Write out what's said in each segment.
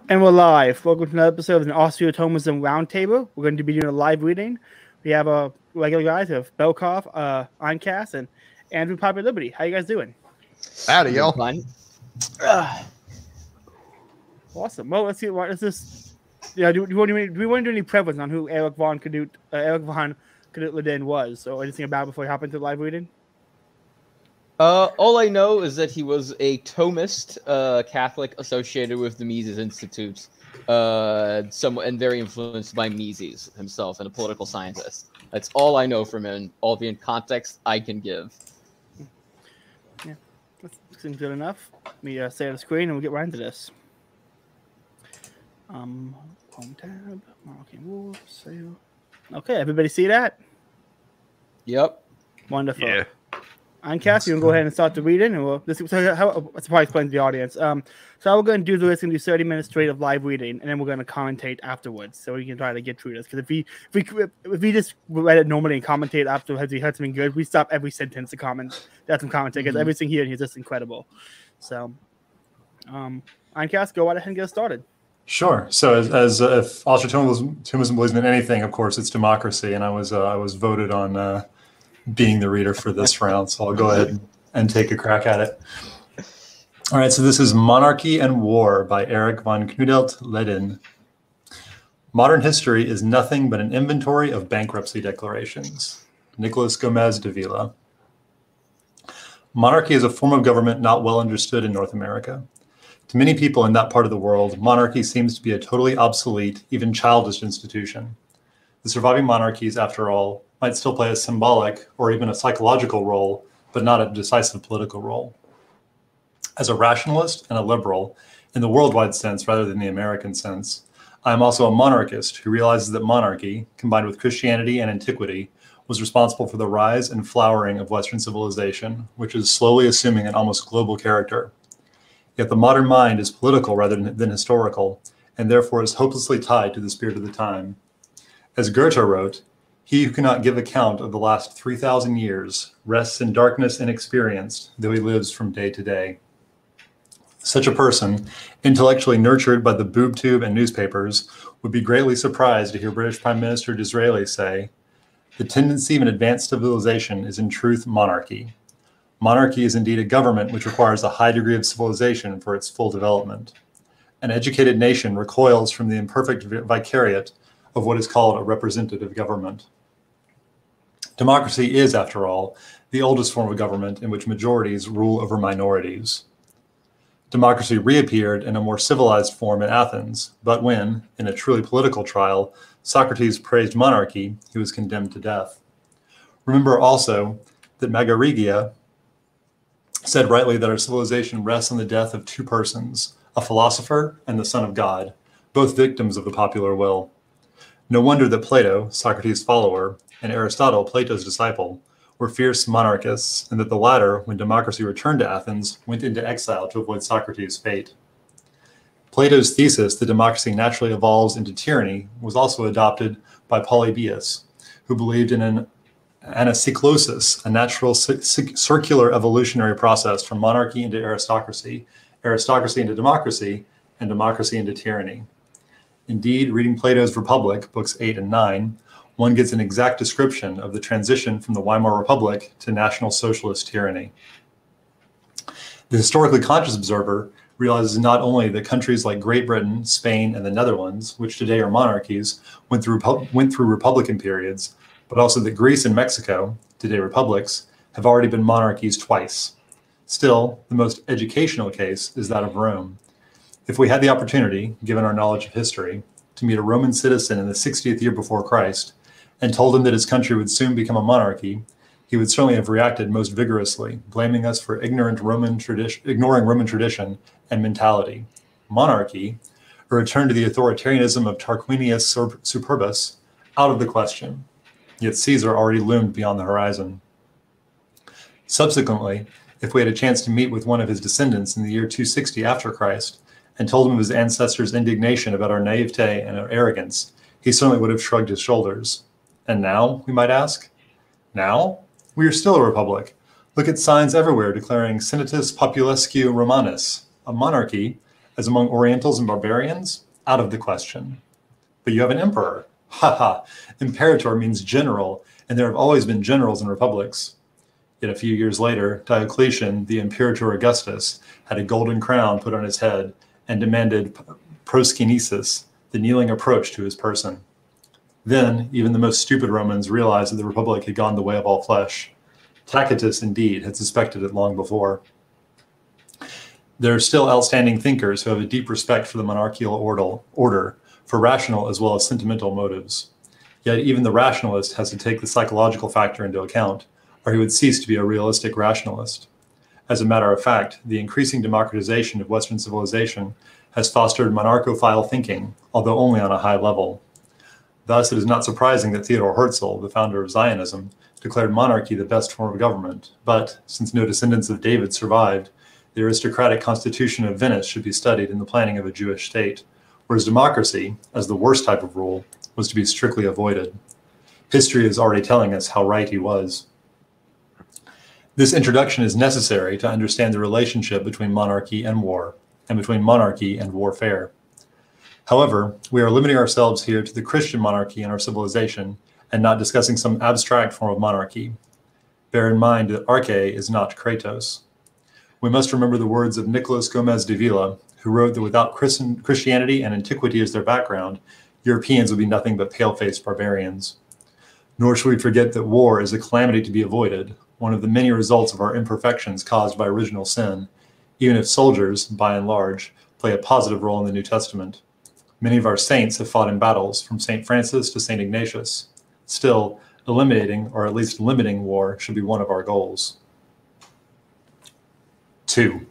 And we're live. Welcome to another episode of the Osteotomism Roundtable. We're going to be doing a live reading. We have our regular guys of Belkov, Oncast, and Andrew Popular Liberty. How you guys doing? Howdy, y'all. Awesome. Well, let's see. What is this? Yeah. Do we want to do any preference on who Eric von Knut was, or anything about it before we hop into the live reading? All I know is that he was a Thomist Catholic associated with the Mises Institute, and very influenced by Mises himself, and a political scientist. That's all I know from him, all the context I can give. Yeah, that seems good enough. Let me stay on the screen and we'll get right into this. Home tab, Monarchy Wolf, sale. Okay, everybody see that? Yep. Wonderful. Yeah. Oncast, you can go ahead and start the reading, and let's probably explain to the audience. So how we're going to do this, we're going to do 30 minutes straight of live reading, and then we're going to commentate afterwards, so we can try to get through this. Because if we just read it normally and commentate afterwards, we heard something good, we stop every sentence to comment. That's some commentary, because everything here is just incredible. So, Oncast, go right ahead and get us started. Sure. So as if Osteotomism believes in anything, of course, it's democracy, and I was voted on being the reader for this round, so I'll go ahead and take a crack at it. All right, so this is Monarchy and War by Eric von Knudelt Ledin. Modern history is nothing but an inventory of bankruptcy declarations. Nicolas Gomez de Villa. Monarchy is a form of government not well understood in North America. To many people in that part of the world, monarchy seems to be a totally obsolete, even childish institution. The surviving monarchies, after all, might still play a symbolic or even a psychological role, but not a decisive political role. As a rationalist and a liberal, in the worldwide sense rather than the American sense, I am also a monarchist who realizes that monarchy, combined with Christianity and antiquity, was responsible for the rise and flowering of Western civilization, which is slowly assuming an almost global character. Yet the modern mind is political rather than historical, and therefore is hopelessly tied to the spirit of the time. As Goethe wrote, "He who cannot give account of the last 3,000 years rests in darkness inexperienced, though he lives from day to day." Such a person, intellectually nurtured by the boob tube and newspapers, would be greatly surprised to hear British Prime Minister Disraeli say, "The tendency of an advanced civilization is in truth monarchy. Monarchy is indeed a government which requires a high degree of civilization for its full development. An educated nation recoils from the imperfect vicariate of what is called a representative government." Democracy is, after all, the oldest form of government in which majorities rule over minorities. Democracy reappeared in a more civilized form in Athens, but when, in a truly political trial, Socrates praised monarchy, he was condemned to death. Remember also that Magarigia said rightly that our civilization rests on the death of two persons, a philosopher and the Son of God, both victims of the popular will. No wonder that Plato, Socrates' follower, and Aristotle, Plato's disciple, were fierce monarchists, and that the latter, when democracy returned to Athens, went into exile to avoid Socrates' fate. Plato's thesis that democracy naturally evolves into tyranny was also adopted by Polybius, who believed in an anacyclosis, a natural circular evolutionary process from monarchy into aristocracy, aristocracy into democracy, and democracy into tyranny. Indeed, reading Plato's Republic, books 8 and 9, one gets an exact description of the transition from the Weimar Republic to National Socialist tyranny. The historically conscious observer realizes not only that countries like Great Britain, Spain, and the Netherlands, which today are monarchies, went through Republican periods, but also that Greece and Mexico, today republics, have already been monarchies twice. Still, the most educational case is that of Rome. If we had the opportunity, given our knowledge of history, to meet a Roman citizen in the 60th year before Christ and told him that his country would soon become a monarchy, he would certainly have reacted most vigorously, blaming us for ignoring Roman tradition and mentality. Monarchy, a return to the authoritarianism of Tarquinius Superbus, out of the question. Yet Caesar already loomed beyond the horizon. Subsequently, if we had a chance to meet with one of his descendants in the year 260 after Christ, and told him of his ancestors' indignation about our naivete and our arrogance, he certainly would have shrugged his shoulders. And now, we might ask? Now? We are still a republic. Look at signs everywhere declaring Senatus Populesque Romanus, a monarchy, As among Orientals and barbarians, out of the question. But you have an emperor. Haha, imperator means general, and there have always been generals in republics. Yet a few years later, Diocletian, the Imperator Augustus, had a golden crown put on his head and demanded proskinesis, the kneeling approach to his person. Then, even the most stupid Romans realized that the Republic had gone the way of all flesh. Tacitus, indeed, had suspected it long before. There are still outstanding thinkers who have a deep respect for the monarchical order, for rational as well as sentimental motives. Yet even the rationalist has to take the psychological factor into account, or he would cease to be a realistic rationalist. As a matter of fact, the increasing democratization of Western civilization has fostered monarchophile thinking, although only on a high level. Thus, it is not surprising that Theodor Herzl, the founder of Zionism, declared monarchy the best form of government, but, since no descendants of David survived, the aristocratic constitution of Venice should be studied in the planning of a Jewish state, whereas democracy, as the worst type of rule, was to be strictly avoided. History is already telling us how right he was. This introduction is necessary to understand the relationship between monarchy and war, and between monarchy and warfare. However, we are limiting ourselves here to the Christian monarchy in our civilization and not discussing some abstract form of monarchy. Bear in mind that arche is not Kratos. We must remember the words of Nicolas Gomez de Villa, who wrote that without Christianity and antiquity as their background, Europeans would be nothing but pale-faced barbarians. Nor should we forget that war is a calamity to be avoided, one of the many results of our imperfections caused by original sin, even if soldiers, by and large, play a positive role in the New Testament. Many of our saints have fought in battles, from St. Francis to St. Ignatius. Still, eliminating, or at least limiting war should be one of our goals. 2.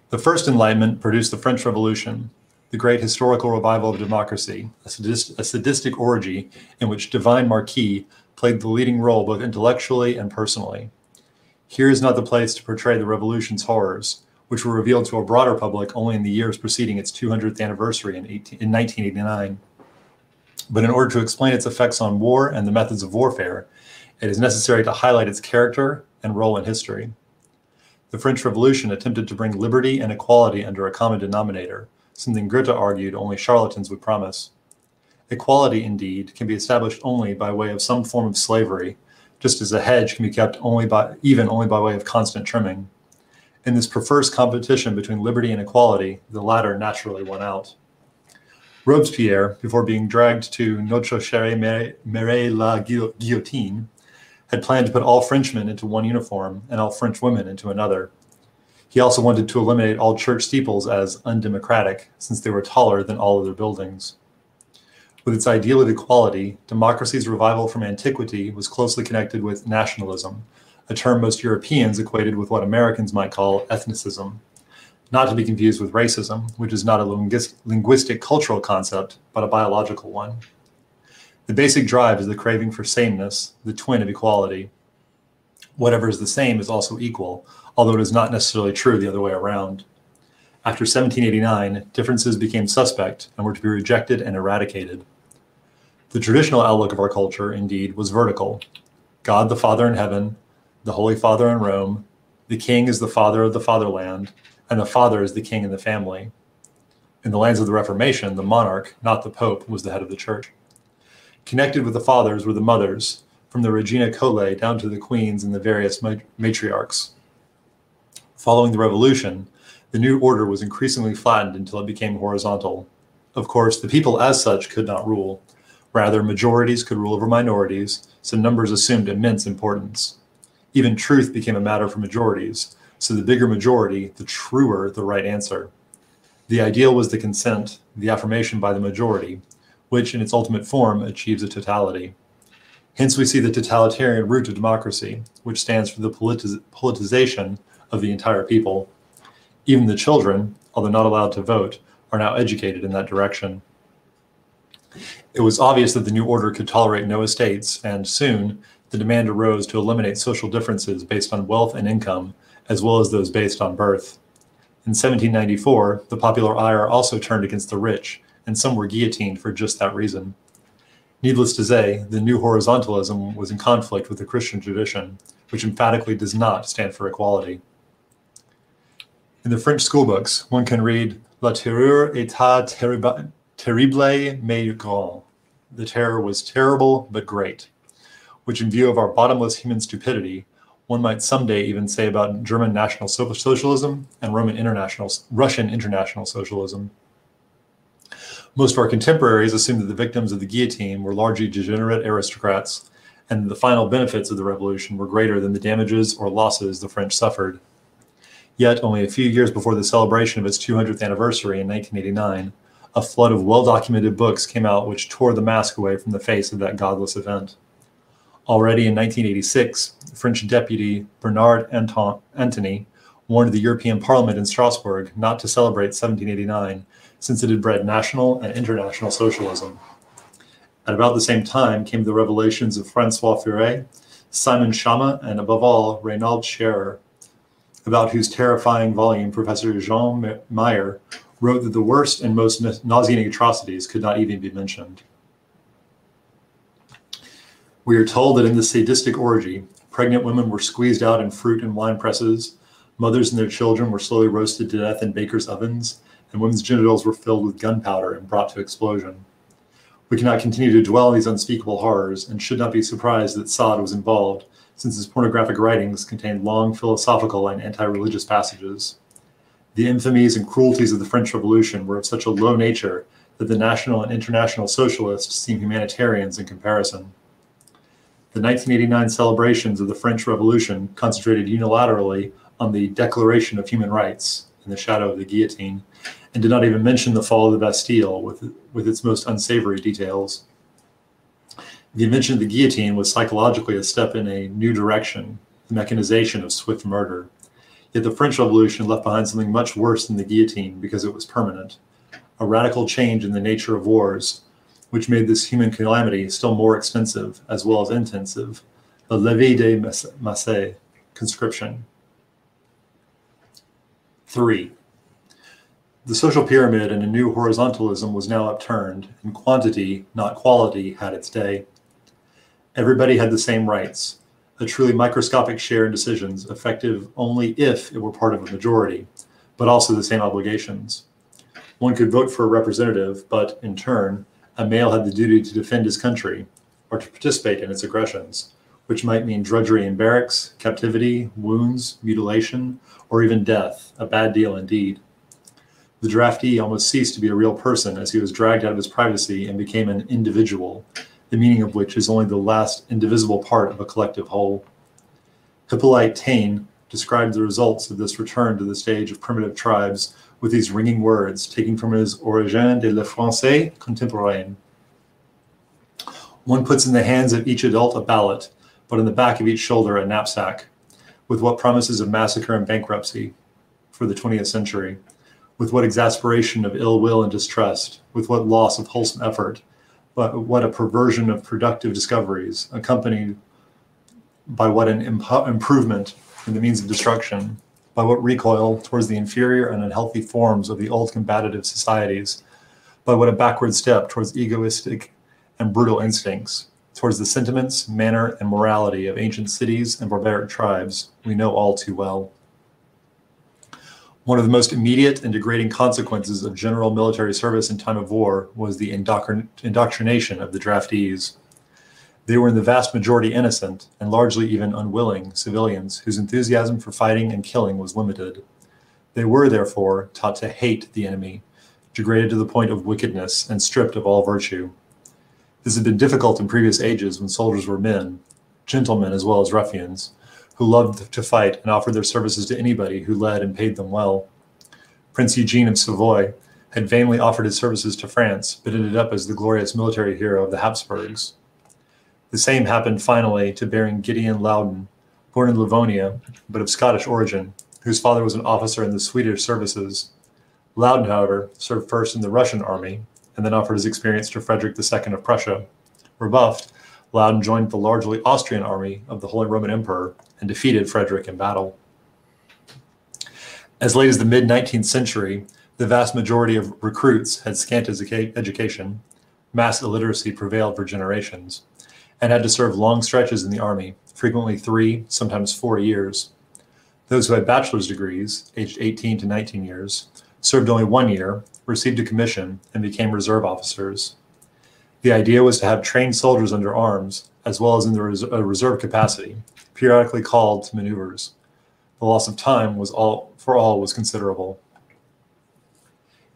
The First Enlightenment produced the French Revolution, the great historical revival of democracy, a sadistic orgy in which divine marquis played the leading role both intellectually and personally. Here is not the place to portray the revolution's horrors, which were revealed to a broader public only in the years preceding its 200th anniversary in 1989. But in order to explain its effects on war and the methods of warfare, it is necessary to highlight its character and role in history. The French Revolution attempted to bring liberty and equality under a common denominator, something Goethe argued only charlatans would promise. Equality, indeed, can be established only by way of some form of slavery, just as a hedge can be kept only by way of constant trimming. In this perverse competition between liberty and equality, the latter naturally won out. Robespierre, before being dragged to Notre Chère Mère la Guillotine, had planned to put all Frenchmen into one uniform and all French women into another. He also wanted to eliminate all church steeples as undemocratic, since they were taller than all other buildings. With its ideal of equality, democracy's revival from antiquity was closely connected with nationalism, a term most Europeans equated with what Americans might call ethnicism, not to be confused with racism, which is not a linguistic cultural concept, but a biological one. The basic drive is the craving for sameness, the twin of equality. Whatever is the same is also equal, although it is not necessarily true the other way around. After 1789, differences became suspect and were to be rejected and eradicated. The traditional outlook of our culture, indeed, was vertical. God the Father in heaven, the Holy Father in Rome, the king is the father of the fatherland, and the father is the king in the family. In the lands of the Reformation, the monarch, not the pope, was the head of the church. Connected with the fathers were the mothers, from the Regina Coeli down to the queens and the various matriarchs. Following the revolution, the new order was increasingly flattened until it became horizontal. Of course, the people as such could not rule. Rather, majorities could rule over minorities, so numbers assumed immense importance. Even truth became a matter for majorities, so the bigger majority, the truer the right answer. The ideal was the consent, the affirmation by the majority, which in its ultimate form achieves a totality. Hence we see the totalitarian root of democracy, which stands for the politicization of the entire people. Even the children, although not allowed to vote, are now educated in that direction. It was obvious that the new order could tolerate no estates, and soon the demand arose to eliminate social differences based on wealth and income, as well as those based on birth. In 1794, the popular ire also turned against the rich, and some were guillotined for just that reason. Needless to say, the new horizontalism was in conflict with the Christian tradition, which emphatically does not stand for equality. In the French schoolbooks, one can read, La terreur était terrible mais grand. The terror was terrible but great, which in view of our bottomless human stupidity, one might someday even say about German National Socialism and Russian International Socialism. Most of our contemporaries assumed that the victims of the guillotine were largely degenerate aristocrats, and the final benefits of the revolution were greater than the damages or losses the French suffered. Yet, only a few years before the celebration of its 200th anniversary in 1989, a flood of well-documented books came out which tore the mask away from the face of that godless event. Already in 1986, French Deputy Bernard Antony warned the European Parliament in Strasbourg not to celebrate 1789, since it had bred national and international socialism. At about the same time came the revelations of Francois Furet, Simon Schama, and above all, Reynaud Scherer, about whose terrifying volume Professor Jean Meyer wrote that the worst and most nauseating atrocities could not even be mentioned. We are told that in the sadistic orgy, pregnant women were squeezed out in fruit and wine presses, mothers and their children were slowly roasted to death in bakers' ovens, and women's genitals were filled with gunpowder and brought to explosion. We cannot continue to dwell on these unspeakable horrors and should not be surprised that Sade was involved, since his pornographic writings contained long philosophical and anti-religious passages. The infamies and cruelties of the French Revolution were of such a low nature that the national and international socialists seem humanitarians in comparison. The 1989 celebrations of the French Revolution concentrated unilaterally on the Declaration of Human Rights in the shadow of the guillotine, and did not even mention the fall of the Bastille with its most unsavory details. The invention of the guillotine was psychologically a step in a new direction, the mechanization of swift murder. Yet the French Revolution left behind something much worse than the guillotine because it was permanent, a radical change in the nature of wars, which made this human calamity still more expensive as well as intensive, the levée de masse, conscription. 3. The social pyramid in a new horizontalism was now upturned, and quantity, not quality, had its day. Everybody had the same rights, a truly microscopic share in decisions, effective only if it were part of a majority, but also the same obligations. One could vote for a representative, but, in turn, a male had the duty to defend his country, or to participate in its aggressions, which might mean drudgery in barracks, captivity, wounds, mutilation, or even death, a bad deal indeed. The draftee almost ceased to be a real person as he was dragged out of his privacy and became an individual, the meaning of which is only the last indivisible part of a collective whole. Hippolyte Taine described the results of this return to the stage of primitive tribes with these ringing words, taking from his Origine de la Français contemporaine. One puts in the hands of each adult a ballot, but in the back of each shoulder a knapsack, with what promises of massacre and bankruptcy for the 20th century, with what exasperation of ill will and distrust, with what loss of wholesome effort, but what a perversion of productive discoveries, accompanied by what an improvement in the means of destruction, by what recoil towards the inferior and unhealthy forms of the old combative societies, by what a backward step towards egoistic and brutal instincts, towards the sentiments, manner, and morality of ancient cities and barbaric tribes we know all too well. One of the most immediate and degrading consequences of general military service in time of war was the indoctrination of the draftees. They were in the vast majority innocent, and largely even unwilling, civilians whose enthusiasm for fighting and killing was limited. They were, therefore, taught to hate the enemy, degraded to the point of wickedness and stripped of all virtue. This had been difficult in previous ages when soldiers were men, gentlemen as well as ruffians, who loved to fight and offered their services to anybody who led and paid them well. Prince Eugene of Savoy had vainly offered his services to France, but ended up as the glorious military hero of the Habsburgs. The same happened finally to Baron Gideon Loudon, born in Livonia, but of Scottish origin, whose father was an officer in the Swedish services. Loudon, however, served first in the Russian army, and then offered his experience to Frederick II of Prussia. Rebuffed, Loudon joined the largely Austrian army of the Holy Roman Emperor and defeated Frederick in battle. As late as the mid-19th century, the vast majority of recruits had scant education, mass illiteracy prevailed for generations, and had to serve long stretches in the army, frequently 3, sometimes 4 years. Those who had bachelor's degrees, aged 18 to 19 years, served only 1 year, received a commission, and became reserve officers. The idea was to have trained soldiers under arms, as well as in the reserve capacity, periodically called to maneuvers. The loss of time was considerable.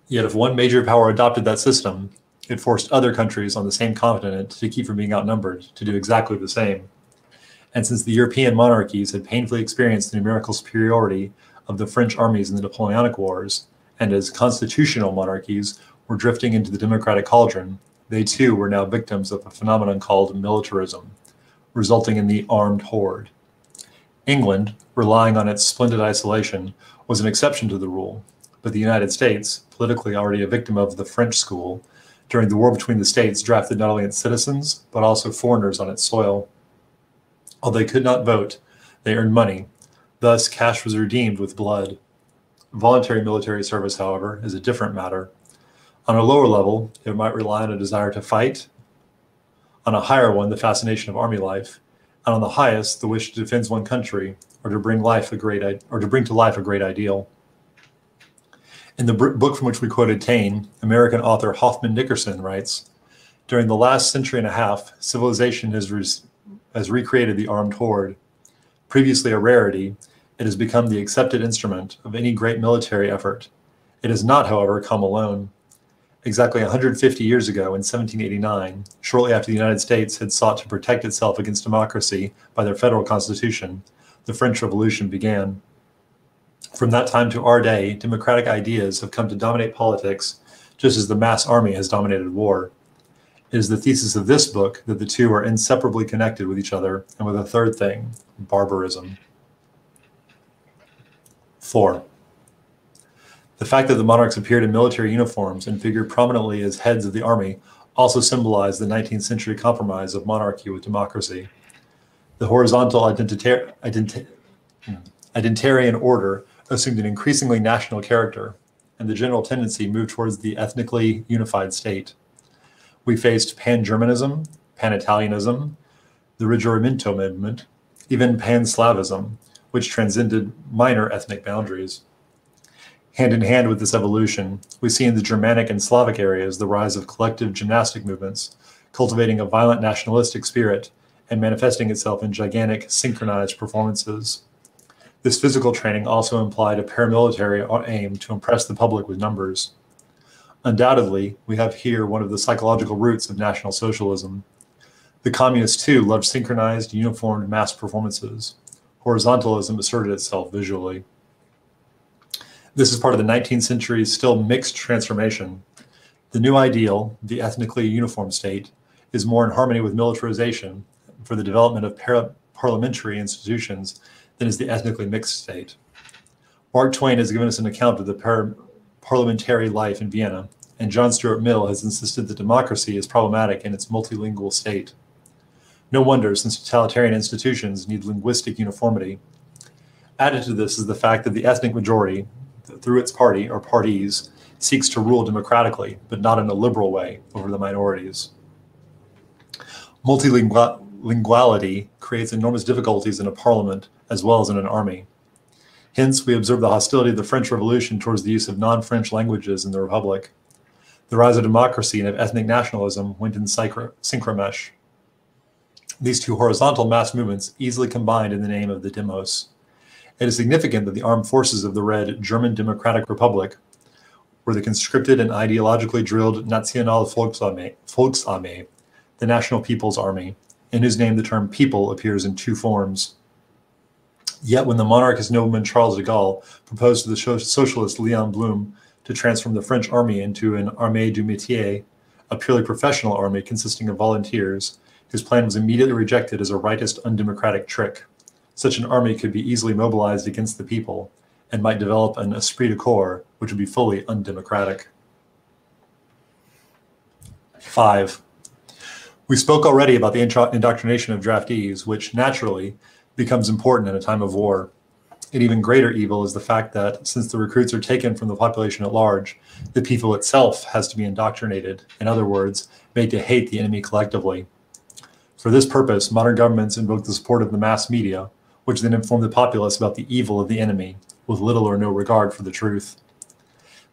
Yet if one major power adopted that system, it forced other countries on the same continent to keep from being outnumbered to do exactly the same. And since the European monarchies had painfully experienced the numerical superiority of the French armies in the Napoleonic Wars, and as constitutional monarchies were drifting into the democratic cauldron, they too were now victims of a phenomenon called militarism, resulting in the armed horde. England, relying on its splendid isolation, was an exception to the rule, but the United States, politically already a victim of the French school, during the war between the states drafted not only its citizens, but also foreigners on its soil. Although they could not vote, they earned money. Thus, cash was redeemed with blood. Voluntary military service, however, is a different matter. On a lower level, it might rely on a desire to fight. On a higher one, the fascination of army life. And on the highest, the wish to defend one's country or to bring to life a great ideal. In the book from which we quoted Taine, American author Hoffman Nickerson writes, "During the last century and a half, civilization has recreated the armed horde. Previously a rarity, it has become the accepted instrument of any great military effort. It has not, however, come alone. Exactly 150 years ago, in 1789, shortly after the United States had sought to protect itself against democracy by their federal constitution, the French Revolution began. From that time to our day, democratic ideas have come to dominate politics, just as the mass army has dominated war. It is the thesis of this book that the two are inseparably connected with each other and with a third thing, barbarism." 4. The fact that the monarchs appeared in military uniforms and figured prominently as heads of the army also symbolized the 19th century compromise of monarchy with democracy. The horizontal identitarian order assumed an increasingly national character, and the general tendency moved towards the ethnically unified state. We faced pan-Germanism, pan-Italianism, the Risorgimento movement, even pan-Slavism, which transcended minor ethnic boundaries. Hand in hand with this evolution, we see in the Germanic and Slavic areas the rise of collective gymnastic movements, cultivating a violent nationalistic spirit and manifesting itself in gigantic synchronized performances. This physical training also implied a paramilitary aim to impress the public with numbers. Undoubtedly, we have here one of the psychological roots of National Socialism. The communists, too, loved synchronized, uniformed mass performances. Horizontalism asserted itself visually. This is part of the 19th century's still mixed transformation. The new ideal, the ethnically uniform state, is more in harmony with militarization for the development of parliamentary institutions than is the ethnically mixed state. Mark Twain has given us an account of the parliamentary life in Vienna, and John Stuart Mill has insisted that democracy is problematic in its multilingual state. No wonder, since totalitarian institutions need linguistic uniformity. Added to this is the fact that the ethnic majority, through its party or parties, seeks to rule democratically, but not in a liberal way, over the minorities. Multilinguality creates enormous difficulties in a parliament as well as in an army. Hence, we observe the hostility of the French Revolution towards the use of non-French languages in the Republic. The rise of democracy and of ethnic nationalism went in synchromesh. These two horizontal mass movements easily combined in the name of the Demos. It is significant that the armed forces of the Red German Democratic Republic were the conscripted and ideologically drilled National Volksarmee, the National People's Army, in whose name the term people appears in two forms. Yet when the monarchist nobleman Charles de Gaulle proposed to the socialist Léon Blum to transform the French army into an armée du métier, a purely professional army consisting of volunteers, his plan was immediately rejected as a rightist undemocratic trick. Such an army could be easily mobilized against the people and might develop an esprit de corps, which would be fully undemocratic. 5. We spoke already about the indoctrination of draftees, which naturally becomes important in a time of war. An even greater evil is the fact that, since the recruits are taken from the population at large, the people itself has to be indoctrinated, in other words, made to hate the enemy collectively. For this purpose, modern governments invoke the support of the mass media, which then inform the populace about the evil of the enemy, with little or no regard for the truth.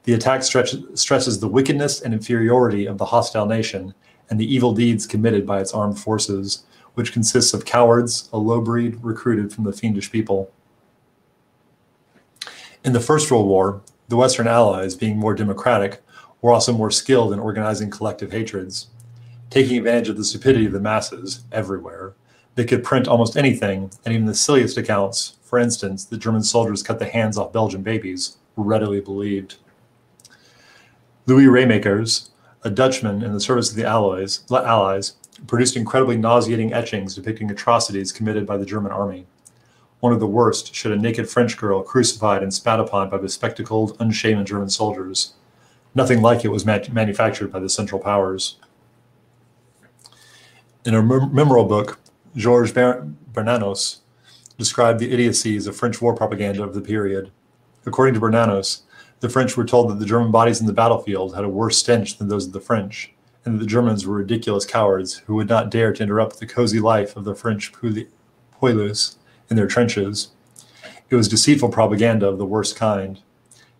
The attack stresses the wickedness and inferiority of the hostile nation and the evil deeds committed by its armed forces, which consists of cowards, a low breed recruited from the fiendish people. In the First World War, the Western Allies, being more democratic, were also more skilled in organizing collective hatreds. Taking advantage of the stupidity of the masses everywhere, they could print almost anything, and even the silliest accounts, for instance, that German soldiers cut the hands off Belgian babies, were readily believed. Louis Raymakers, a Dutchman in the service of the Allies, produced incredibly nauseating etchings depicting atrocities committed by the German army. One of the worst showed a naked French girl crucified and spat upon by bespectacled, unshaven German soldiers. Nothing like it was manufactured by the Central Powers. In a memorable book, Georges Bernanos described the idiocies of French war propaganda of the period. According to Bernanos, the French were told that the German bodies in the battlefield had a worse stench than those of the French, and that the Germans were ridiculous cowards who would not dare to interrupt the cozy life of the French poilus in their trenches. It was deceitful propaganda of the worst kind.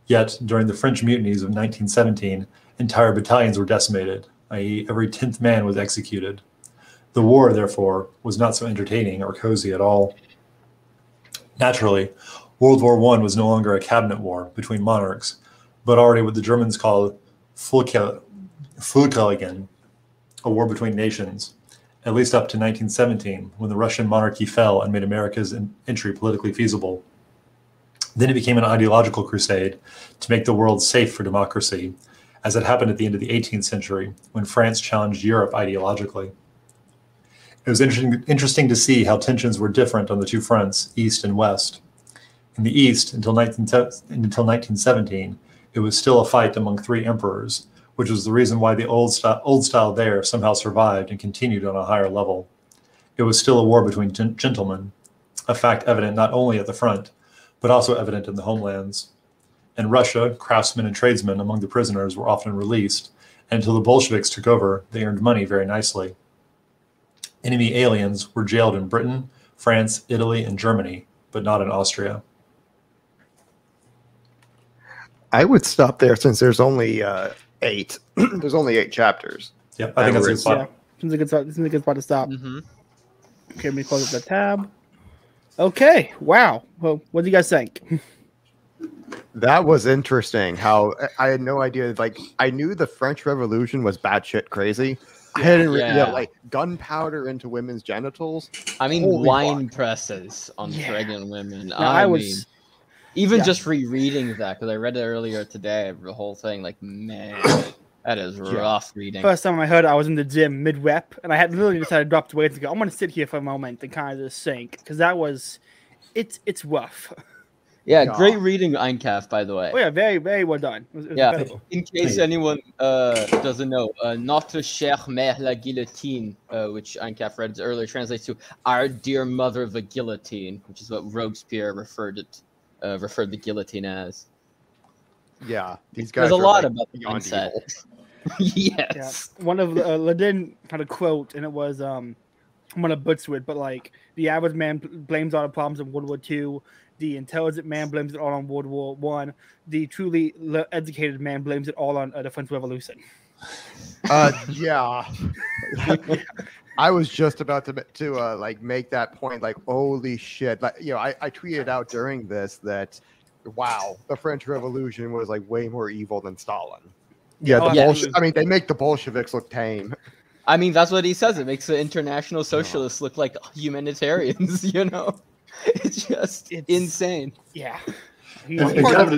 Yet, during the French mutinies of 1917, entire battalions were decimated, i.e., every 10th man was executed. The war, therefore, was not so entertaining or cozy at all. Naturally, World War I was no longer a cabinet war between monarchs, but already what the Germans call Völkerkrieg, a war between nations, at least up to 1917, when the Russian monarchy fell and made America's entry politically feasible. Then it became an ideological crusade to make the world safe for democracy, as it happened at the end of the 18th century, when France challenged Europe ideologically. It was interesting to see how tensions were different on the two fronts, East and West. In the East, until 1917, it was still a fight among three emperors, which was the reason why the old style there somehow survived and continued on a higher level. It was still a war between gentlemen, a fact evident not only at the front, but also evident in the homelands. In Russia, craftsmen and tradesmen among the prisoners were often released, and until the Bolsheviks took over, they earned money very nicely. Enemy aliens were jailed in Britain, France, Italy, and Germany, but not in Austria. I would stop there since there's only 8. There's only 8 chapters. Yeah, I think that's a good spot. Yeah, this is a good spot to stop. Mm-hmm. Okay, let me close up the tab. Okay, wow. Well, what do you guys think? That was interesting. How I had no idea. Like, I knew the French Revolution was batshit crazy. I hadn't like gunpowder into women's genitals. I mean, Holy wine fuck. presses on pregnant women. No, I mean, even yeah. just rereading that, because I read it earlier today, the whole thing, like, man, that is rough reading. First time I heard it, I was in the gym mid-rep, and I had literally decided to drop the weights and go, I'm going to sit here for a moment and kind of just sink, because that was, it's rough. Yeah, great reading, Einkaf, by the way. Oh yeah, very, very well done. It was incredible. In case anyone doesn't know, Notre chère mère la guillotine, which Einkaf read earlier, translates to "Our dear mother the guillotine," which is what Robespierre referred the guillotine as. Yeah, these guys. There's a lot like about the beyond mindset. evil. Yes. Yeah. One of Ledin had a quote, and it was, I'm going to butcher it, but like, the average man blames all the problems of World War II. The intelligent man blames it all on World War I. The truly educated man blames it all on the French Revolution. Yeah. I was just about to like make that point. Like, holy shit! Like, you know, I tweeted out during this that, wow, the French Revolution was like way more evil than Stalin. Yeah, I mean, they make the Bolsheviks look tame. I mean, that's what he says. It makes the international socialists look like humanitarians. You know. It's just insane. Yeah. In kind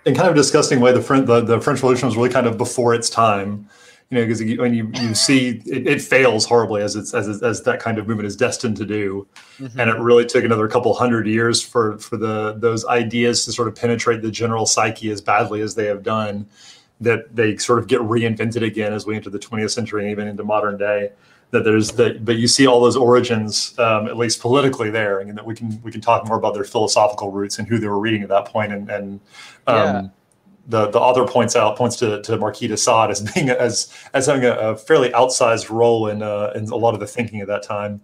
of a disgusting way, the French Revolution was really kind of before its time, you know, because when you see it fails horribly as that kind of movement is destined to do, and it really took another couple hundred years for those ideas to sort of penetrate the general psyche as badly as they have done, that they sort of get reinvented again as we enter the 20th century and even into modern day. But you see all those origins, at least politically, there, and that we can talk more about their philosophical roots and who they were reading at that point, and the author points to Marquis de Sade as being as having a fairly outsized role in a lot of the thinking at that time.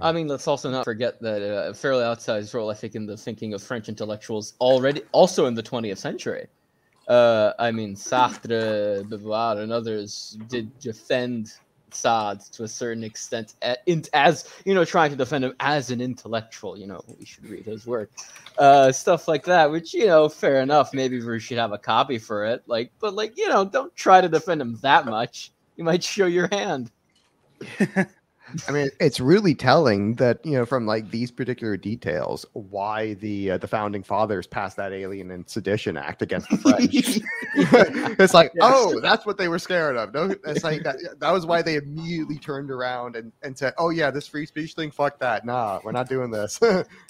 I mean, let's also not forget that a fairly outsized role, I think, in the thinking of French intellectuals already, also in the 20th century. I mean, Sartre, Beauvoir, and others did defend Sade to a certain extent, as trying to defend him as an intellectual. We should read his work, stuff like that. Which fair enough. Maybe we should have a copy for it. But don't try to defend him that much. You might show your hand. I mean, it's really telling that from like these particular details why the founding fathers passed that Alien and Sedition Act against the French. It's like, oh, that's what they were scared of. No, it's like that was why they immediately turned around and said, oh yeah, this free speech thing, fuck that. Nah, we're not doing this.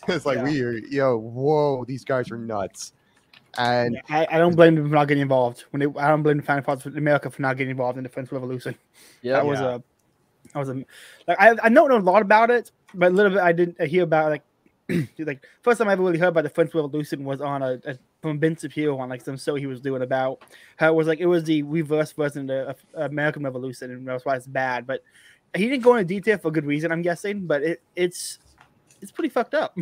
It's like whoa, these guys are nuts. And I don't blame them for not getting involved. I don't blame the founding fathers of America for not getting involved in the French Revolution. Yeah, I don't know a lot about it, but a little bit I didn't hear about like first time I ever really heard about the French Revolution was on from Ben Shapiro on like some show he was doing about how it was the reverse version of the American Revolution, and that's why it's bad. But he didn't go into detail for good reason, I'm guessing. But it's pretty fucked up.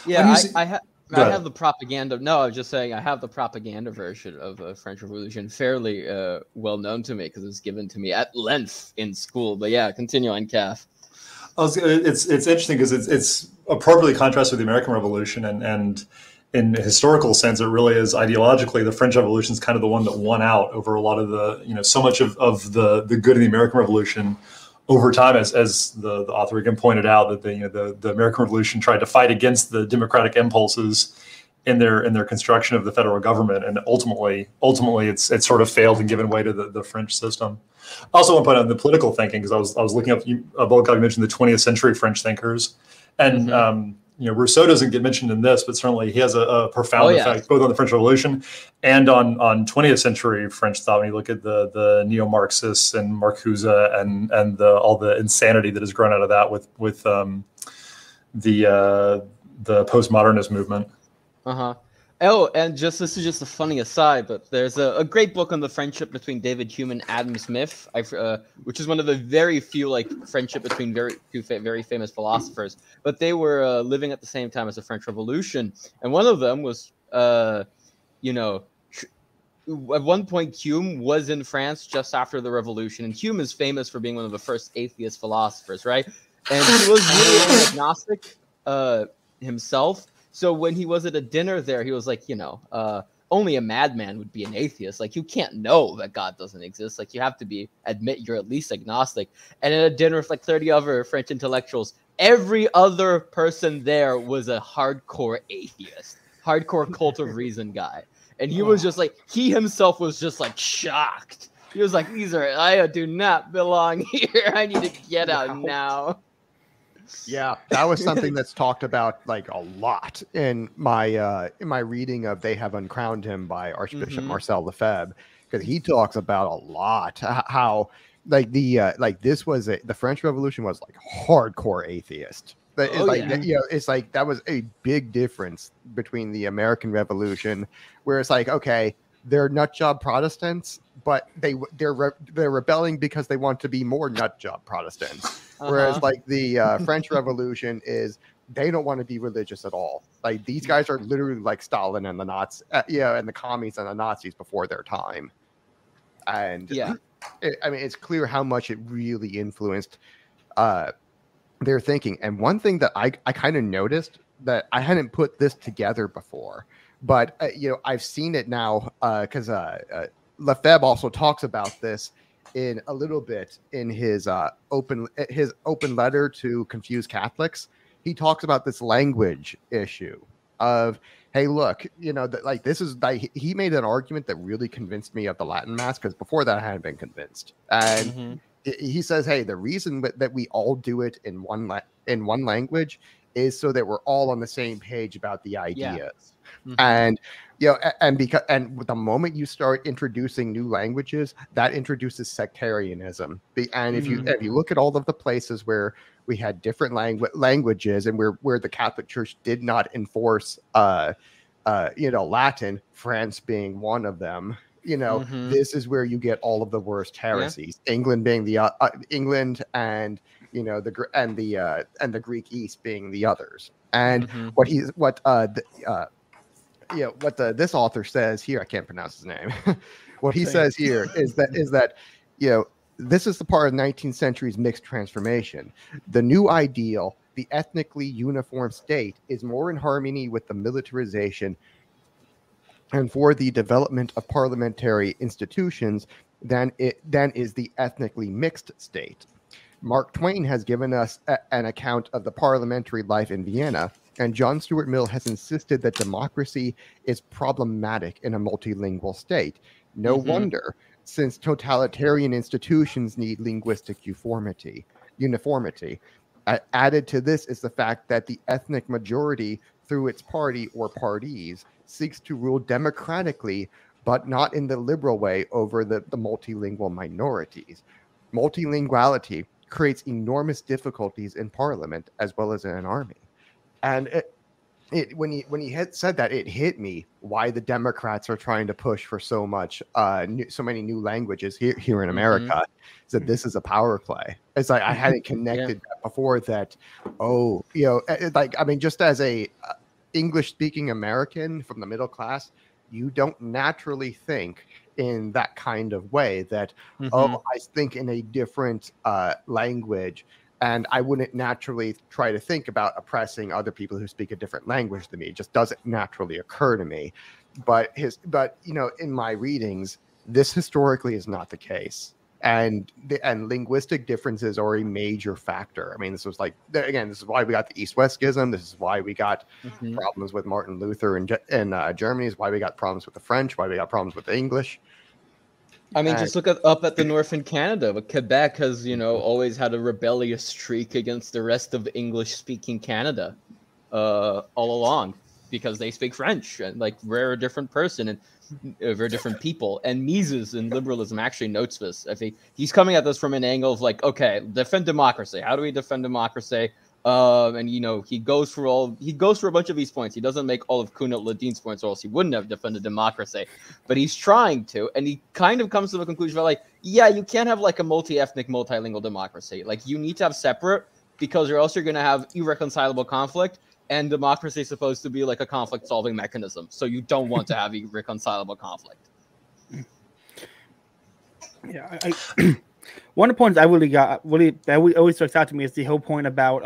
Yeah, I have the propaganda. No, I was just saying I have the propaganda version of the French Revolution fairly well known to me because it was given to me at length in school. But yeah, continue on, Kath. It's interesting because it's appropriately contrasted with the American Revolution, and in a historical sense, it really is ideologically the French Revolution is kind of the one that won out over a lot of the so much of the good in the American Revolution. Over time, as the author again pointed out, that the American Revolution tried to fight against the democratic impulses in their construction of the federal government, and ultimately it's sort of failed and given way to the French system. I also want to point out the political thinking because I was looking up. Volkov mentioned the 20th century French thinkers, and Rousseau doesn't get mentioned in this, but certainly he has a profound effect both on the French Revolution and on 20th century French thought. When you look at the neo-Marxists and Marcuse and all the insanity that has grown out of that with the postmodernist movement. Oh, and this is just a funny aside, but there's a great book on the friendship between David Hume and Adam Smith, which is one of the very few friendship between two very famous philosophers. But they were living at the same time as the French Revolution, and one of them was, at one point Hume was in France just after the Revolution, and Hume is famous for being one of the first atheist philosophers, right? And he was really an agnostic himself. So when he was at a dinner there, he was like, only a madman would be an atheist. Like, you can't know that God doesn't exist. Like, you have to admit you're at least agnostic. And at a dinner with 30 other French intellectuals, every other person there was a hardcore atheist, hardcore cult of reason guy. And he was just he himself was just shocked. He was like, I do not belong here. I need to get out now. Yeah, that was something that's talked about a lot in my reading of "They Have Uncrowned Him" by Archbishop Marcel Lefebvre, because he talks about a lot how this was the French Revolution was hardcore atheist. But it's that was a big difference between the American Revolution, where it's okay, they're nutjob Protestants, but they're rebelling because they want to be more nutjob Protestants. Whereas the French Revolution is they don't want to be religious at all. These guys are literally like Stalin and the Nazis, and the commies and the Nazis before their time. And it's clear how much it really influenced their thinking. And one thing that I kind of noticed that I hadn't put this together before, but I've seen it now because Lefebvre also talks about this in a little bit in his open letter to confused Catholics. He talks about this language issue of, hey, look, this is he made an argument that really convinced me of the Latin Mass, because before that I hadn't been convinced. And he says, hey, the reason that we all do it in one language is so that we're all on the same page about the ideas. And and the moment you start introducing new languages, that introduces sectarianism. And if you look at all of the places where we had different languages and where the Catholic Church did not enforce Latin, France being one of them, this is where you get all of the worst heresies. England being the England, and the Greek East being the others. And what this author says here, I can't pronounce his name. What he says here is that this is the part of the 19th century's mixed transformation. The new ideal, the ethnically uniform state, is more in harmony with the militarization and for the development of parliamentary institutions than is the ethnically mixed state. Mark Twain has given us an account of the parliamentary life in Vienna, and John Stuart Mill has insisted that democracy is problematic in a multilingual state. No wonder, since totalitarian institutions need linguistic uniformity. Added to this is the fact that the ethnic majority, through its party or parties, seeks to rule democratically, but not in the liberal way over the multilingual minorities. Multilinguality creates enormous difficulties in parliament as well as in an army. And when he had said that, it hit me why the Democrats are trying to push for so many new languages here in America. So this is a power play. It's like I hadn't connected that before. That just as a English speaking American from the middle class, you don't naturally think in that kind of way that I think in a different language. And I wouldn't naturally try to think about oppressing other people who speak a different language than me. It just doesn't naturally occur to me. But in my readings, this historically is not the case. And linguistic differences are a major factor. I mean, this is why we got the East-West schism. This is why we got problems with Martin Luther in Germany. Is why we got problems with the French. Why we got problems with the English. I mean, just look up at the north in Canada. But Quebec has, always had a rebellious streak against the rest of English-speaking Canada all along because they speak French and we're a different person and very different people. And Mises in liberalism actually notes this. I think he's coming at this from an angle of okay, defend democracy. How do we defend democracy? And he goes for a bunch of these points. He doesn't make all of Kunal Ladin's points, or else he wouldn't have defended democracy. But he's trying to, and he kind of comes to the conclusion that you can't have a multi-ethnic, multilingual democracy. You need to have separate, because or else you're going to have irreconcilable conflict. And democracy is supposed to be a conflict-solving mechanism, so you don't want to have irreconcilable conflict. Yeah, one of the points I really got, that always sticks out to me is the whole point about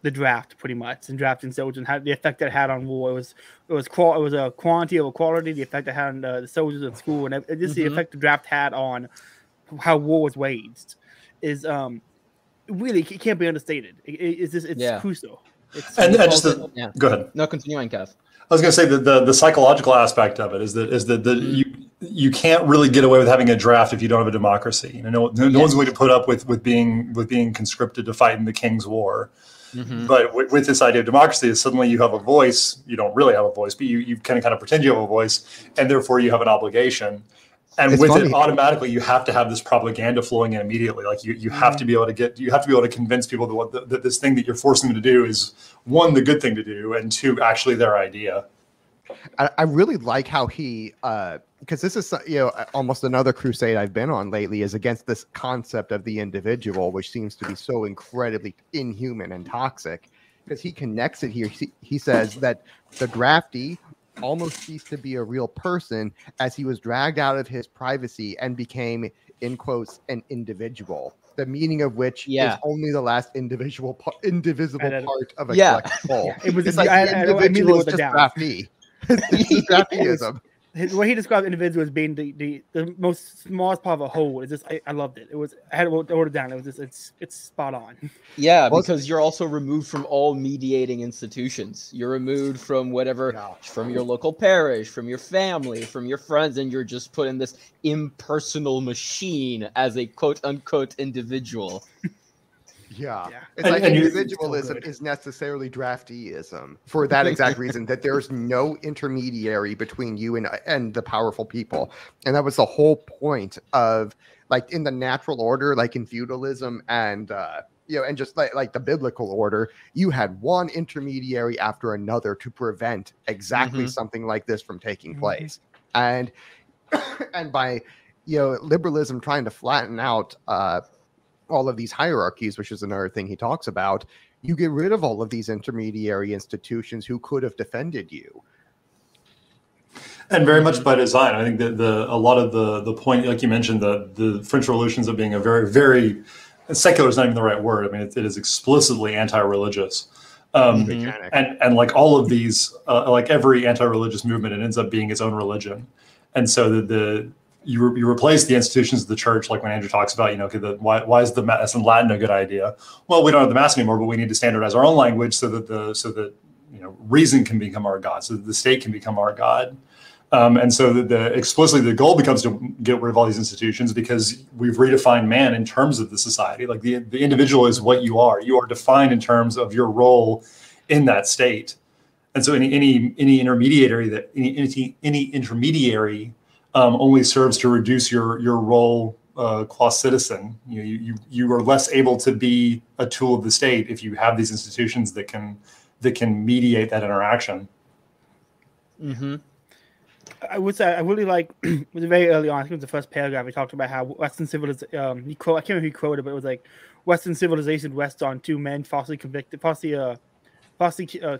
the draft, pretty much, and drafting soldiers and how the effect that had on war. It was a quantity over quality. The effect it had on the soldiers in school, and just the effect the draft had on how war was waged is really, it can't be understated. It's crucial. Go ahead. No, continuing, Kev. I was going to say that the psychological aspect of it is that you can't really get away with having a draft if you don't have a democracy. No one's going to put up with being conscripted to fight in the King's War. But with this idea of democracy, is suddenly you have a voice. You don't really have a voice, but you kind of pretend you have a voice, and therefore you have an obligation. And it's with funny. It, automatically, you have to have this propaganda flowing in immediately. You have to be able to convince people that this thing that you're forcing them to do is, one, the good thing to do, and two, actually their idea. I really like how he, because this is almost another crusade I've been on lately, is against this concept of the individual, which seems to be so incredibly inhuman and toxic. Because he connects it here. He says that the draftee almost ceased to be a real person as he was dragged out of his privacy and became, in quotes, an individual. The meaning of which is only the last indivisible part of a collective whole. It was the individual is just draftee. It's drafteeism. What he described individual as being the most smallest part of a whole is just I loved it. I had to wrote it down. It was just it's spot on. Yeah, because you're also removed from all mediating institutions. You're removed from from your local parish, from your family, from your friends, and you're just put in this impersonal machine as a quote unquote individual. Yeah. It's individualism is necessarily drafteeism for that exact reason, that there's no intermediary between you and the powerful people. And that was the whole point of in the natural order, in feudalism and and just like the biblical order, you had one intermediary after another to prevent exactly something like this from taking place. And by liberalism trying to flatten out all of these hierarchies, which is another thing he talks about, you get rid of all of these intermediary institutions who could have defended you. And very much by design. I think that a lot of the point, like you mentioned, the French Revolutions of being a very, very secular is not even the right word. I mean, it is explicitly anti-religious. And like all of these, like every anti-religious movement, it ends up being its own religion. And so you replace the institutions of the church, like when Andrew talks about, why is the mass in Latin a good idea? Well, we don't have the mass anymore, but we need to standardize our own language so that reason can become our God, so that the state can become our God. And so explicitly the goal becomes to get rid of all these institutions because we've redefined man in terms of the society. Like the individual is what you are. You are defined in terms of your role in that state. And so any intermediary only serves to reduce your role qua citizen. You are less able to be a tool of the state if you have these institutions that can mediate that interaction. Mm-hmm. I would say I really like. It was very early on. I think it was the first paragraph. He talked about how Western civilization. I can't remember who he quoted, but it was like Western civilization rests on two men falsely convicted, falsely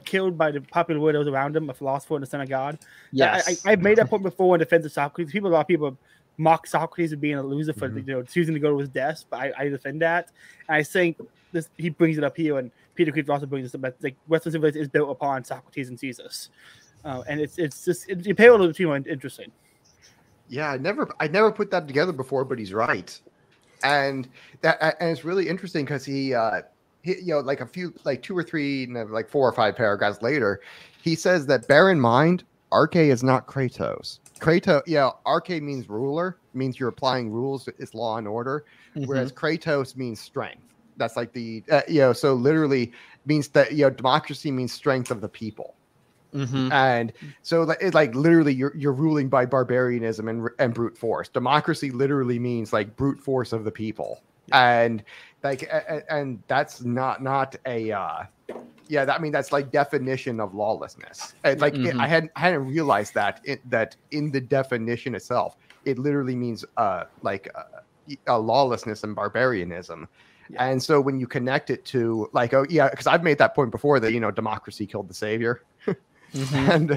killed by the popular widows around him, a philosopher and the son of God. Yes, I've made that point before in defense of Socrates. A lot of people mock Socrates as being a loser for choosing to go to his death, but I defend that. And I think he brings it up here, and Peter Creed also brings this up. But like Western civilization is built upon Socrates and Caesar. And it's just the parallel of the two are interesting. Yeah, I never put that together before, but he's right, and it's really interesting because he like a few, like 2 or 3, like 4 or 5 paragraphs later, he says that bear in mind, arche is not Kratos. Arche means ruler, means you're applying rules, it's law and order, whereas Kratos means strength. That's like the so literally means that democracy means strength of the people. And so it's like literally you're ruling by barbarianism and brute force. Democracy literally means like brute force of the people, and like and that's not a I mean that's like definition of lawlessness. It's like I hadn't realized that in the definition itself it literally means like a lawlessness and barbarianism. And so when you connect it to like because I've made that point before that democracy killed the savior. And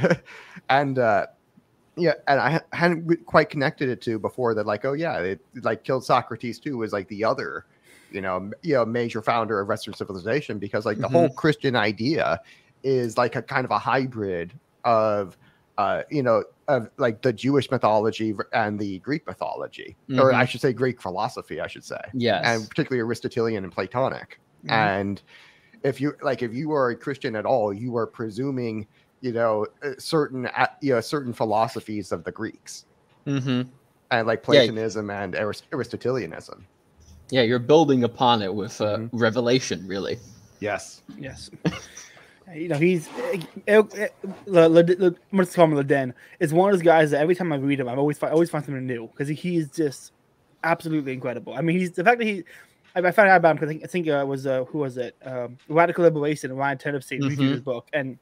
I hadn't quite connected it to before that, like, it like killed Socrates too, was like the other, major founder of Western civilization, because like the whole Christian idea is like a kind of a hybrid of like the Jewish mythology and the Greek mythology, or I should say Greek philosophy, I should say, and particularly Aristotelian and Platonic. And if you are a Christian at all, you are presuming certain philosophies of the Greeks, and like Platonism and Aristotelianism. Yeah, you're building upon it with revelation, really. Yes. He's let's call him Laden. It's one of those guys that every time I read him, I always find something new because he's just absolutely incredible. I mean, he's the fact that I found out about him because I think it was who was it? Radical Liberation, Ryan Tennessee reviewed his book, and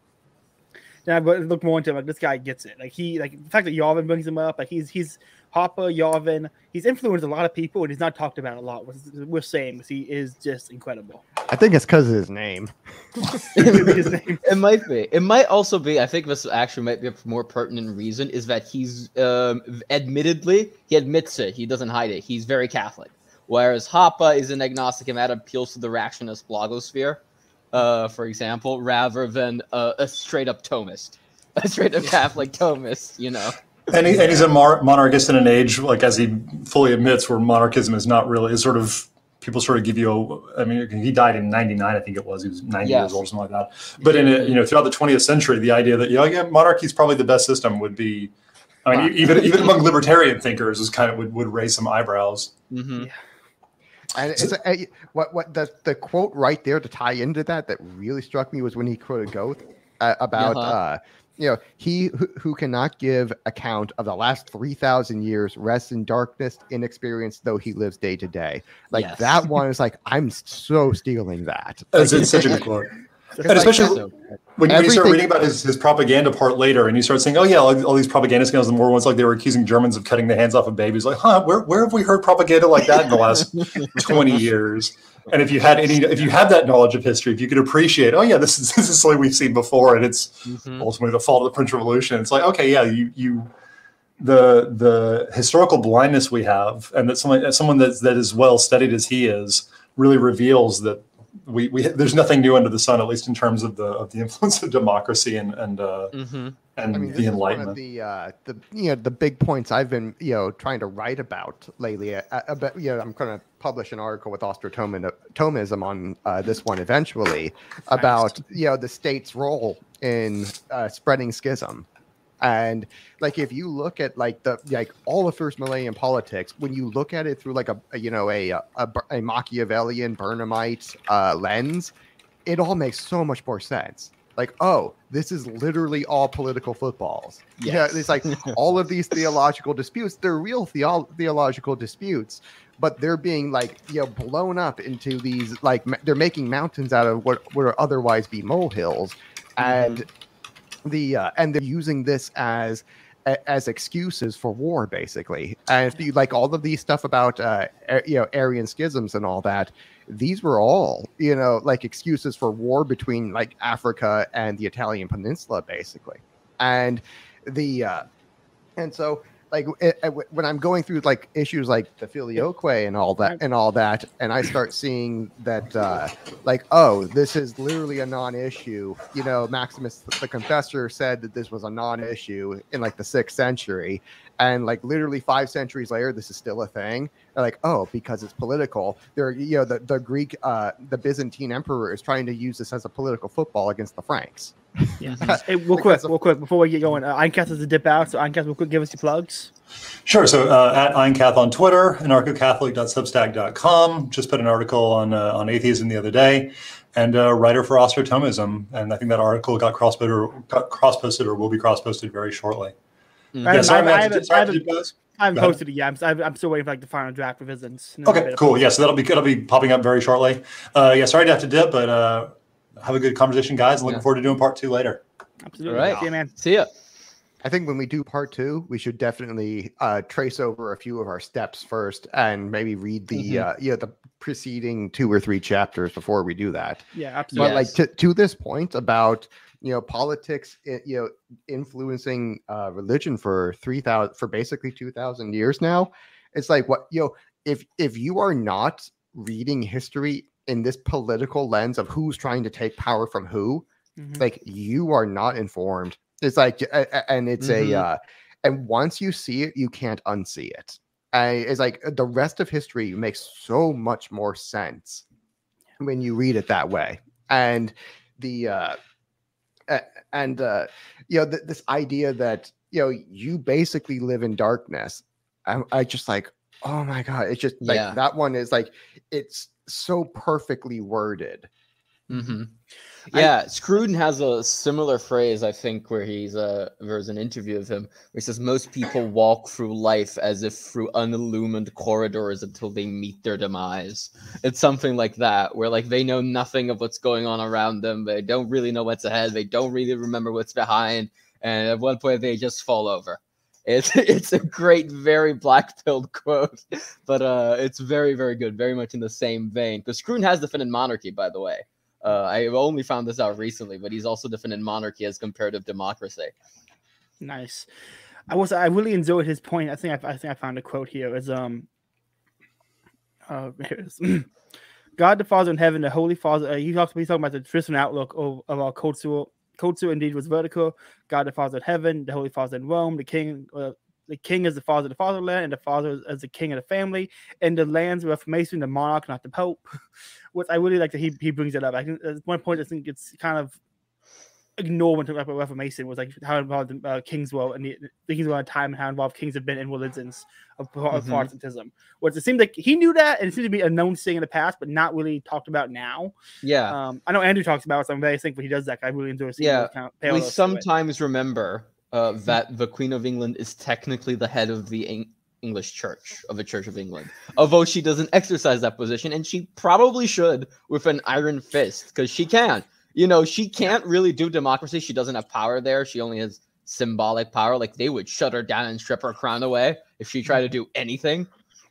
then I looked more into him. Like this guy gets it. Like the fact that Yarvin brings him up, like he's Hopper, Yarvin. He's influenced a lot of people, and he's not talked about a lot. We're saying he is just incredible. I think it's because of his name. It might be. It might also be. I think this actually might be a more pertinent reason is that he's admittedly he admits it. He doesn't hide it. He's very Catholic. Whereas Hoppe is an agnostic, and that appeals to the reactionist blogosphere, for example, rather than a straight-up Thomist, a straight-up Catholic Thomist, And he's a monarchist in an age, like as he fully admits, where monarchism is not really, is sort of, people sort of give you I mean, he died in 99, I think it was. He was 90 years old or something like that. But throughout the 20th century, the idea that, monarchy is probably the best system would be, I mean, even among libertarian thinkers, is kind of would raise some eyebrows. And it's what the quote right there to tie into that really struck me was when he quoted Goethe about he who cannot give account of the last 3,000 years rests in darkness, inexperienced though he lives day to day. Like that one is like I'm so stealing that. It's such a good quote. And especially So, when you start reading about his propaganda part later, and you start saying, "Oh yeah, all these propaganda scandals." The more ones like they were accusing Germans of cutting the hands off of babies. Like, huh? Where have we heard propaganda like that in the last 20 years? And if you had that knowledge of history, if you could appreciate, oh yeah, this is something we've seen before, and it's ultimately the fault of the French Revolution. It's like, okay, yeah, the historical blindness we have, and that someone that is well studied as he is, really reveals that we there's nothing new under the sun, at least in terms of the influence of democracy and the Enlightenment. The big points I've been trying to write about lately. I'm going to publish an article with Thomism on this one eventually about the state's role in spreading schism. And like, if you look at all the first millennium politics, when you look at it through like a Machiavellian Burnhamite lens, it all makes so much more sense. Like, oh, this is literally all political footballs. Yes. Yeah, it's like all of these theological disputes. They're real theological disputes, but they're being blown up into these they're making mountains out of what would otherwise be molehills, and and they're using this as excuses for war, basically. And if you like all of these stuff about Aryan schisms and all that, these were all excuses for war between Africa and the Italian peninsula, basically. And so when I'm going through issues like the filioque and all that, and I start seeing that oh, this is literally a non-issue. Maximus the Confessor said that this was a non-issue in the 6th century, and literally 5 centuries later, this is still a thing. They're oh, because it's political. They're the Greek, the Byzantine emperor is trying to use this as a political football against the Franks. Yeah. Hey, real quick, before we get going, Einkath has to dip out, so Einkath, real quick, give us your plugs. Sure. So at Einkath on Twitter, anarchocatholic.substack.com. Just put an article on atheism the other day, and writer for Thomism, and I think that article got cross-posted or will be cross-posted very shortly. I haven't posted it yet. I'm still waiting for the final draft revisions. Okay, cool. Yeah, so that'll be popping up very shortly. Sorry to have to dip, but have a good conversation, guys. Looking forward to doing part 2 later. Absolutely. All right. See you, man. See ya. I think when we do part 2, we should definitely trace over a few of our steps first, and maybe read the the preceding 2 or 3 chapters before we do that. Yeah, absolutely. But to this point about politics, influencing religion for basically 2,000 years now, it's if you are not reading history in this political lens of who's trying to take power from who, you are not informed. It's and it's and once you see it, you can't unsee it. It's the rest of history makes so much more sense when you read it that way. And this idea that you basically live in darkness, I just oh my god, it's just that one is it's so perfectly worded. Yeah, Scruden has a similar phrase, I think, where there's an interview of him where he says most people walk through life as if through unillumined corridors until they meet their demise. It's something like that, where they know nothing of what's going on around them. They don't really know what's ahead. They don't really remember what's behind. And at one point they just fall over. It's a great, very black-pilled quote, but it's very, very good, very much in the same vein. Because Scruden has defended monarchy, by the way. I only found this out recently, but he's also defended monarchy as comparative democracy. Nice. I really enjoyed his point. I think I found a quote here. Is here it is. God the Father in heaven, the Holy Father. He's talking about the traditional outlook of our culture. Culture indeed was vertical. God the Father in heaven, the Holy Father in Rome, the King is the father of the fatherland, and the father is the king of the family. And the land's Reformation, the monarch, not the Pope. What I really like that he brings it up. I think at one point I think it's kind of ignored when talking about Reformation was how involved kings were and the kings were at a time and how involved kings have been in religions of Protestantism. Which it seems like he knew that and it seemed to be a known thing in the past, but not really talked about now. Yeah. I know Andrew talks about it, so I'm very thankful he does that. I really enjoy seeing we sometimes remember that the Queen of England is technically the head of the English Church, of the Church of England, although she doesn't exercise that position, and she probably should with an iron fist, because she can. she can't really do democracy. She doesn't have power there. She only has symbolic power. Like, they would shut her down and strip her crown away if she tried to do anything.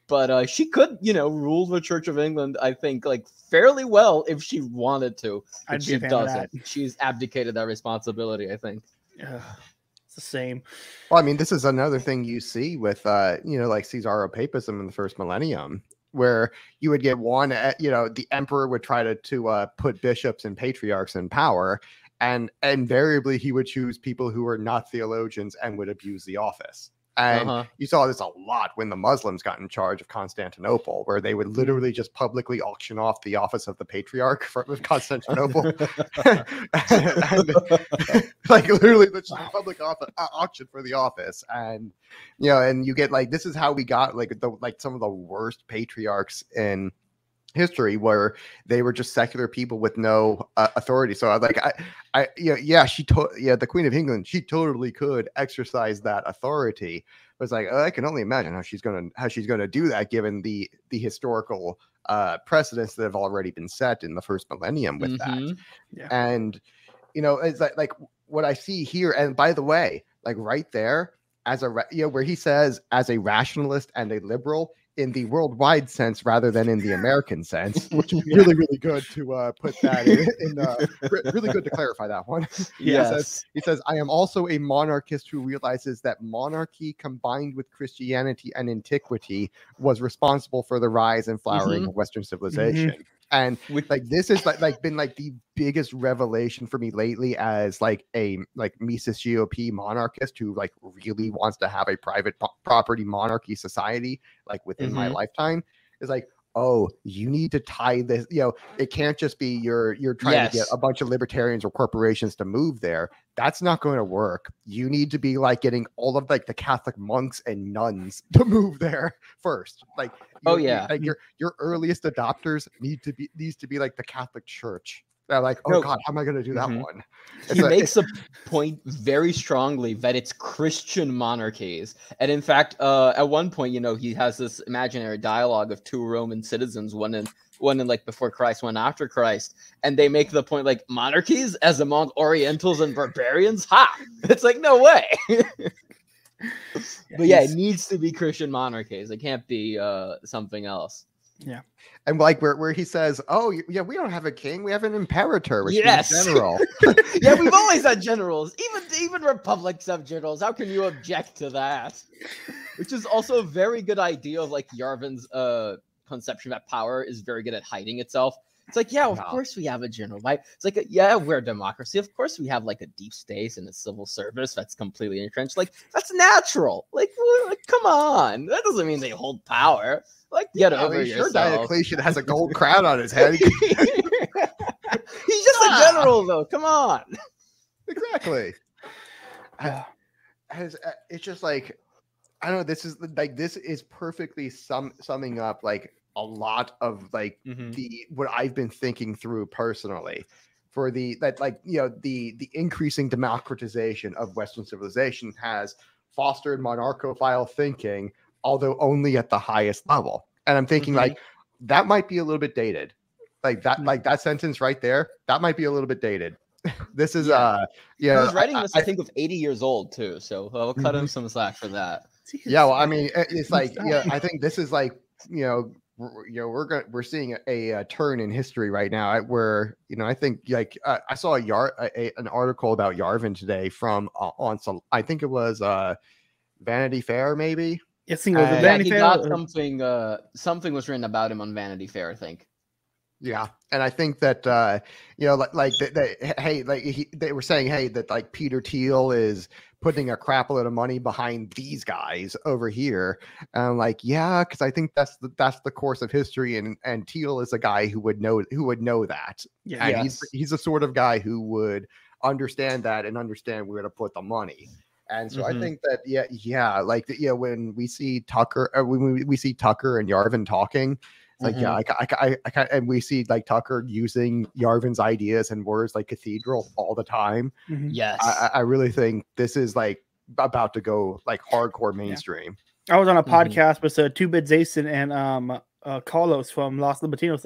But she could, rule the Church of England, I think, like, fairly well if she wanted to. But she doesn't. She's abdicated that responsibility, I think. It's the same. Well, I mean, this is another thing you see with, like Caesaropapism in the first millennium, where you would get one, the emperor would try to put bishops and patriarchs in power, and invariably he would choose people who were not theologians and would abuse the office. And you saw this a lot when the Muslims got in charge of Constantinople, where they would literally just publicly auction off the office of the patriarch of Constantinople. and, like, literally the public auction for the office. And, and you get, like, this is how we got, like some of the worst patriarchs in history, where they were just secular people with no authority. So the Queen of England, she totally could exercise that authority. But it's like, I can only imagine how she's gonna do that, given the historical precedents that have already been set in the first millennium with that. Yeah. And it's like what I see here. And by the way, like right there, where he says as a rationalist and a liberal, in the worldwide sense rather than in the American sense, which is really, really good to put that in really good to clarify that one. Yes. He says, I am also a monarchist who realizes that monarchy combined with Christianity and antiquity was responsible for the rise and flowering of Western civilization. And this is been the biggest revelation for me lately as a Mises GOP monarchist who really wants to have a private property monarchy society within my lifetime. Is oh, you need to tie this, it can't just be you're trying to get a bunch of libertarians or corporations to move there. That's not going to work. You need to be getting all of the Catholic monks and nuns to move there first. Your earliest adopters needs to be the Catholic Church. They're God, how am I going to do that one? He makes a point very strongly that it's Christian monarchies. And in fact, at one point, he has this imaginary dialogue of two Roman citizens, one in before Christ, one after Christ. And they make the point monarchies as among Orientals and barbarians? Ha! It's no way. But yeah, it needs to be Christian monarchies. It can't be something else. Yeah. And where he says, oh, yeah, we don't have a king. We have an imperator, which is a general. Yeah, we've always had generals. Even republics have generals. How can you object to that? Which is also a very good idea of Yarvin's conception that power is very good at hiding itself. It's of course we have a general, right? It's we're a democracy. Of course we have a deep state and a civil service that's completely entrenched. That's natural. Come on. That doesn't mean they hold power. Get over yourself. Diocletian has a gold crown on his head. He's just a general, though. Come on. Exactly. It's just I don't know. This is perfectly summing up a lot of what I've been thinking through personally for the increasing democratization of Western civilization has fostered monarchophile thinking, although only at the highest level. And I'm thinking that might be a little bit dated. That sentence right there, that might be a little bit dated. This is he was writing this, I think, with 80 years old too. So I'll cut him some slack for that. Yeah, well, I mean, it's I think this is we're seeing a turn in history right now where I think I saw an article about Yarvin today from on some, I think it was Vanity Fair maybe. Yes, he was Vanity Fair. Got something was written about him on Vanity Fair, I think. Yeah, and I think that they were saying that Peter Thiel is putting a crap load of money behind these guys over here. And I'm because I think that's the course of history, and Thiel is a guy who would know that. Yeah, and he's the sort of guy who would understand that and understand where to put the money. And so I think that when we see Tucker, when we see Tucker and Yarvin talking, it's and we see Tucker using Yarvin's ideas and words like cathedral all the time. Yes, I really think this is about to go hardcore mainstream. I was on a podcast with 2-Bit Jason and Carlos from Los Libertinos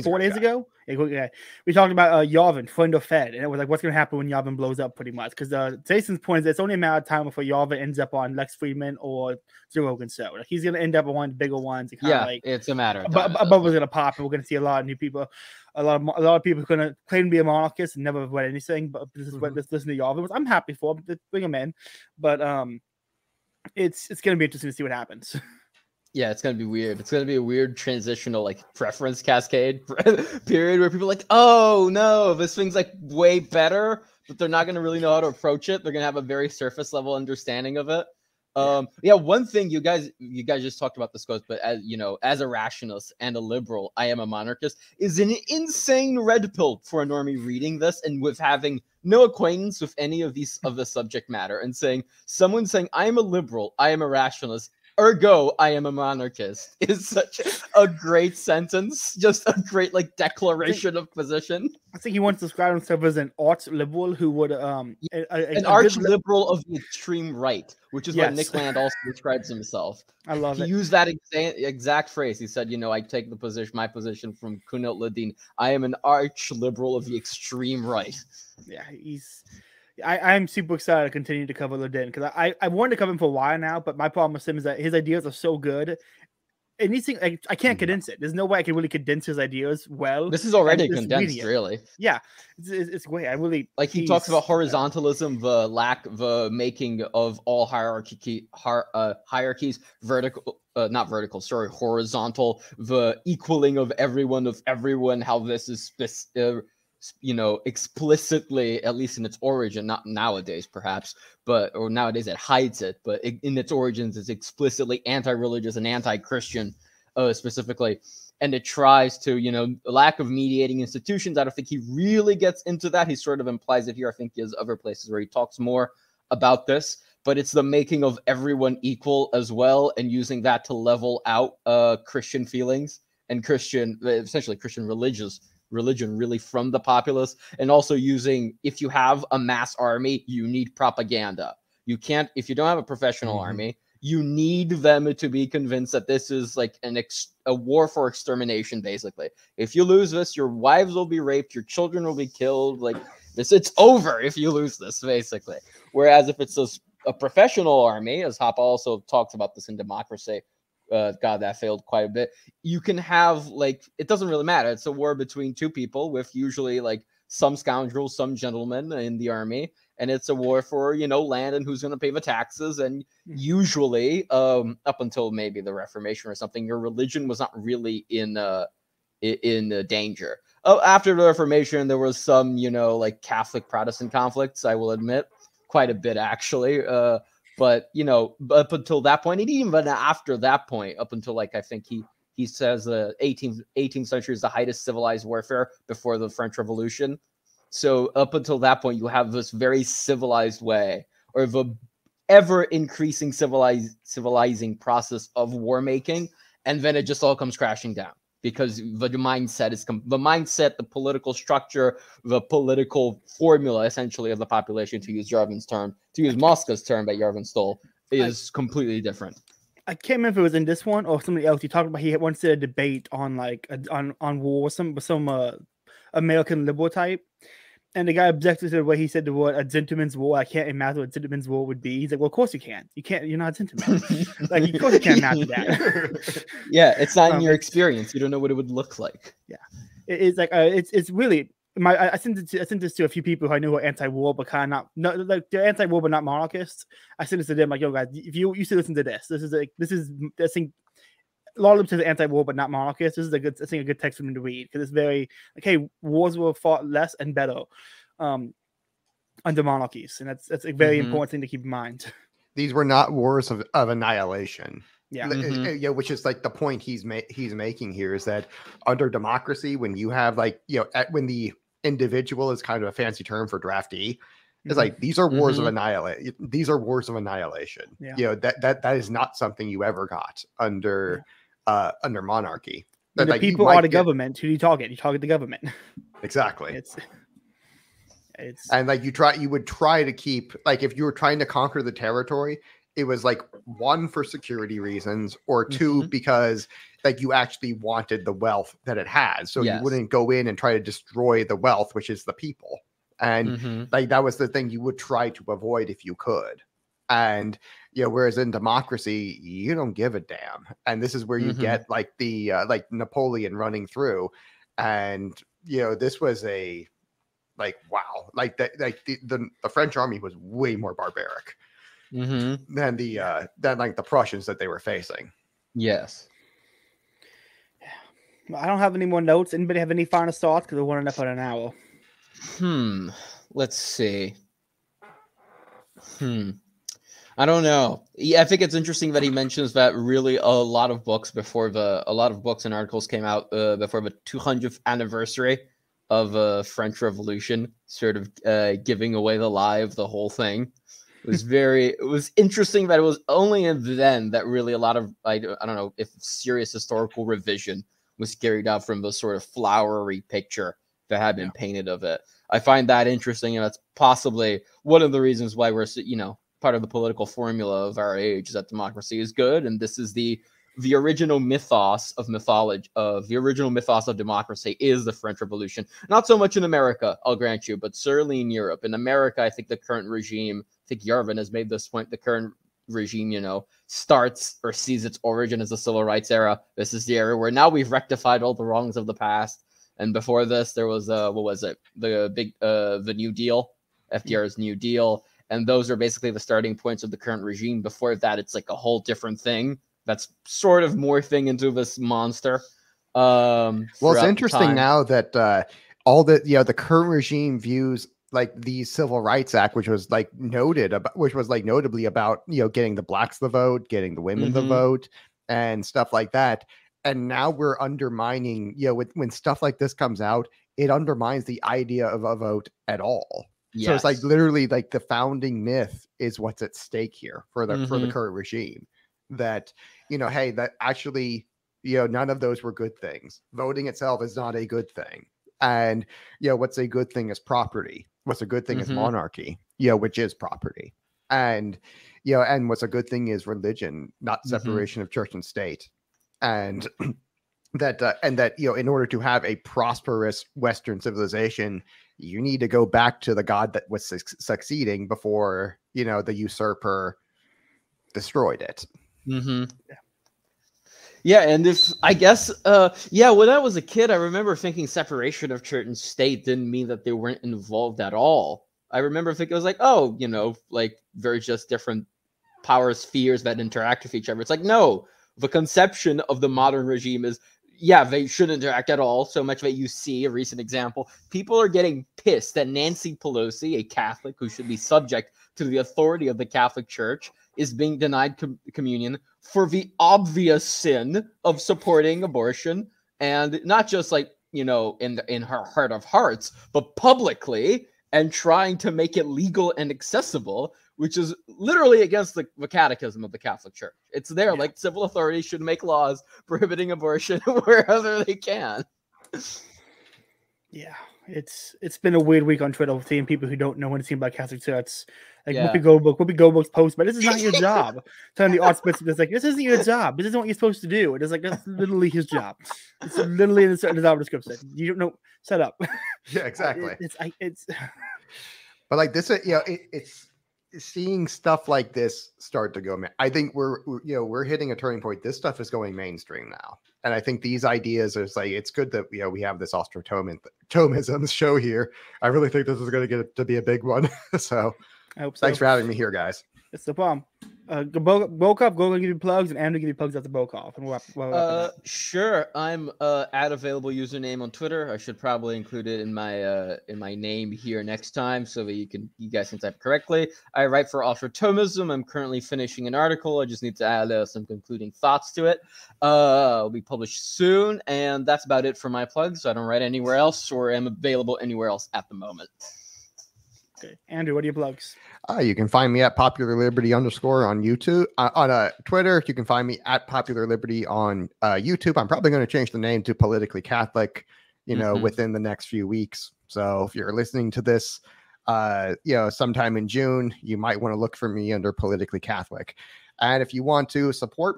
4 days ago. Yeah, we talked about Yavin, friend of Fed, and it was like, what's going to happen when Yavin blows up, pretty much. Because Jason's point is it's only a matter of time before Yavin ends up on Lex Friedman or Joe Rogan's show. Like, he's going to end up on one of the bigger ones. It's a matter of time. A bubble's going to pop, and we're going to see a lot of new people. A lot of people who are going to claim to be a monarchist and never have read anything, but this is what listen to Yavin. I'm happy for him. Bring him in, but it's going to be interesting to see what happens. Yeah, it's gonna be weird. It's gonna be a weird transitional like preference cascade period where people are like, oh no, this thing's like way better, but they're not gonna really know how to approach it. They're gonna have a very surface level understanding of it. One thing you guys just talked about this, but as you know, as a rationalist and a liberal, I am a monarchist, is an insane red pill for a normie reading this and with having no acquaintance with any of the subject matter and someone saying I am a liberal, I am a rationalist, ergo I am a monarchist is such a great sentence, just a great like declaration of position. I think he wants to describe himself as an arch liberal who would an arch liberal of the extreme right, which is what Nick Land also describes himself. I love it. He used that exact phrase. He said, I take my position from Kunal Ladin. I am an arch liberal of the extreme right. Yeah, I'm super excited to continue to cover Ladin because I wanted to cover him for a while now, but my problem with him is that his ideas are so good. And these things, I can't condense it. There's no way I can really condense his ideas well. This is already condensed, really. Yeah, it's great. I really like. He talks about horizontalism, the making of all hierarchies vertical, not vertical. Sorry, horizontal. The equaling of everyone. How this is explicitly, at least in its origin, not nowadays perhaps, or nowadays it hides it, but in its origins is explicitly anti-religious and anti-Christian, specifically. And it tries to, lack of mediating institutions. I don't think he really gets into that. He sort of implies it here. I think he has other places where he talks more about this, but it's the making of everyone equal as well, and using that to level out Christian feelings and essentially Christian religion really from the populace, and also using, if you have a mass army, you need propaganda. You can't, if you don't have a professional army, you need them to be convinced that this is like a war for extermination, basically. If you lose this, your wives will be raped, your children will be killed, like this, it's over if you lose this, basically. Whereas if it's a professional army, as Hoppe also talks about this in Democracy, God, that failed quite a bit. You can have it doesn't really matter. It's a war between two people with usually some scoundrels, some gentlemen in the army, and it's a war for land and who's going to pay the taxes. And usually, up until maybe the Reformation or something, your religion was not really in danger. After the Reformation, there was some Catholic Protestant conflicts. I will admit, quite a bit actually. But up until that point, and even after that point, up until I think he says the 18th century is the height of civilized warfare before the French Revolution. So up until that point, you have this very civilized way, or the ever increasing civilizing process of war making, and then it just all comes crashing down. Because the mindset, the political structure, the political formula, essentially, of the population, to use Mosca's term that Yarvin stole, is completely different. I can't remember if it was in this one or somebody else. He talked about he once did a debate on on war with some American liberal type, and the guy objected to the way he said the word "a gentleman's war." I can't imagine what a gentleman's war would be. He's like, "Well, of course you can. You can't. You're not a gentleman. Of course you can't imagine that." Yeah, it's not in your experience. You don't know what it would look like. Yeah, it's it's really I sent this to a few people who I knew were anti-war, but kind of not they're anti-war but not monarchists. I sent this to them yo guys, if you should listen to this. This is I think a lot of them say anti-war but not monarchists. This is a good text for them to read because it's very hey, wars were fought less and better under monarchies, and that's a very important thing to keep in mind. These were not wars of annihilation. Yeah, which is the point he's making here is that under democracy, when you have when the individual is kind of a fancy term for draftee, it's these are wars of annihilation. These are wars of annihilation. Yeah. That is not something you ever got under monarchy. When the people are the government. Who do you target? You target the government. Exactly. It's and you would try to keep if you were trying to conquer the territory, it was one for security reasons, or two because like you actually wanted the wealth that it has, so you wouldn't go in and try to destroy the wealth, which is the people. And like that was the thing you would try to avoid if you could. And whereas in democracy, you don't give a damn. And this is where you get like the like Napoleon running through, and this was a like wow, like that, like the French army was way more barbaric than than like the Prussians that they were facing. Yes. I don't have any more notes. Anybody have any final thoughts? Because we're running up on an hour. Let's see. I don't know. Yeah, I think it's interesting that he mentions that really a lot of books and articles came out before the 200th anniversary of French Revolution, sort of giving away the lie of the whole thing. It was interesting that it was only then that really a lot of, I don't know if serious historical revision was carried out from the sort of flowery picture that had been painted of it. I find that interesting, and that's possibly one of the reasons why we're, part of the political formula of our age is that democracy is good, and this is the original mythos of democracy is the French Revolution. Not so much in America, I'll grant you, but certainly in Europe. In America, I think the current regime, I think Yarvin has made this point, the current regime, starts or sees its origin as the civil rights era. This is the era where now we've rectified all the wrongs of the past. And before this, there was the New Deal, FDR's New Deal, and those are basically the starting points of the current regime. Before that, it's like a whole different thing that's sort of morphing into this monster. Well, it's interesting now that all the current regime views like the Civil Rights Act, which was like notably about getting the blacks the vote, getting the women the vote, and stuff like that. And now we're undermining, when stuff like this comes out, it undermines the idea of a vote at all. Yes. So it's like literally like the founding myth is what's at stake here for the current regime. That, hey, that actually, none of those were good things. Voting itself is not a good thing. And, what's a good thing is property. What's a good thing is monarchy, which is property. And, and what's a good thing is religion, not separation of church and state. And that in order to have a prosperous Western civilization, you need to go back to the God that was succeeding before the usurper destroyed it. Yeah, and if I guess when I was a kid, I remember thinking separation of church and state didn't mean that they weren't involved at all. I remember thinking it was like, like they're just different power spheres that interact with each other. It's like, no. The conception of the modern regime is, they should interact at all. So much that you see a recent example. People are getting pissed that Nancy Pelosi, a Catholic who should be subject to the authority of the Catholic Church, is being denied communion for the obvious sin of supporting abortion. And not just like, in her heart of hearts, but publicly, and trying to make it legal and accessible, which is literally against the catechism of the Catholic Church. It's there, like civil authorities should make laws prohibiting abortion wherever they can. Yeah, it's been a weird week on Twitter seeing people who don't know anything about Catholic Church. Like Whoopi Goldberg's post, but this is not your job. Telling the Archbishop, it's like, this isn't your job. This isn't what you're supposed to do. It's like, that's literally his job. It's literally in the job description. You don't know. Shut up. Yeah, exactly. It's but like this, it's seeing stuff like this start to go. I think we're hitting a turning point. This stuff is going mainstream now, and I think these ideas is like, it's good that we have this Thomism show here. I really think this is going to get to be a big one. So I hope so. Thanks for having me here, guys. It's no problem. Bokov, go and give you plugs, and Andrew give you plugs after Bokov. And sure. I'm at available username on Twitter. I should probably include it in my name here next time so that you guys can type correctly. I write for Thomism. I'm currently finishing an article. I just need to add some concluding thoughts to it. It'll be published soon, and that's about it for my plugs. I don't write anywhere else or am available anywhere else at the moment. Okay, Andrew, what are your plugs? You can find me at Popular Liberty _ on YouTube. On Twitter, you can find me at Popular Liberty on YouTube. I'm probably going to change the name to Politically Catholic, within the next few weeks. So if you're listening to this, sometime in June, you might want to look for me under Politically Catholic. And if you want to support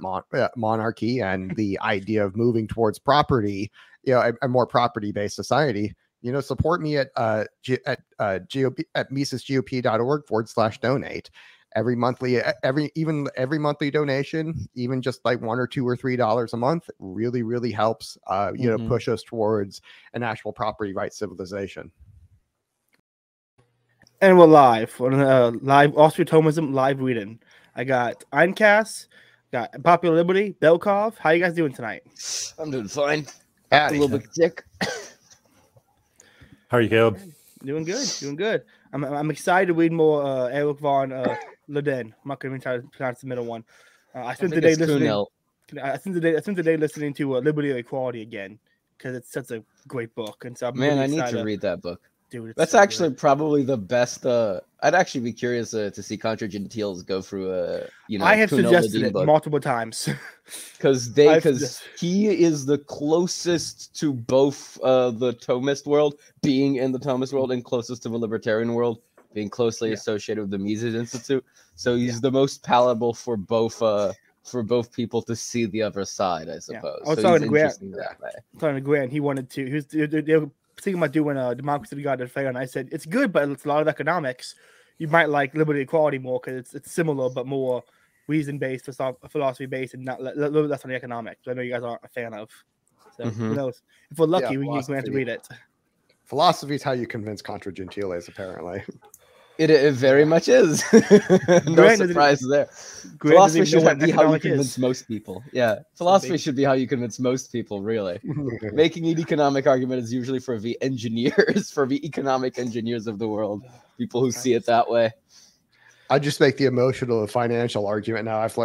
monarchy and the idea of moving towards property, a more property-based society, support me at misesgop.org/donate. Every monthly donation, even just like $1 or $2 or $3 a month, really helps push us towards an actual property rights civilization. And we're live on live Austria Thomism live reading. I got Eincast, got Popular Liberty, Belkov. How you guys doing tonight? I'm doing fine. Howdy. A little bit sick. How are you, Caleb? Doing good. I'm excited to read more Eric von Leden. I'm not going to try to pronounce the middle one. I spent the day listening. I spent the day listening to Liberty and Equality again because it's such a great book. And so I need to read that book. Dude, that's so actually good. Probably the best. I'd actually be curious to see Contra Gentiles go through I have suggested it multiple times because he is the closest to both the Thomist world, being in the Thomist world, and closest to the Libertarian world, being closely associated with the Mises Institute. So he's the most palatable for both people to see the other side, I suppose. I was talking to Grant. He wanted to. They were thinking about doing a Democracy of God Fair, and I said it's good, but it's a lot of economics. You might like Liberty Equality more because it's similar, but more reason based, philosophy based, and not a little less on the economics. I know you guys aren't a fan of. So who knows? If we're lucky, we can get Grant to read it. Philosophy is how you convince Contra Gentiles, apparently. It very much is. No surprise there. Philosophy should be how you convince most people. Yeah, philosophy should be how you convince most people, really. Making an economic argument is usually for the engineers, for the economic engineers of the world, people who see it that way. I just make the emotional and financial argument now. I've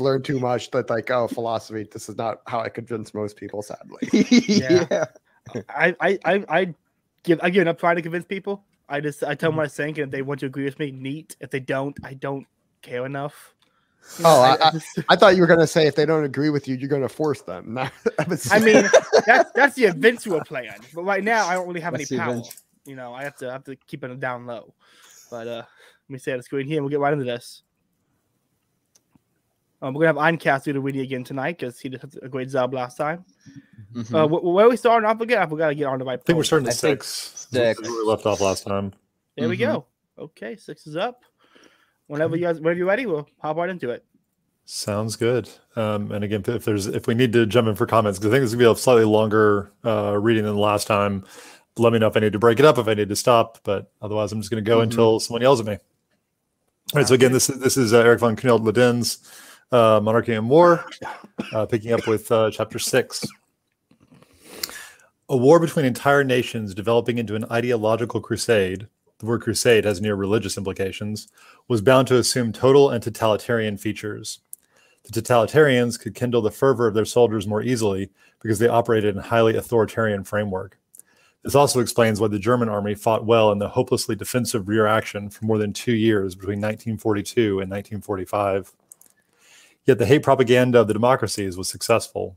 learned too much that philosophy, this is not how I convince most people, sadly. Yeah. I've given up trying to convince people. I tell them what I think, and if they want to agree with me, neat. If they don't, I don't care enough. I thought you were going to say if they don't agree with you, you're going to force them. I mean, that's the eventual plan. But right now, I don't really have any power. I have to keep it down low. But let me say on the screen here, and we'll get right into this. We're going to have Eincast do the reading again tonight because he did a great job last time. Where are we starting off again? I forgot to get on the right. I think we're starting at 6. Where we left off last time. There we go. Okay, 6 is up. Whenever you're ready, we'll hop right into it. Sounds good. And again, if we need to jump in for comments, because I think this is gonna be a slightly longer reading than the last time. Let me know if I need to break it up, if I need to stop. But otherwise, I'm just going to go until someone yells at me. All right. So again, this is Eric von Kuhnelt-Leden's Monarchy and War, picking up with chapter 6. A war between entire nations developing into an ideological crusade, the word crusade has near religious implications, was bound to assume total and totalitarian features. The totalitarians could kindle the fervor of their soldiers more easily because they operated in a highly authoritarian framework. This also explains why the German army fought well in the hopelessly defensive rear action for more than 2 years between 1942 and 1945. Yet the hate propaganda of the democracies was successful.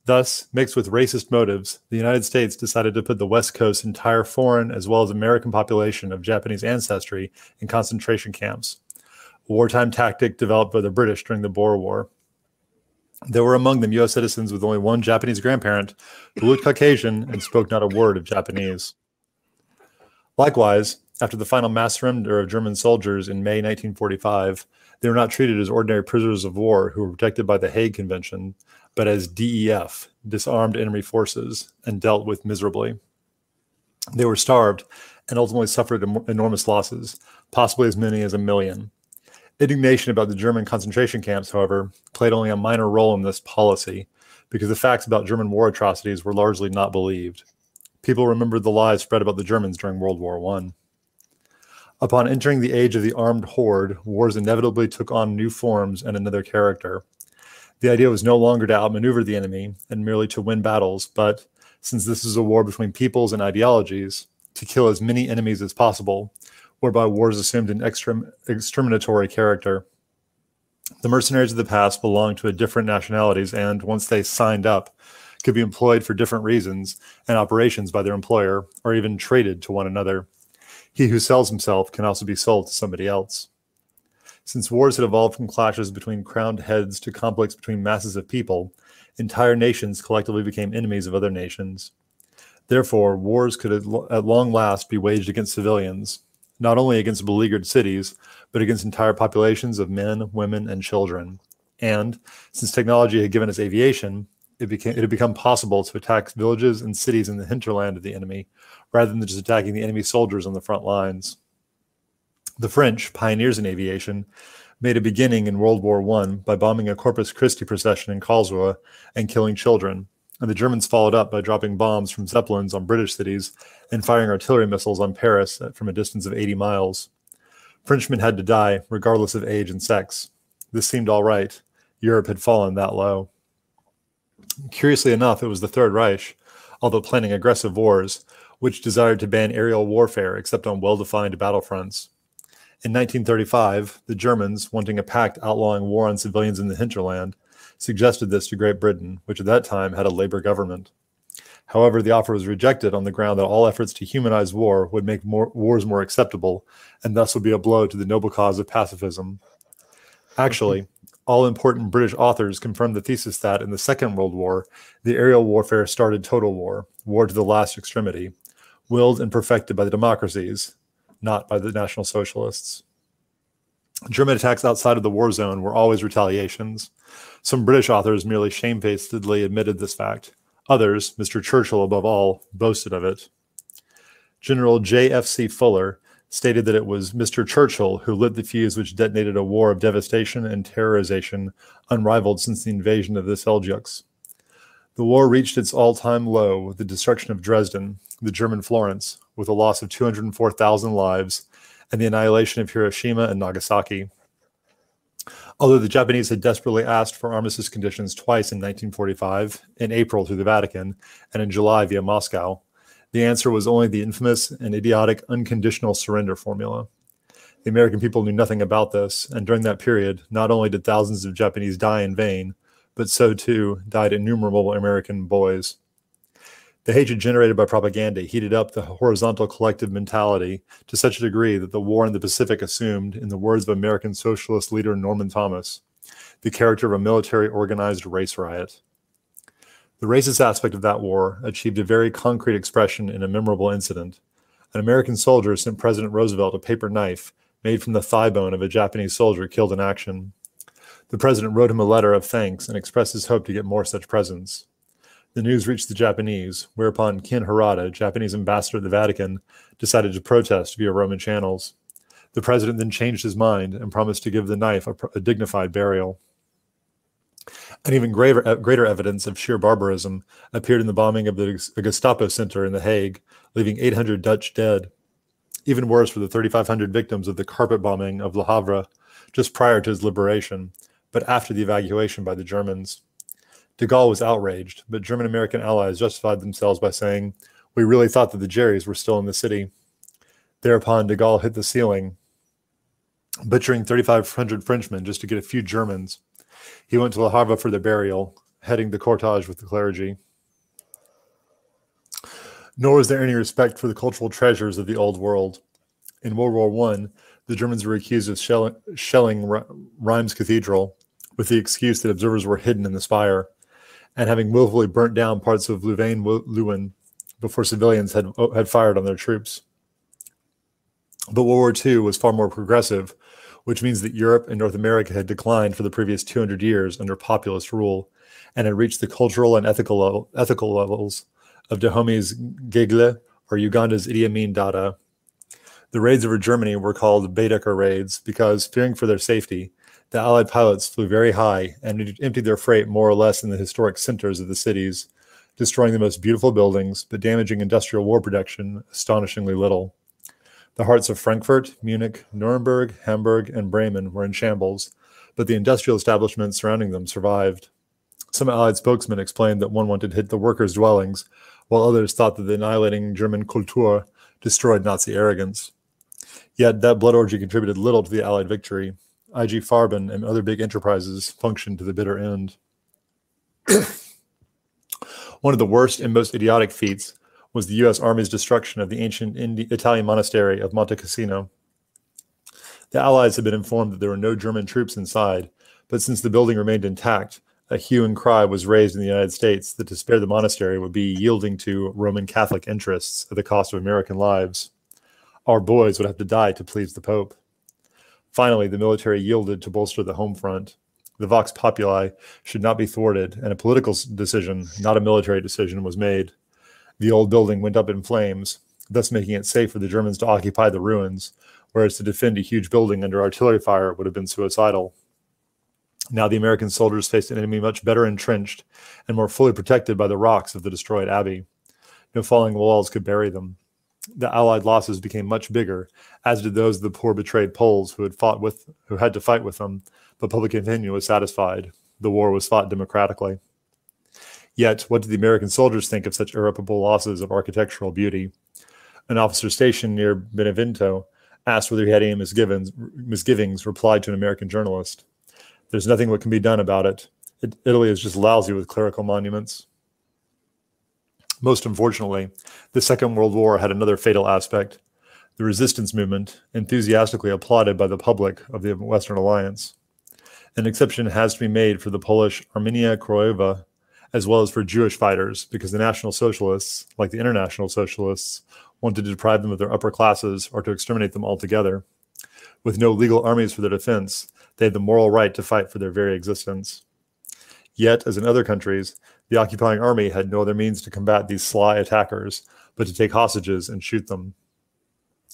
Thus, mixed with racist motives, the United States decided to put the West Coast's entire foreign as well as American population of Japanese ancestry in concentration camps, a wartime tactic developed by the British during the Boer War. There were among them U.S. citizens with only one Japanese grandparent who looked Caucasian and spoke not a word of Japanese. Likewise, after the final mass surrender of German soldiers in May 1945, they were not treated as ordinary prisoners of war who were protected by the Hague Convention, but as DEF, disarmed enemy forces, and dealt with miserably. They were starved and ultimately suffered enormous losses, possibly as many as 1 million. Indignation about the German concentration camps, however, played only a minor role in this policy because the facts about German war atrocities were largely not believed. People remembered the lies spread about the Germans during World War I. Upon entering the age of the armed horde, wars inevitably took on new forms and another character. The idea was no longer to outmaneuver the enemy and merely to win battles, but, since this is a war between peoples and ideologies, to kill as many enemies as possible, whereby wars assumed an exterminatory character. The mercenaries of the past belonged to different nationalities and, once they signed up, could be employed for different reasons and operations by their employer, or even traded to one another. He who sells himself can also be sold to somebody else. Since wars had evolved from clashes between crowned heads to conflicts between masses of people, entire nations collectively became enemies of other nations. Therefore, wars could at long last be waged against civilians, not only against beleaguered cities, but against entire populations of men, women, and children. And since technology had given us aviation, it had become possible to attack villages and cities in the hinterland of the enemy, rather than just attacking the enemy soldiers on the front lines. The French, pioneers in aviation, made a beginning in World War I by bombing a Corpus Christi procession in Karlsruhe and killing children, and the Germans followed up by dropping bombs from Zeppelins on British cities and firing artillery missiles on Paris from a distance of 80 miles. Frenchmen had to die, regardless of age and sex. This seemed all right. Europe had fallen that low. Curiously enough, it was the Third Reich, although planning aggressive wars, which desired to ban aerial warfare except on well-defined battlefronts. In 1935, the Germans, wanting a pact outlawing war on civilians in the hinterland, suggested this to Great Britain, which at that time had a Labour government. However, the offer was rejected on the ground that all efforts to humanize war would make wars more acceptable, and thus would be a blow to the noble cause of pacifism. Actually, all important British authors confirmed the thesis that, in the Second World War, the aerial warfare started total war, war to the last extremity, willed and perfected by the democracies, not by the National Socialists. German attacks outside of the war zone were always retaliations. Some British authors merely shamefacedly admitted this fact. Others, Mr. Churchill above all, boasted of it. General J.F.C. Fuller stated that it was Mr. Churchill who lit the fuse which detonated a war of devastation and terrorization unrivaled since the invasion of the Seljuks. The war reached its all-time low with the destruction of Dresden, the German Florence, with a loss of 204,000 lives, and the annihilation of Hiroshima and Nagasaki. Although the Japanese had desperately asked for armistice conditions twice in 1945, in April through the Vatican, and in July via Moscow, the answer was only the infamous and idiotic unconditional surrender formula. The American people knew nothing about this, and during that period, not only did thousands of Japanese die in vain, but so too died innumerable American boys. The hatred generated by propaganda heated up the horizontal collective mentality to such a degree that the war in the Pacific assumed, in the words of American socialist leader Norman Thomas, the character of a military organized race riot. The racist aspect of that war achieved a very concrete expression in a memorable incident. An American soldier sent President Roosevelt a paper knife made from the thigh bone of a Japanese soldier killed in action. The president wrote him a letter of thanks and expressed his hope to get more such presents. The news reached the Japanese, whereupon Ken Harada, Japanese ambassador at the Vatican, decided to protest via Roman channels. The president then changed his mind and promised to give the knife a dignified burial. And even greater evidence of sheer barbarism appeared in the bombing of the Gestapo center in The Hague, leaving 800 Dutch dead. Even worse were the 3,500 victims of the carpet bombing of Le Havre, just prior to his liberation, but after the evacuation by the Germans. De Gaulle was outraged, but German-American allies justified themselves by saying, "We really thought that the Jerrys were still in the city." Thereupon, de Gaulle hit the ceiling, butchering 3,500 Frenchmen just to get a few Germans. He went to Le Havre for their burial, heading the cortege with the clergy. Nor was there any respect for the cultural treasures of the Old World. In World War I, the Germans were accused of shelling Reims Cathedral, with the excuse that observers were hidden in the spire, and having willfully burnt down parts of Louvain-Leuwen before civilians had fired on their troops. But World War II was far more progressive, which means that Europe and North America had declined for the previous 200 years under populist rule, and had reached the cultural and ethical levels of Dahome's Gegle or Uganda's Idi Amin Dada. The raids over Germany were called Baedeker raids because, fearing for their safety, the Allied pilots flew very high and emptied their freight more or less in the historic centers of the cities, destroying the most beautiful buildings, but damaging industrial war production astonishingly little. The hearts of Frankfurt, Munich, Nuremberg, Hamburg, and Bremen were in shambles, but the industrial establishments surrounding them survived. Some Allied spokesmen explained that one wanted to hit the workers' dwellings, while others thought that the annihilating German Kultur destroyed Nazi arrogance. Yet that blood orgy contributed little to the Allied victory. IG Farben and other big enterprises functioned to the bitter end. One of the worst and most idiotic feats was the U.S. Army's destruction of the ancient Italian monastery of Monte Cassino. The Allies had been informed that there were no German troops inside, but since the building remained intact, a hue and cry was raised in the United States that to spare the monastery would be yielding to Roman Catholic interests at the cost of American lives. Our boys would have to die to please the Pope. Finally, the military yielded to bolster the home front. The Vox Populi should not be thwarted, and a political decision, not a military decision, was made. The old building went up in flames, thus making it safe for the Germans to occupy the ruins, whereas to defend a huge building under artillery fire would have been suicidal. Now the American soldiers faced an enemy much better entrenched and more fully protected by the rocks of the destroyed abbey. No falling walls could bury them. The Allied losses became much bigger, as did those of the poor betrayed Poles who had to fight with them, but public opinion was satisfied. The war was fought democratically. Yet, what did the American soldiers think of such irreparable losses of architectural beauty? An officer stationed near Benevento asked whether he had any misgivings, replied to an American journalist, "There's nothing that can be done about it. Italy is just lousy with clerical monuments." Most unfortunately, the Second World War had another fatal aspect: the resistance movement, enthusiastically applauded by the public of the Western Alliance. An exception has to be made for the Polish Armenia Krajowa, as well as for Jewish fighters, because the National Socialists, like the International Socialists, wanted to deprive them of their upper classes or to exterminate them altogether. With no legal armies for their defense, they had the moral right to fight for their very existence. Yet, as in other countries, the occupying army had no other means to combat these sly attackers, but to take hostages and shoot them.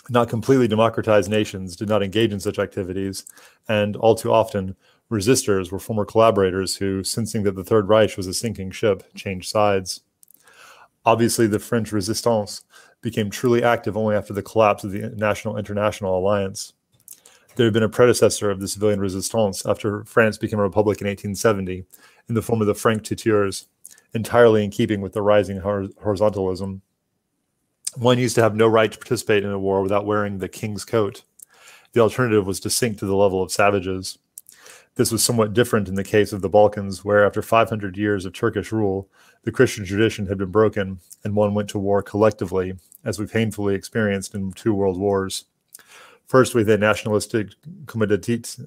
Not completely democratized nations did not engage in such activities, and all too often, resistors were former collaborators who, sensing that the Third Reich was a sinking ship, changed sides. Obviously, the French resistance became truly active only after the collapse of the National-International Alliance. There had been a predecessor of the civilian resistance after France became a republic in 1870 in the form of the Franc-Tireurs, entirely in keeping with the rising horizontalism. One used to have no right to participate in a war without wearing the king's coat. The alternative was to sink to the level of savages. This was somewhat different in the case of the Balkans, where after 500 years of Turkish rule, the Christian tradition had been broken, and one went to war collectively, as we painfully experienced in 2 world wars. First with the nationalistic comitatus,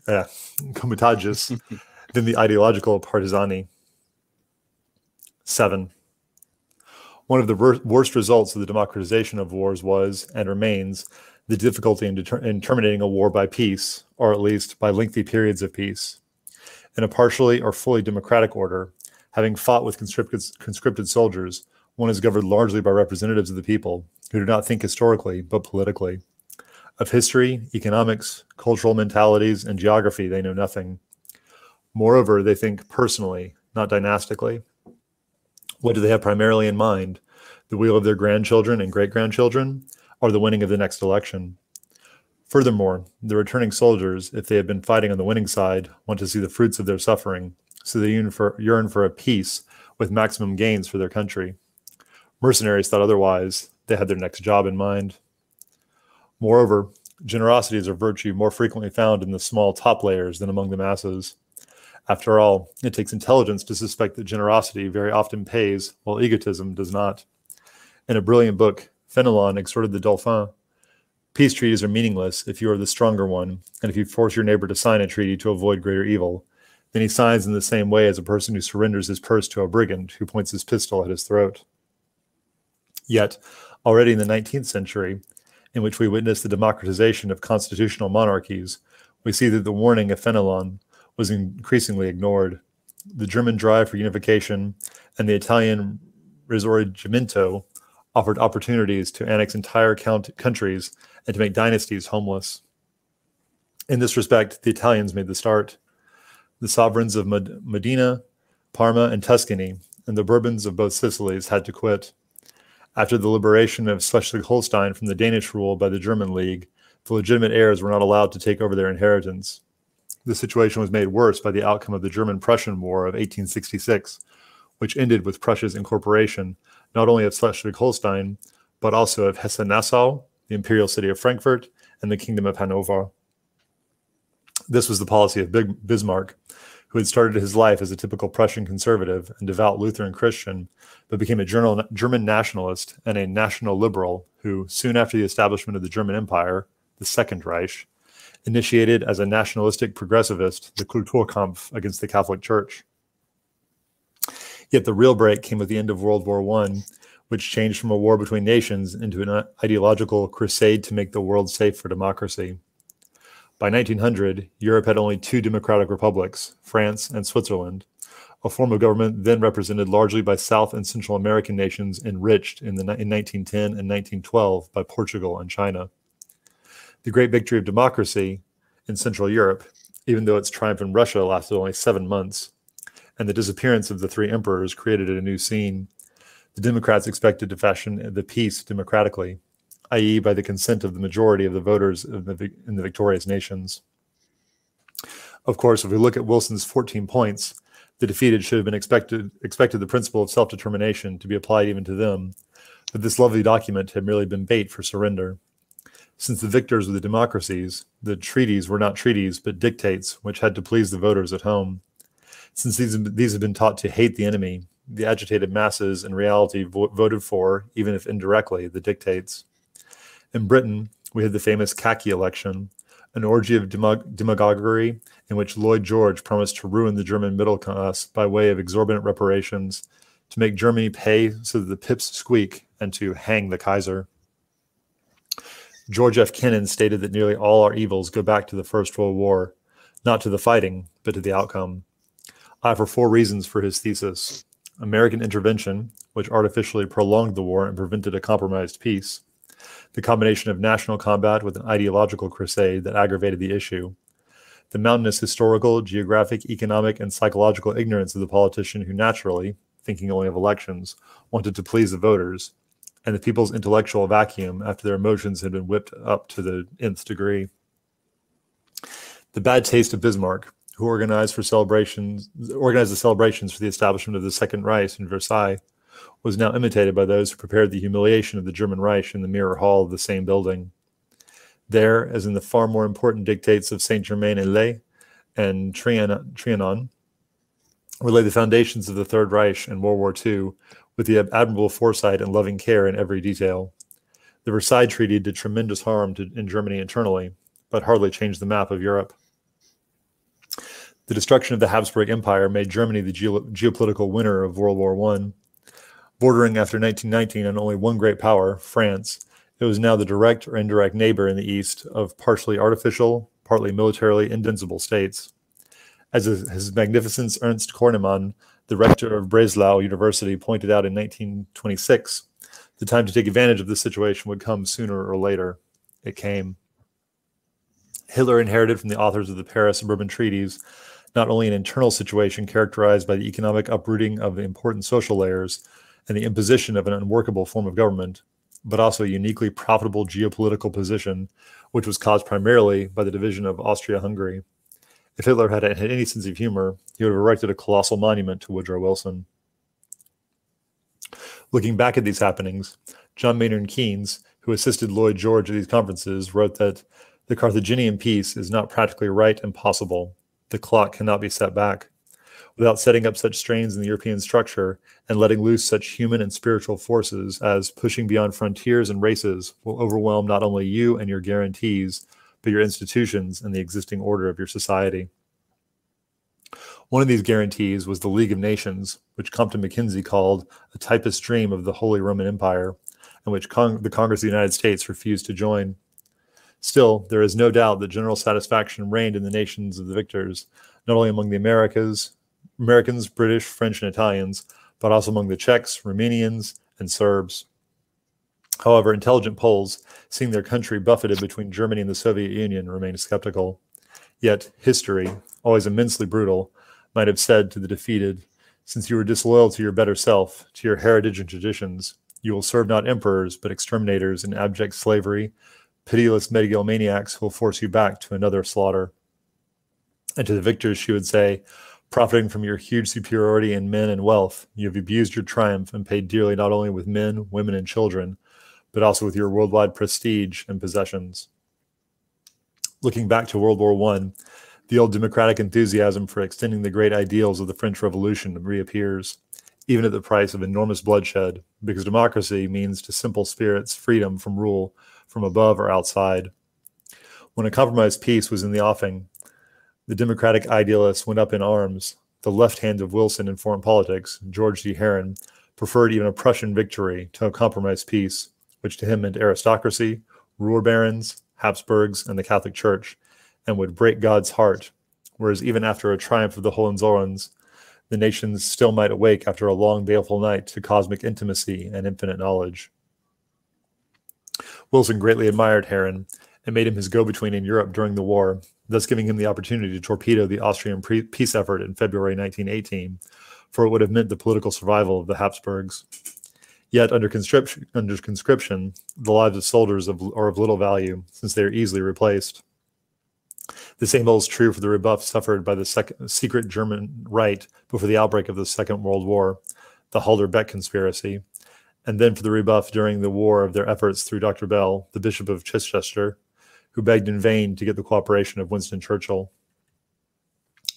then the ideological partisani. 7. One of the worst results of the democratization of wars was, and remains, the difficulty in terminating a war by peace, or at least by lengthy periods of peace. In a partially or fully democratic order, having fought with conscripted soldiers, one is governed largely by representatives of the people, who do not think historically, but politically. Of history, economics, cultural mentalities, and geography they know nothing. Moreover, they think personally, not dynastically. What do they have primarily in mind? The weal of their grandchildren and great-grandchildren, or the winning of the next election? Furthermore, the returning soldiers, if they have been fighting on the winning side, want to see the fruits of their suffering, so they yearn for a peace with maximum gains for their country. Mercenaries thought otherwise. They had their next job in mind. Moreover, generosity is a virtue more frequently found in the small top layers than among the masses. After all, it takes intelligence to suspect that generosity very often pays, while egotism does not. In a brilliant book, Fenelon exhorted the Dauphin, "Peace treaties are meaningless if you are the stronger one, and if you force your neighbor to sign a treaty to avoid greater evil, then he signs in the same way as a person who surrenders his purse to a brigand who points his pistol at his throat." Yet, already in the 19th century, in which we witnessed the democratization of constitutional monarchies, we see that the warning of Fenelon was increasingly ignored. The German drive for unification and the Italian risorgimento offered opportunities to annex entire countries and to make dynasties homeless. In this respect, the Italians made the start. The sovereigns of Modena, Parma, and Tuscany, and the Bourbons of both Sicilies had to quit. After the liberation of Schleswig-Holstein from the Danish rule by the German League, the legitimate heirs were not allowed to take over their inheritance. The situation was made worse by the outcome of the German-Prussian War of 1866, which ended with Prussia's incorporation not only of Schleswig-Holstein, but also of Hesse-Nassau, the imperial city of Frankfurt, and the Kingdom of Hanover. This was the policy of Bismarck, who had started his life as a typical Prussian conservative and devout Lutheran Christian, but became a German nationalist and a national liberal who, soon after the establishment of the German Empire, the Second Reich, initiated as a nationalistic progressivist the Kulturkampf against the Catholic Church. Yet the real break came with the end of World War I, which changed from a war between nations into an ideological crusade to make the world safe for democracy. By 1900, Europe had only two democratic republics, France and Switzerland, a form of government then represented largely by South and Central American nations enriched in 1910 and 1912 by Portugal and China. The great victory of democracy in Central Europe, even though its triumph in Russia lasted only 7 months, and the disappearance of the three emperors created a new scene. The Democrats expected to fashion the peace democratically, i.e. by the consent of the majority of the voters in the victorious nations. Of course, if we look at Wilson's 14 points, the defeated should have been expected the principle of self-determination to be applied even to them, but this lovely document had merely been bait for surrender. Since the victors were the democracies, the treaties were not treaties but dictates which had to please the voters at home. Since these had been taught to hate the enemy, the agitated masses in reality voted for, even if indirectly, the dictates. In Britain, we had the famous khaki election, an orgy of demagoguery in which Lloyd George promised to ruin the German middle class by way of exorbitant reparations, to make Germany pay so that the pips squeak, and to hang the Kaiser. George F. Kennan stated that nearly all our evils go back to the First World War, not to the fighting, but to the outcome. I offer 4 reasons for his thesis. American intervention, which artificially prolonged the war and prevented a compromised peace. The combination of national combat with an ideological crusade that aggravated the issue. The mountainous historical, geographic, economic, and psychological ignorance of the politician who naturally, thinking only of elections, wanted to please the voters, and the people's intellectual vacuum after their emotions had been whipped up to the nth degree. The bad taste of Bismarck, who organized the celebrations for the establishment of the Second Reich in Versailles, was now imitated by those who prepared the humiliation of the German Reich in the mirror hall of the same building. There, as in the far more important dictates of Saint-Germain-en-Laye and Trianon, were laid the foundations of the Third Reich and World War II, with the admirable foresight and loving care in every detail. The Versailles Treaty did tremendous harm in Germany internally, but hardly changed the map of Europe. The destruction of the Habsburg Empire made Germany the geopolitical winner of World War I. Bordering after 1919 on only one great power, France, it was now the direct or indirect neighbor in the East of partially artificial, partly militarily invincible states. As His Magnificence Ernst Kornemann, the rector of Breslau University, pointed out in 1926, the time to take advantage of this situation would come sooner or later. It came. Hitler inherited from the authors of the Paris and Bourbon treaties not only an internal situation characterized by the economic uprooting of the important social layers and the imposition of an unworkable form of government, but also a uniquely profitable geopolitical position, which was caused primarily by the division of Austria-Hungary. If Hitler had any sense of humor, he would have erected a colossal monument to Woodrow Wilson. Looking back at these happenings, John Maynard Keynes, who assisted Lloyd George at these conferences, wrote that the Carthaginian peace is not practically right and possible. The clock cannot be set back. Without setting up such strains in the European structure and letting loose such human and spiritual forces as pushing beyond frontiers and races will overwhelm not only you and your guarantees, but your institutions and the existing order of your society. One of these guarantees was the League of Nations, which Compton Mackenzie called a typist dream of the Holy Roman Empire, and which the Congress of the United States refused to join. Still, there is no doubt that general satisfaction reigned in the nations of the victors, not only among the Americans, British, French, and Italians, but also among the Czechs, Romanians, and Serbs. However, intelligent Poles, seeing their country buffeted between Germany and the Soviet Union, remained skeptical. Yet history, always immensely brutal, might have said to the defeated, "Since you were disloyal to your better self, to your heritage and traditions, you will serve not emperors, but exterminators in abject slavery, pitiless megalomaniacs who will force you back to another slaughter." And to the victors she would say, "Profiting from your huge superiority in men and wealth, you have abused your triumph and paid dearly not only with men, women, and children, but also with your worldwide prestige and possessions." Looking back to World War I, the old democratic enthusiasm for extending the great ideals of the French Revolution reappears, even at the price of enormous bloodshed, because democracy means to simple spirits freedom from rule from above or outside. When a compromise peace was in the offing, the Democratic idealists went up in arms. The left hand of Wilson in foreign politics, George D. Herron, preferred even a Prussian victory to a compromise peace, which to him meant aristocracy, Ruhr barons, Habsburgs, and the Catholic Church, and would break God's heart, whereas even after a triumph of the Hohenzollerns, the nations still might awake after a long, baleful night to cosmic intimacy and infinite knowledge. Wilson greatly admired Herron and made him his go-between in Europe during the war, thus giving him the opportunity to torpedo the Austrian peace effort in February 1918, for it would have meant the political survival of the Habsburgs. Yet, under conscription, the lives of soldiers are of little value, since they are easily replaced. The same holds true for the rebuff suffered by the secret German right before the outbreak of the Second World War, the Halder-Beck conspiracy, and then for the rebuff during the war of their efforts through Dr. Bell, the Bishop of Chichester, who begged in vain to get the cooperation of Winston Churchill.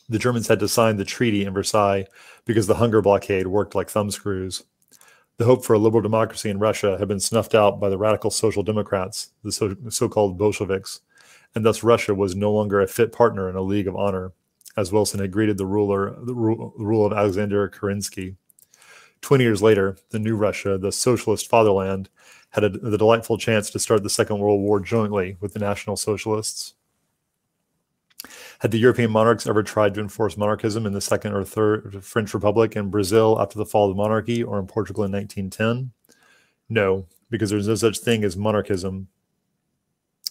The Germans had to sign the treaty in Versailles because the hunger blockade worked like thumbscrews. The hope for a liberal democracy in Russia had been snuffed out by the radical social democrats, the so-called Bolsheviks, and thus Russia was no longer a fit partner in a league of honor, as Wilson had greeted the rule of Alexander Kerensky. 20 years later, the new Russia, the socialist fatherland, had the delightful chance to start the Second World War jointly with the National Socialists. Had the European monarchs ever tried to enforce monarchism in the Second or Third French Republic, in Brazil after the fall of the monarchy, or in Portugal in 1910? No, because there's no such thing as monarchism.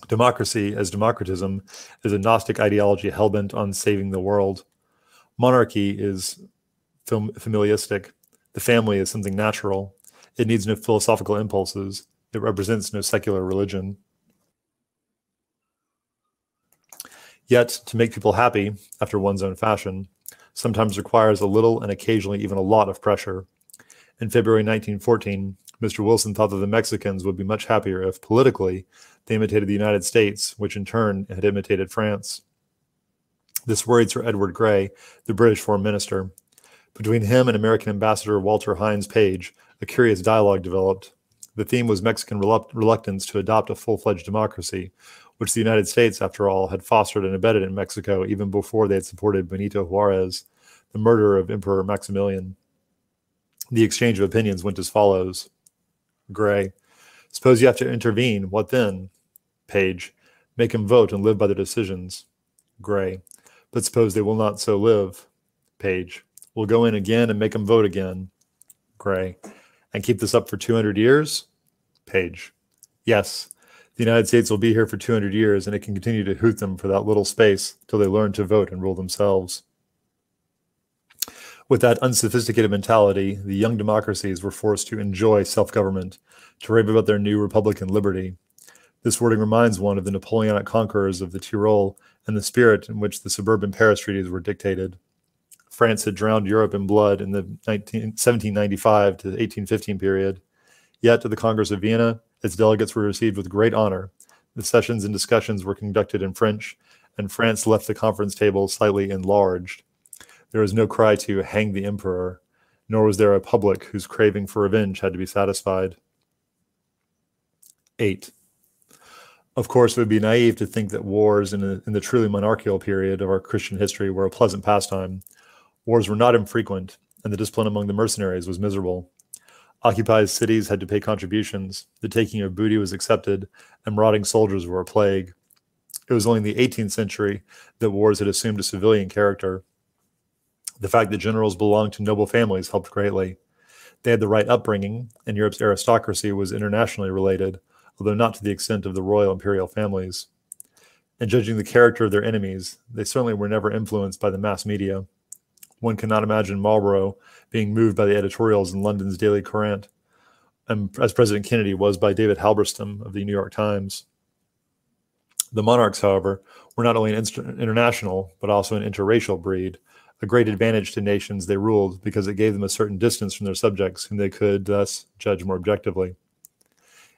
Democracy, as democratism, is a Gnostic ideology hell-bent on saving the world. Monarchy is familialistic. The family is something natural. It needs no philosophical impulses. It represents no secular religion. Yet, to make people happy, after one's own fashion, sometimes requires a little and occasionally even a lot of pressure. In February 1914, Mr. Wilson thought that the Mexicans would be much happier if, politically, they imitated the United States, which in turn had imitated France. This worried Sir Edward Grey, the British foreign minister. Between him and American ambassador Walter Hines Page, a curious dialogue developed. The theme was Mexican reluctance to adopt a full-fledged democracy, which the United States, after all, had fostered and abetted in Mexico even before they had supported Benito Juarez, the murderer of Emperor Maximilian. The exchange of opinions went as follows. Gray: suppose you have to intervene, what then? Page: make them vote and live by their decisions. Gray: but suppose they will not so live. Page: we'll go in again and make them vote again. Gray: and keep this up for 200 years? Page: yes. The United States will be here for 200 years, and it can continue to hoot them for that little space till they learn to vote and rule themselves. With that unsophisticated mentality, the young democracies were forced to enjoy self-government, to rave about their new republican liberty. This wording reminds one of the Napoleonic conquerors of the Tyrol and the spirit in which the suburban Paris treaties were dictated. France had drowned Europe in blood in the 1795 to 1815 period. Yet, at the Congress of Vienna, its delegates were received with great honor. The sessions and discussions were conducted in French, and France left the conference table slightly enlarged. There was no cry to hang the emperor, nor was there a public whose craving for revenge had to be satisfied. 8. Of course, it would be naive to think that wars in the truly monarchical period of our Christian history were a pleasant pastime. Wars were not infrequent, and the discipline among the mercenaries was miserable. Occupied cities had to pay contributions, the taking of booty was accepted, and marauding soldiers were a plague. It was only in the 18th century that wars had assumed a civilian character. The fact that generals belonged to noble families helped greatly. They had the right upbringing, and Europe's aristocracy was internationally related, although not to the extent of the royal imperial families. In judging the character of their enemies, they certainly were never influenced by the mass media. One cannot imagine Marlborough being moved by the editorials in London's Daily Courant, as President Kennedy was by David Halberstam of the New York Times. The monarchs, however, were not only an international, but also an interracial breed, a great advantage to nations they ruled because it gave them a certain distance from their subjects whom they could thus judge more objectively.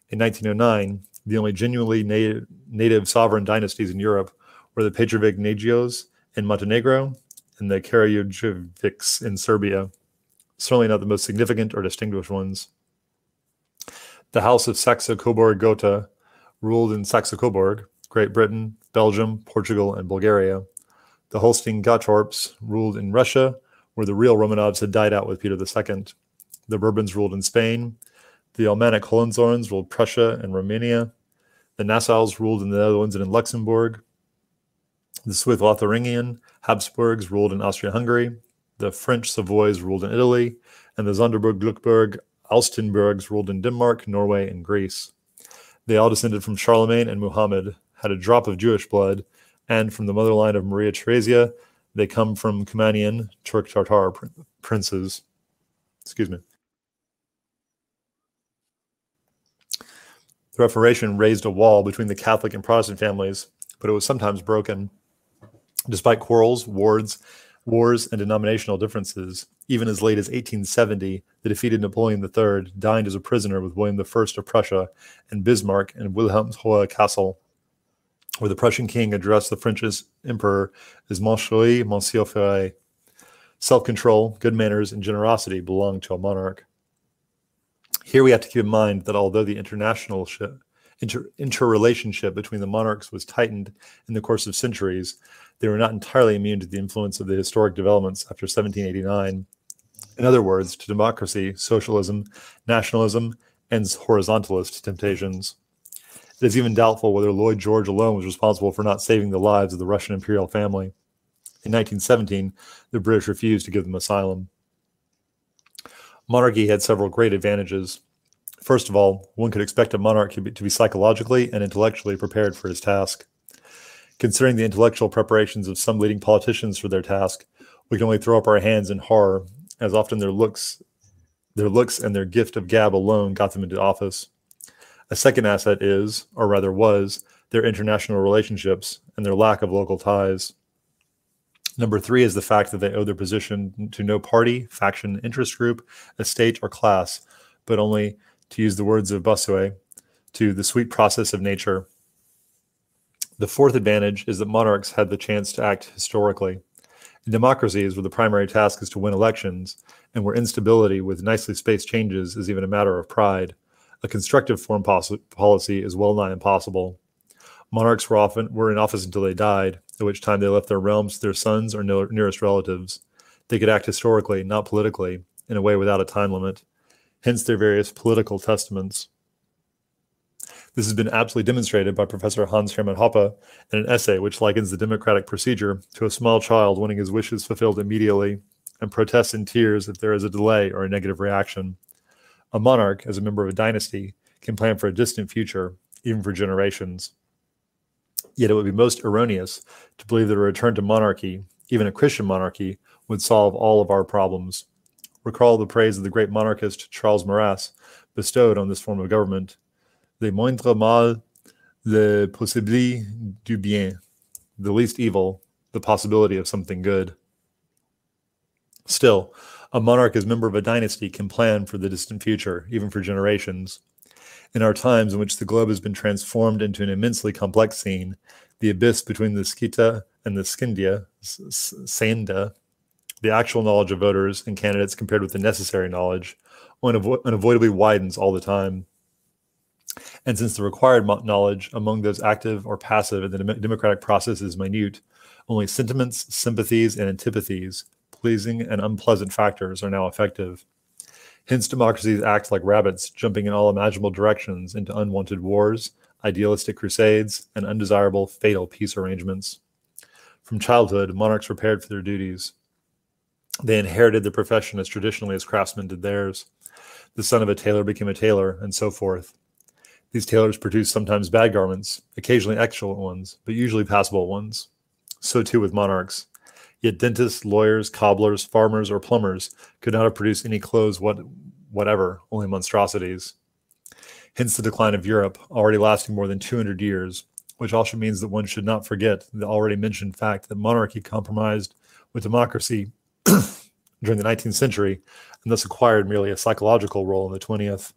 In 1909, the only genuinely native sovereign dynasties in Europe were the Petrović-Nagios in Montenegro and the Karađorđević in Serbia, certainly not the most significant or distinguished ones. The House of Saxe-Coburg-Gotha ruled in Saxe-Coburg, Great Britain, Belgium, Portugal, and Bulgaria. The Holstein Gottorps ruled in Russia, where the real Romanovs had died out with Peter II. The Bourbons ruled in Spain. The Alemannic Hohenzollerns ruled Prussia and Romania. The Nassaus ruled in the Netherlands and in Luxembourg. The Swiss-Lotharingian Habsburgs ruled in Austria-Hungary. The French Savoys ruled in Italy. And the Sonderburg-Gluckburg-Austenburgs ruled in Denmark, Norway, and Greece. They all descended from Charlemagne and Muhammad, had a drop of Jewish blood, and from the motherline of Maria Theresia, they come from Kumanian Turk-Tartar princes. Excuse me. The Reformation raised a wall between the Catholic and Protestant families, but it was sometimes broken. Despite quarrels, wars, and denominational differences, even as late as 1870, the defeated Napoleon III dined as a prisoner with William I of Prussia and Bismarck in Wilhelmshohe Castle, where the Prussian king addressed the French emperor as Monsieur Ferré. Self-control, good manners, and generosity belonged to a monarch. Here we have to keep in mind that although the interrelationship between the monarchs was tightened in the course of centuries, they were not entirely immune to the influence of the historic developments after 1789. In other words, to democracy, socialism, nationalism, and horizontalist temptations. It is even doubtful whether Lloyd George alone was responsible for not saving the lives of the Russian imperial family. In 1917, the British refused to give them asylum. Monarchy had several great advantages. First of all, one could expect a monarch to be psychologically and intellectually prepared for his task. Considering the intellectual preparations of some leading politicians for their task, we can only throw up our hands in horror, as often their looks and their gift of gab alone got them into office. A second asset is, or rather was, their international relationships and their lack of local ties. Number three is the fact that they owe their position to no party, faction, interest group, estate, or class, but only, to use the words of Bossuet, to the sweet process of nature. The fourth advantage is that monarchs had the chance to act historically. In democracies where the primary task is to win elections, and where instability with nicely spaced changes is even a matter of pride, a constructive foreign policy is well nigh impossible. Monarchs were in office until they died, at which time they left their realms to their sons or nearest relatives. They could act historically, not politically, in a way without a time limit, hence their various political testaments. This has been aptly demonstrated by Professor Hans Hermann Hoppe in an essay which likens the democratic procedure to a small child wanting his wishes fulfilled immediately and protests in tears if there is a delay or a negative reaction. A monarch, as a member of a dynasty, can plan for a distant future, even for generations. Yet it would be most erroneous to believe that a return to monarchy, even a Christian monarchy, would solve all of our problems. Recall the praise of the great monarchist Charles Maurras bestowed on this form of government. Le moindre mal, le possible du bien. The least evil, the possibility of something good. Still, a monarch as member of a dynasty can plan for the distant future, even for generations. In our times in which the globe has been transformed into an immensely complex scene, the abyss between the Skita and the Senda, the actual knowledge of voters and candidates compared with the necessary knowledge, unavoidably widens all the time. And since the required knowledge among those active or passive in the democratic process is minute, only sentiments, sympathies, and antipathies, pleasing and unpleasant factors are now effective. Hence, democracies act like rabbits, jumping in all imaginable directions into unwanted wars, idealistic crusades, and undesirable, fatal peace arrangements. From childhood, monarchs prepared for their duties. They inherited the profession as traditionally as craftsmen did theirs. The son of a tailor became a tailor, and so forth. These tailors produced sometimes bad garments, occasionally excellent ones, but usually passable ones. So too with monarchs. Yet dentists, lawyers, cobblers, farmers, or plumbers could not have produced any clothes whatever, only monstrosities. Hence the decline of Europe, already lasting more than 200 years, which also means that one should not forget the already mentioned fact that monarchy compromised with democracy during the 19th century and thus acquired merely a psychological role in the 20th.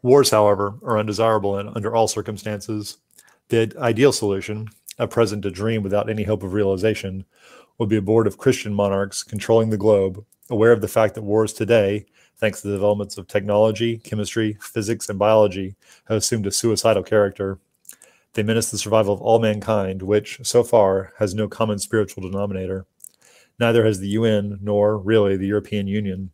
Wars, however, are undesirable under all circumstances. The ideal solution, at present a dream without any hope of realization, would be a board of Christian monarchs controlling the globe, aware of the fact that wars today, thanks to the developments of technology, chemistry, physics, and biology, have assumed a suicidal character. They menace the survival of all mankind, which, so far, has no common spiritual denominator. Neither has the UN, nor, really, the European Union.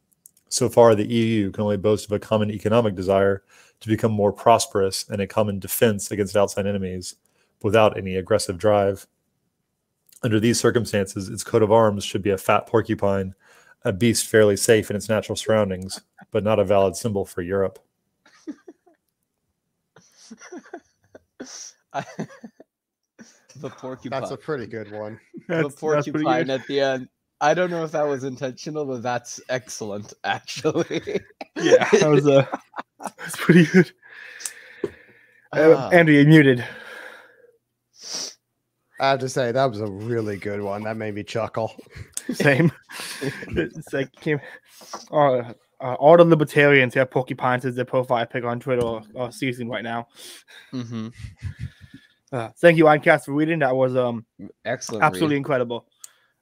So far, the EU can only boast of a common economic desire to become more prosperous and a common defense against outside enemies, without any aggressive drive. Under these circumstances, its coat of arms should be a fat porcupine, a beast fairly safe in its natural surroundings, but not a valid symbol for Europe. The porcupine. That's a pretty good one. The porcupine at the end. I don't know if that was intentional, but that's excellent, actually. Yeah, that was that's pretty good. Andrew, you're muted. I have to say that was a really good one. That made me chuckle. Same. It's like all the libertarians have porcupines as their profile pic on Twitter or season right now. Mm-hmm. Thank you, Onecast, for reading. That was excellent, absolutely incredible.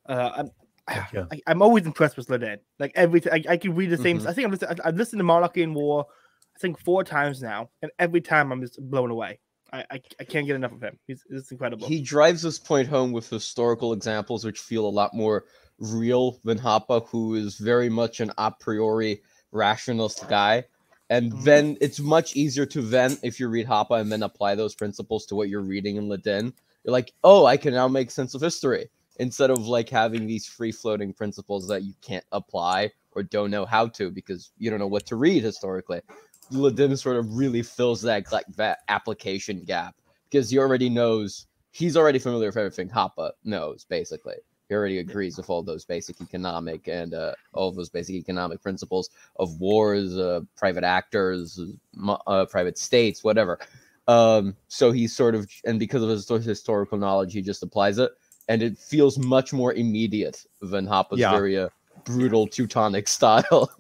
I'm always impressed with Ledet. Like everything, I can read the same. Mm-hmm. I think I've listened to Monarchy and War, I think 4 times now, and every time I'm just blown away. I can't get enough of him. It's incredible. He drives this point home with historical examples which feel a lot more real than Hoppe, who is very much an a priori rationalist guy. And then it's much easier to then, if you read Hoppe and then apply those principles to what you're reading in Ledin, you're like, oh, I can now make sense of history. Instead of like having these free-floating principles that you can't apply or don't know how to because you don't know what to read historically. Ledin sort of really fills that application gap because he already knows, he's already familiar with everything Hoppe knows, basically. He already agrees with all those basic economic and all of those basic economic principles of wars, private actors, private states, whatever. So he's sort of, and because of his historical knowledge, he just applies it. And it feels much more immediate than Hoppe's very brutal Teutonic style.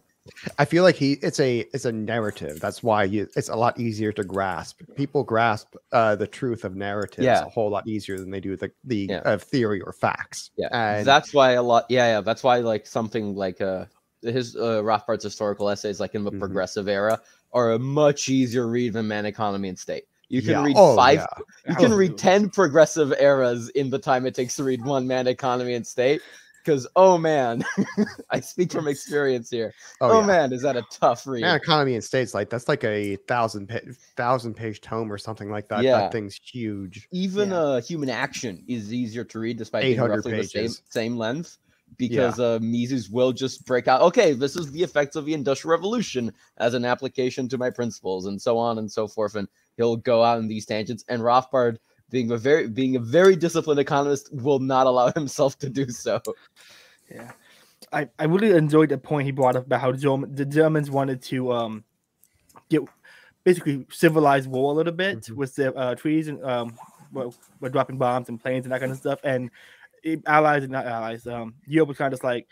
I feel like it's a narrative. That's why it's a lot easier to grasp. People grasp the truth of narratives a whole lot easier than they do the theory or facts. Yeah, and that's why a lot. That's why like something like his Rothbard's historical essays, like in the progressive era, are a much easier read than Man, Economy, and State. You can read You can read 10 progressive eras in the time it takes to read one Man, Economy, and State. Because, oh man, I speak from experience here. Man, is that a tough read? Man, Economy and States, that's like a 1,000-page tome or something like that. Yeah. That thing's huge. Even Human Action is easier to read despite being 800 roughly pages. the same length. Because Mises will just break out, okay, this is the effects of the Industrial Revolution as an application to my principles, and so on and so forth. And he'll go out in these tangents. And Rothbard, being a very disciplined economist, will not allow himself to do so. Yeah, I really enjoyed the point he brought up about how the Germans wanted to get basically civilized war a little bit with their treaties and we're dropping bombs and planes and that kind of stuff. And Europe was kind of just like,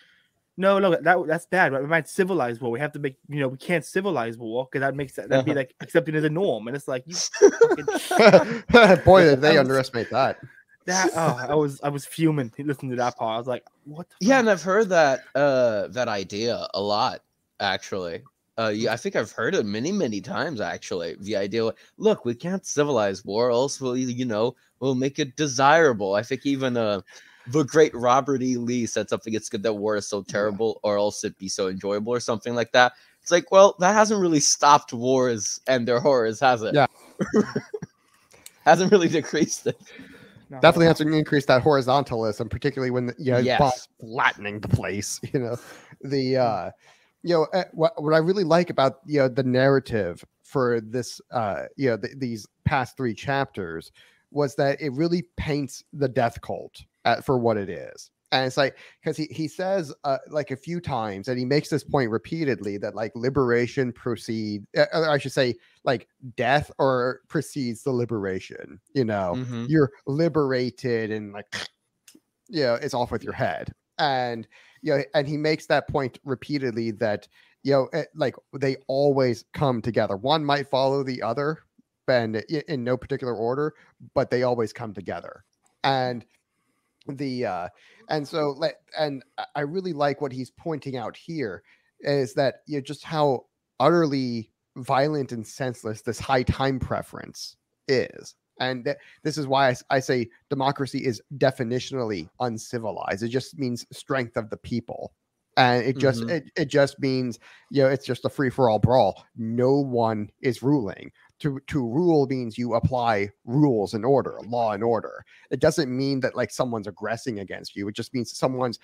no, that's bad. Right? We might civilize war. We have to make, we can't civilize war because that'd be like accepted as a norm. And it's like, you boy, did they underestimate that. I was fuming listening to that part. I was like, what the fuck? And I've heard that idea a lot, actually. I think I've heard it many times, actually. The idea, look, we can't civilize war, else we'll make it desirable. I think even the great Robert E. Lee said something, it's good that war is so terrible or else it'd be so enjoyable or something like that. It's like, well, that hasn't really stopped wars and their horrors, has it? Yeah. Hasn't really decreased it. No. Definitely has to increase that horizontalism, particularly when bombs flattening the place. What I really like about the narrative for this these past 3 chapters was that it really paints the death cult for what it is. And it's like, because he says like a few times, and he makes this point repeatedly, that like liberation I should say like death or precedes the liberation. You're liberated and like, it's off with your head. And and he makes that point repeatedly that like they always come together. One might follow the other, and in no particular order, but they always come together. And and I really like what he's pointing out here is that just how utterly violent and senseless this high time preference is. And this is why I say democracy is definitionally uncivilized. It just means strength of the people. And it just it just means, it's just a free-for-all brawl. No one is ruling. To rule means you apply rules and order, law and order. It doesn't mean that like someone's aggressing against you. It just means someone's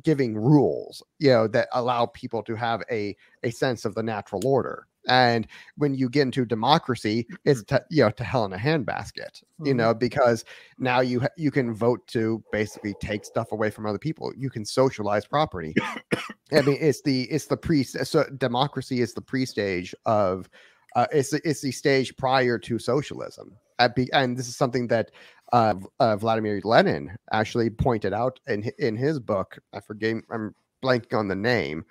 giving rules, that allow people to have a sense of the natural order. And when you get into democracy, it's to hell in a handbasket, because now you can vote to basically take stuff away from other people. You can socialize property. I mean, so democracy is the pre-stage of it's the stage prior to socialism. And this is something that Vladimir Lenin actually pointed out in his book. I'm blanking on the name.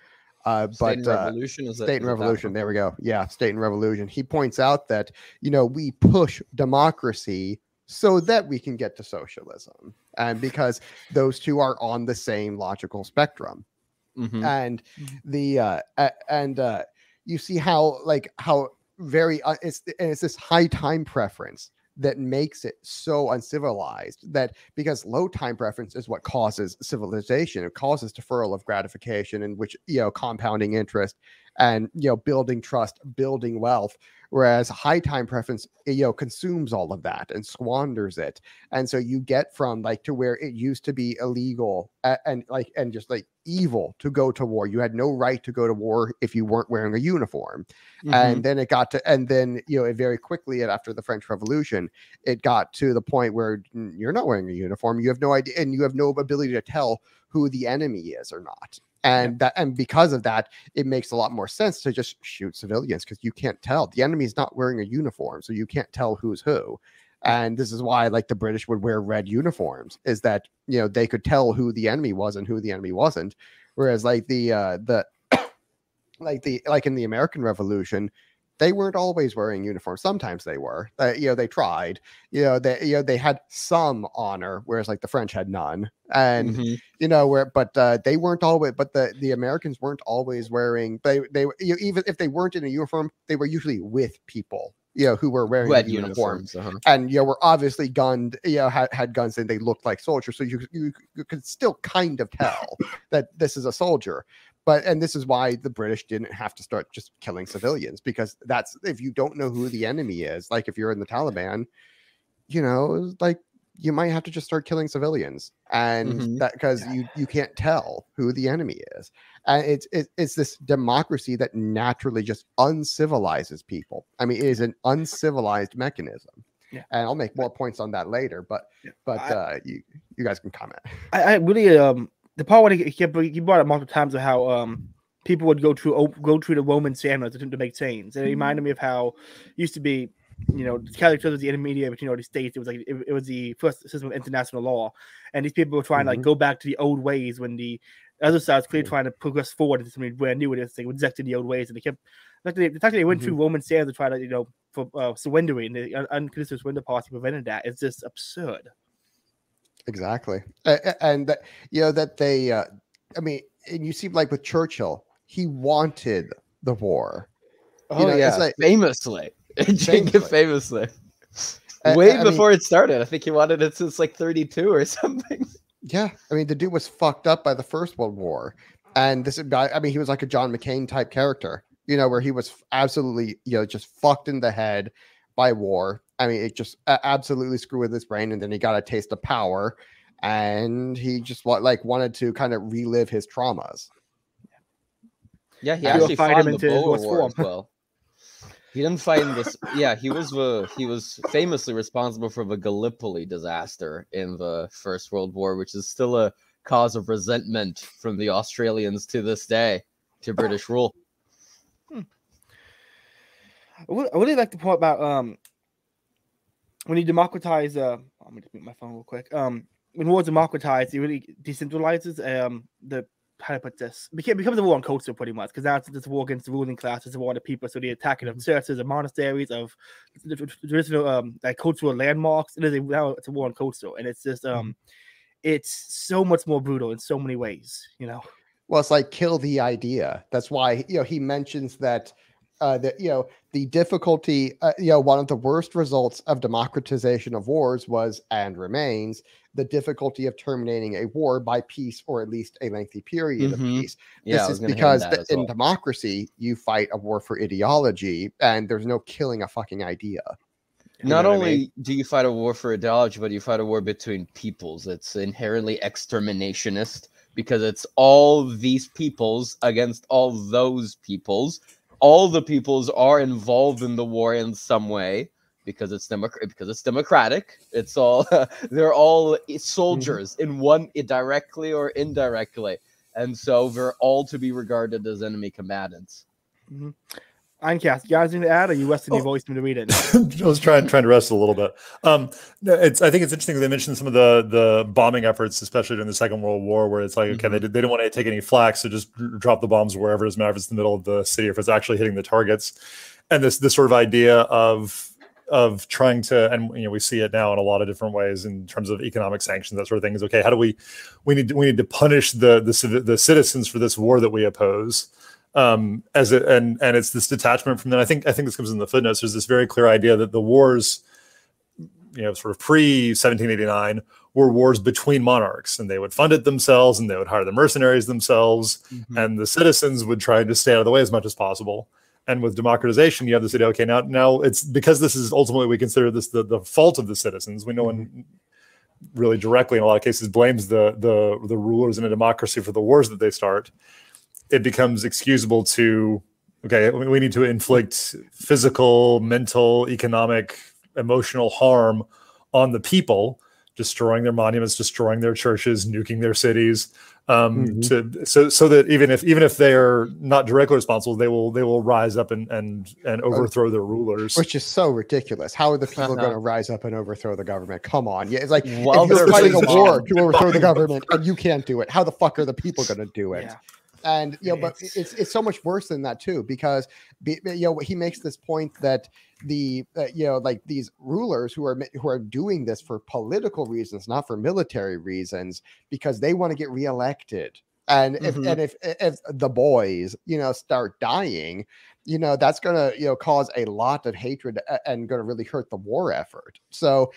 State and Revolution. State and Revolution. There we go. Yeah, State and Revolution. He points out that, we push democracy so that we can get to socialism. And because those two are on the same logical spectrum. And you see how very it's this high time preference that makes it so uncivilized, that because low time preference is what causes civilization. It causes deferral of gratification, in which, compounding interest and, building trust, building wealth. Whereas high time preference, consumes all of that and squanders it. And so you get from to where it used to be illegal and just evil to go to war. You had no right to go to war if you weren't wearing a uniform. And then it very quickly, after the French Revolution, it got to the point where you're not wearing a uniform. You have no idea, and you have no ability to tell who the enemy is or not. And because of that, it makes a lot more sense to just shoot civilians, because you can't tell. The enemy is not wearing a uniform, so you can't tell who's who. And this is why the British would wear red uniforms, is that they could tell who the enemy was and who the enemy wasn't. Whereas in the American Revolution, they weren't always wearing uniforms. Sometimes they were. They tried. They had some honor, whereas the French had none. And they weren't always. But the Americans weren't always wearing. They even if they weren't in a uniform, they were usually with people who were wearing uniforms, and were obviously gunned. Had guns, and they looked like soldiers. So you could still kind of tell that this is a soldier. And this is why the British didn't have to start just killing civilians, because that's, if you don't know who the enemy is, if you're in the Taliban, you might have to just start killing civilians, and that because you can't tell who the enemy is. And it's this democracy that naturally just uncivilizes people. I mean, it is an uncivilized mechanism. Yeah. And I'll make more points on that later, but you guys can comment. I really the part when he brought up multiple times of how people would go through the Roman standards to make change. And it reminded me of how it used to be, the Catholic Church was the intermediary between all the states. It was it was the first system of international law, and these people were trying to go back to the old ways when the other side was clearly trying to progress forward into something brand new. They rejected the old ways, and they kept the fact that they went through Roman standards to try to for surrendering. The unconditional surrender policy prevented that. It's just absurd. Exactly. And that they, I mean, and you see with Churchill, he wanted the war. Famously. Famously. Way before it started. I think he wanted it since 32 or something. Yeah. I mean, the dude was fucked up by the First World War. And this guy, I mean, he was like a John McCain type character, where he was absolutely, just fucked in the head by war. I mean, it just absolutely screwed with his brain, and then he got a taste of power, and he just wanted to kind of relive his traumas. Yeah, he actually fought in the Boer War as well. He didn't fight in this. Yeah, he was famously responsible for the Gallipoli disaster in the First World War, which is still a cause of resentment from the Australians to this day to British rule. I really like the point about when you democratize, let me just mute my phone real quick. When war's democratized, it really decentralizes the, how to put this, becomes a war on culture pretty much, because now it's a war against the ruling class, it's a war on the people, so the attacking of churches and monasteries, of traditional cultural landmarks. Now it's a war on culture, and it's just it's so much more brutal in so many ways, Well, it's kill the idea. That's why he mentions that the difficulty, one of the worst results of democratization of wars was and remains the difficulty of terminating a war by peace, or at least a lengthy period of peace. Yeah, this is because in democracy, you fight a war for ideology, and there's no killing a fucking idea. Not only do you fight a war for ideology, but you fight a war between peoples. It's inherently exterminationist because it's all these peoples against all those peoples. All the peoples are involved in the war in some way because it's democratic. It's all they're all soldiers in one, directly or indirectly, and so they're all to be regarded as enemy combatants. Eincast, you guys need to add, or you rested your voice to read it? I was trying to rest a little bit. I think it's interesting that they mentioned some of the bombing efforts, especially during the Second World War, where it's like, okay, they didn't want to take any flak, so just drop the bombs wherever, doesn't matter if it's in the middle of the city or if it's actually hitting the targets. And this sort of idea of trying to, and we see it now in a lot of different ways in terms of economic sanctions, that sort of thing. Is okay. How do we need to punish the citizens for this war that we oppose? And it's this detachment from that. I think this comes in the footnotes. There's this very clear idea that the wars, sort of pre 1789, were wars between monarchs, and they would fund it themselves, and they would hire the mercenaries themselves, and the citizens would try to stay out of the way as much as possible. And with democratization, you have this idea. Okay, now it's because this is ultimately, we consider this the fault of the citizens. We know one really directly in a lot of cases blames the rulers in a democracy for the wars that they start. It becomes excusable to, okay, we need to inflict physical, mental, economic, emotional harm on the people, destroying their monuments, destroying their churches, nuking their cities, so that even if they are not directly responsible, they will rise up and overthrow their rulers. Which is so ridiculous. How are the people going to rise up and overthrow the government? Come on, yeah, it's like if you're fighting a war to overthrow the government and you can't do it, how the fuck are the people going to do it? Yeah. And but it's so much worse than that too, because he makes this point that like these rulers who are doing this for political reasons, not for military reasons, because they want to get reelected. And if the boys start dying, that's going to cause a lot of hatred and going to really hurt the war effort. So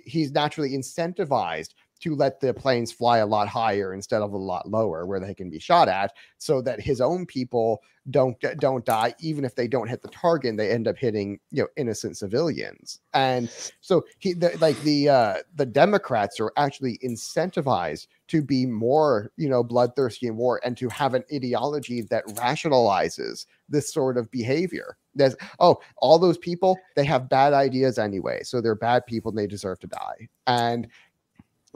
he's naturally incentivized to let the planes fly a lot higher instead of a lot lower, where they can be shot at, so that his own people don't die. Even if they don't hit the target, they end up hitting innocent civilians. And so the Democrats are actually incentivized to be more bloodthirsty in war, and to have an ideology that rationalizes this sort of behavior. There's all those people, they have bad ideas anyway, so they're bad people and they deserve to die. And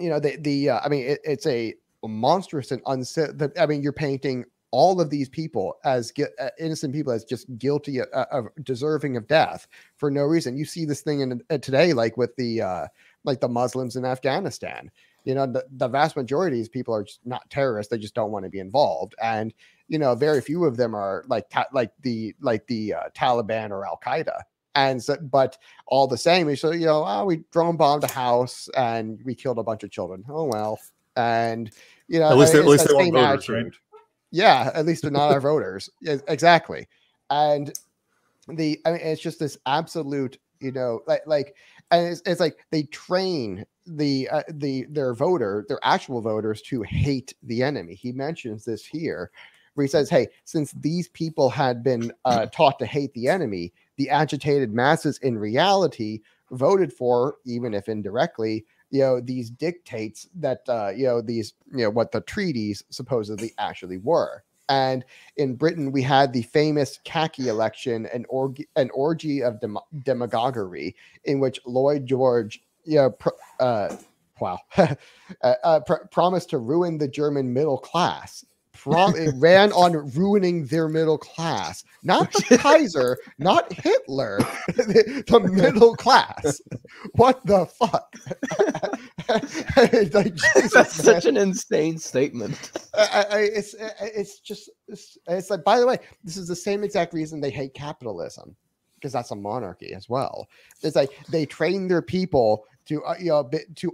it's a monstrous and you're painting all of these people as innocent people as just guilty of deserving of death for no reason. You see this thing in today, like with the Muslims in Afghanistan. The vast majority of these people are just not terrorists; they just don't want to be involved, and very few of them are like the Taliban or Al Qaeda. And so, but all the same, we drone bombed a house and we killed a bunch of children. Oh well, and at least they weren't voters, right? Yeah, at least they're not our voters. Yeah, exactly. And it's just this absolute, and it's like they train their actual voters to hate the enemy. He mentions this here, where he says, "Hey, since these people had been taught to hate the enemy, the agitated masses in reality voted for, even if indirectly, these dictates that what the treaties supposedly actually were." And in Britain, we had the famous khaki election, an orgy of demagoguery, in which Lloyd George promised to ruin the German middle class. It ran on ruining their middle class, not the Kaiser, not Hitler, the middle class. What the fuck? That's such an insane statement. It's like, by the way, this is the same exact reason they hate capitalism, because that's a monarchy as well. It's like they train their people to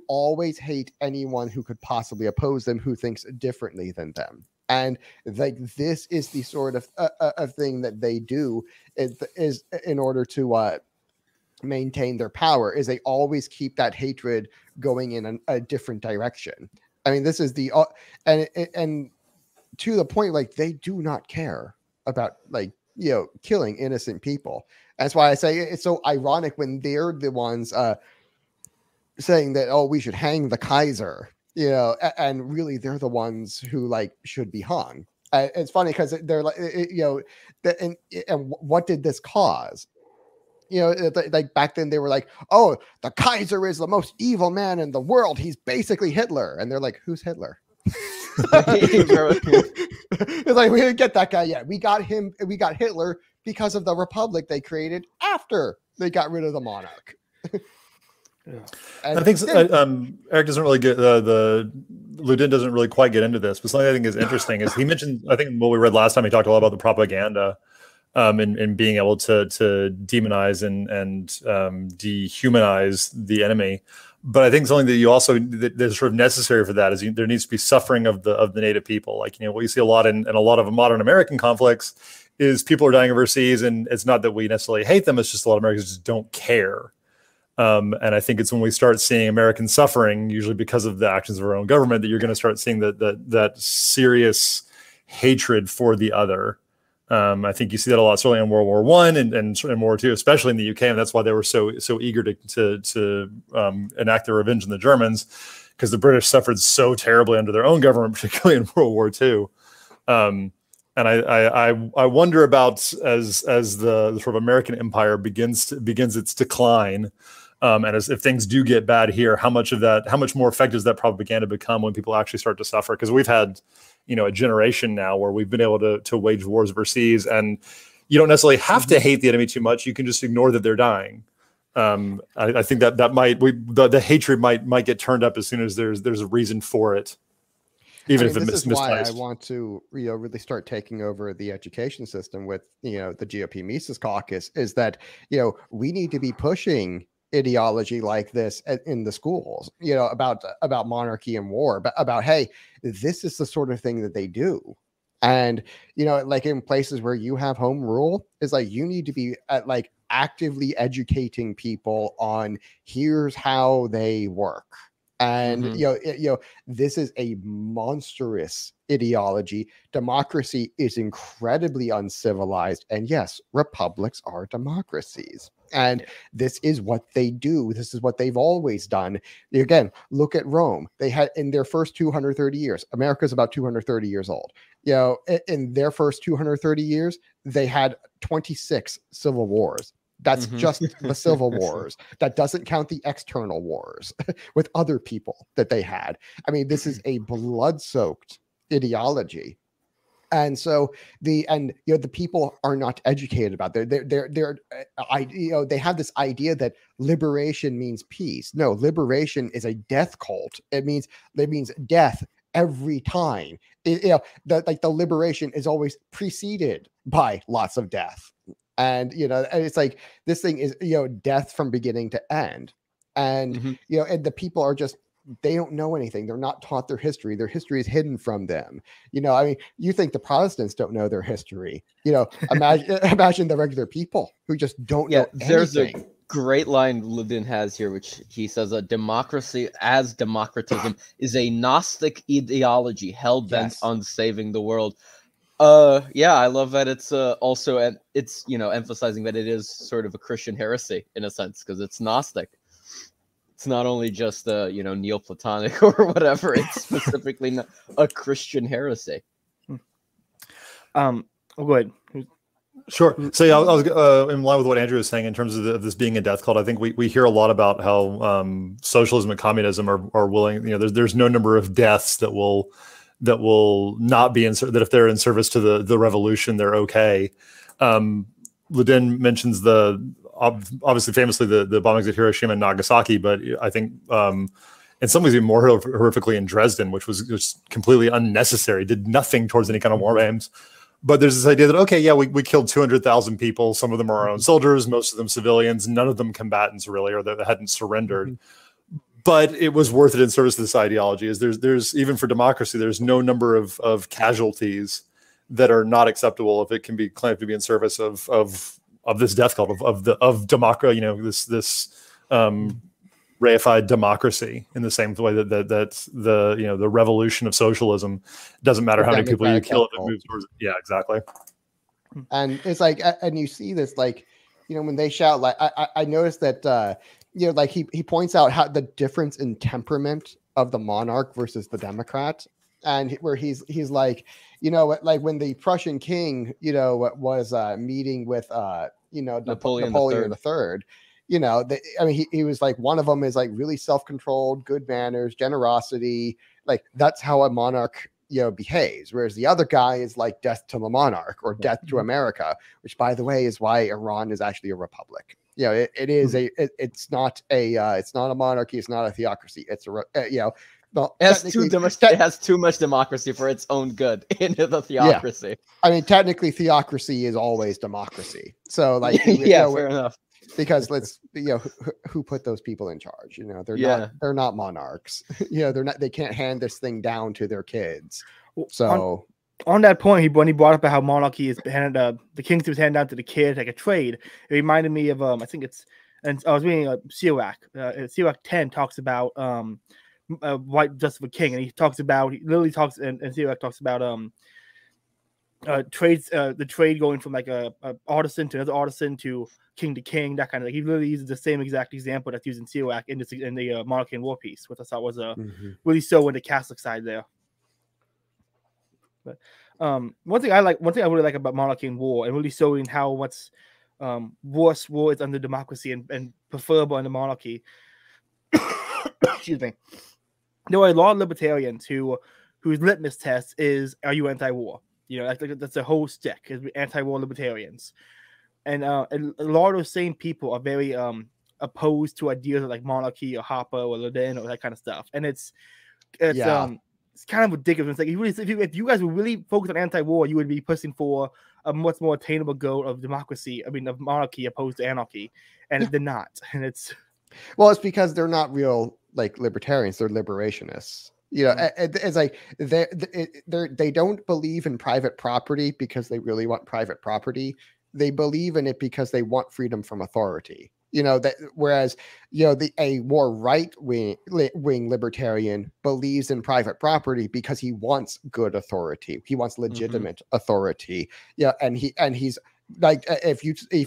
always hate anyone who could possibly oppose them, who thinks differently than them. And like this is the sort of thing that they do is in order to maintain their power, is they always keep that hatred going in a different direction. I mean, this is the and to the point, like they do not care about like killing innocent people. That's why I say it's so ironic when they're the ones saying that, oh, we should hang the Kaiser, and really they're the ones who like should be hung. It's funny because they're like, and what did this cause? Like back then they were like, oh, the Kaiser is the most evil man in the world. He's basically Hitler. And they're like, who's Hitler? It's like, we didn't get that guy yet. We got him. We got Hitler because of the republic they created after they got rid of the monarch. I think Eric doesn't really get the Ludin doesn't really quite get into this, but something I think is interesting is he mentioned, I think what we read last time, he talked a lot about the propaganda and being able to demonize and dehumanize the enemy. But I think something that you also that's sort of necessary for that is there needs to be suffering of the native people. Like what you see a lot in a lot of modern American conflicts is people are dying overseas, and it's not that we necessarily hate them; it's just a lot of Americans just don't care. And I think it's when we start seeing American suffering, usually because of the actions of our own government, that you're going to start seeing that serious hatred for the other. I think you see that a lot, certainly in World War I and World War II, especially in the UK, and that's why they were so eager to enact their revenge on the Germans, because the British suffered so terribly under their own government, particularly in World War II. And I wonder about as the sort of American empire begins its decline. And if things do get bad here, how much more effective does that propaganda become when people actually start to suffer? Because we've had, a generation now where we've been able to wage wars overseas, and you don't necessarily have to hate the enemy too much. You can just ignore that they're dying. I think that the hatred might get turned up as soon as there's a reason for it, even if it's misplaced. This is why I want to really start taking over the education system with the GOP Mises Caucus. Is that we need to be pushing ideology like this in the schools, about monarchy and war, about hey, this is the sort of thing that they do. And like in places where you have home rule, is like you need to be like actively educating people on here's how they work. And this is a monstrous ideology. Democracy is incredibly uncivilized, and yes, republics are democracies. And this is what they do. This is what they've always done. Again, look at Rome. They had in their first 230 years, America's about 230 years old. In their first 230 years, they had 26 civil wars. That's just the civil wars. That doesn't count the external wars with other people that they had. I mean, this is a blood-soaked ideology. And so the people are not educated about it. They have this idea that liberation means peace. No, liberation is a death cult. It means death every time. The liberation is always preceded by lots of death. And it's like this thing is death from beginning to end. And and the people are just, they don't know anything. They're not taught their history. Their history is hidden from them. I mean, you think the Protestants don't know their history. Imagine the regular people who just don't know anything. There's a great line Ludin has here, which he says, a democracy as democratism is a Gnostic ideology hell-bent on saving the world. I love that it's also, and it's, emphasizing that it is sort of a Christian heresy in a sense, because it's Gnostic. It's not only just Neoplatonic or whatever. It's specifically a Christian heresy. Go ahead. Sure. So I was in line with what Andrew was saying in terms of this being a death cult. I think we hear a lot about how socialism and communism are willing. There's no number of deaths that will not be that if they're in service to the revolution, they're okay. Ludin mentions obviously famously the bombings at Hiroshima and Nagasaki, but I think in some ways even more horrifically in Dresden, which was just completely unnecessary, did nothing towards any kind of war aims. But there's this idea that, we killed 200,000 people. Some of them are our own soldiers, most of them civilians, none of them combatants really, or that hadn't surrendered. but it was worth it in service to this ideology. Is there's even for democracy, there's no number of casualties that are not acceptable if it can be claimed to be in service of this death cult of democracy. This reified democracy in the same way that the revolution of socialism doesn't matter how many people you kill if it moves towards it. Yeah, exactly. And it's like, and you see this, like, when they shout, like, I noticed that, like he points out how the difference in temperament of the monarch versus the Democrat, and where he's like, like when the Prussian king, was meeting with, Napoleon III. He was like, one of them is like really self-controlled, good manners, generosity. Like that's how a monarch, behaves. Whereas the other guy is like death to the monarch or death to America, which by the way is why Iran is actually a republic. It's not a monarchy. It's not a theocracy. It's well, it has too much democracy for its own good into the theocracy. Yeah. I mean, technically, theocracy is always democracy. So, like, fair enough. Because who put those people in charge? They're not monarchs. They can't hand this thing down to their kids. So on that point, when he brought up how monarchy is handed, the kingdom was handed down to the kids like a trade. It reminded me of I think it's, and I was reading Sirach. Sirach 10 talks about white justice of a king, and he literally talks and Sirach talks about trades, the trade going from like a artisan to another artisan to king, that kind of thing. He literally uses the same exact example that's used in Sirach in the Monarchy and War piece, which I thought was really so in the Catholic side there. But one thing I really like about Monarchy and War, and really showing how what's worse war is under democracy and preferable under monarchy. Excuse me. There are a lot of libertarians whose litmus test is, are you anti-war? That's a whole stick, is anti-war libertarians. And a lot of those same people are very opposed to ideas of like monarchy or Hopper or Ledin or that kind of stuff. And it's kind of ridiculous. It's like if you guys were really focused on anti-war, you would be pushing for a much more attainable goal of democracy. I mean, of monarchy opposed to anarchy, and they're not. And it's because they're not real like libertarians; they're liberationists. It's like they don't believe in private property because they really want private property. They believe in it because they want freedom from authority. Whereas a more right wing libertarian believes in private property because he wants good authority. He wants legitimate authority. And he's like, if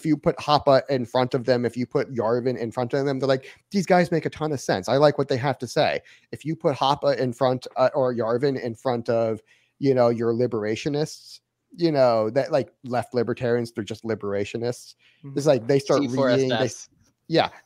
you put Hoppe in front of them, if you put Yarvin in front of them, they're like, these guys make a ton of sense. I like what they have to say. If you put Hoppe in front or Yarvin in front of your liberationists, that like left libertarians, they're just liberationists. It's like they start reading.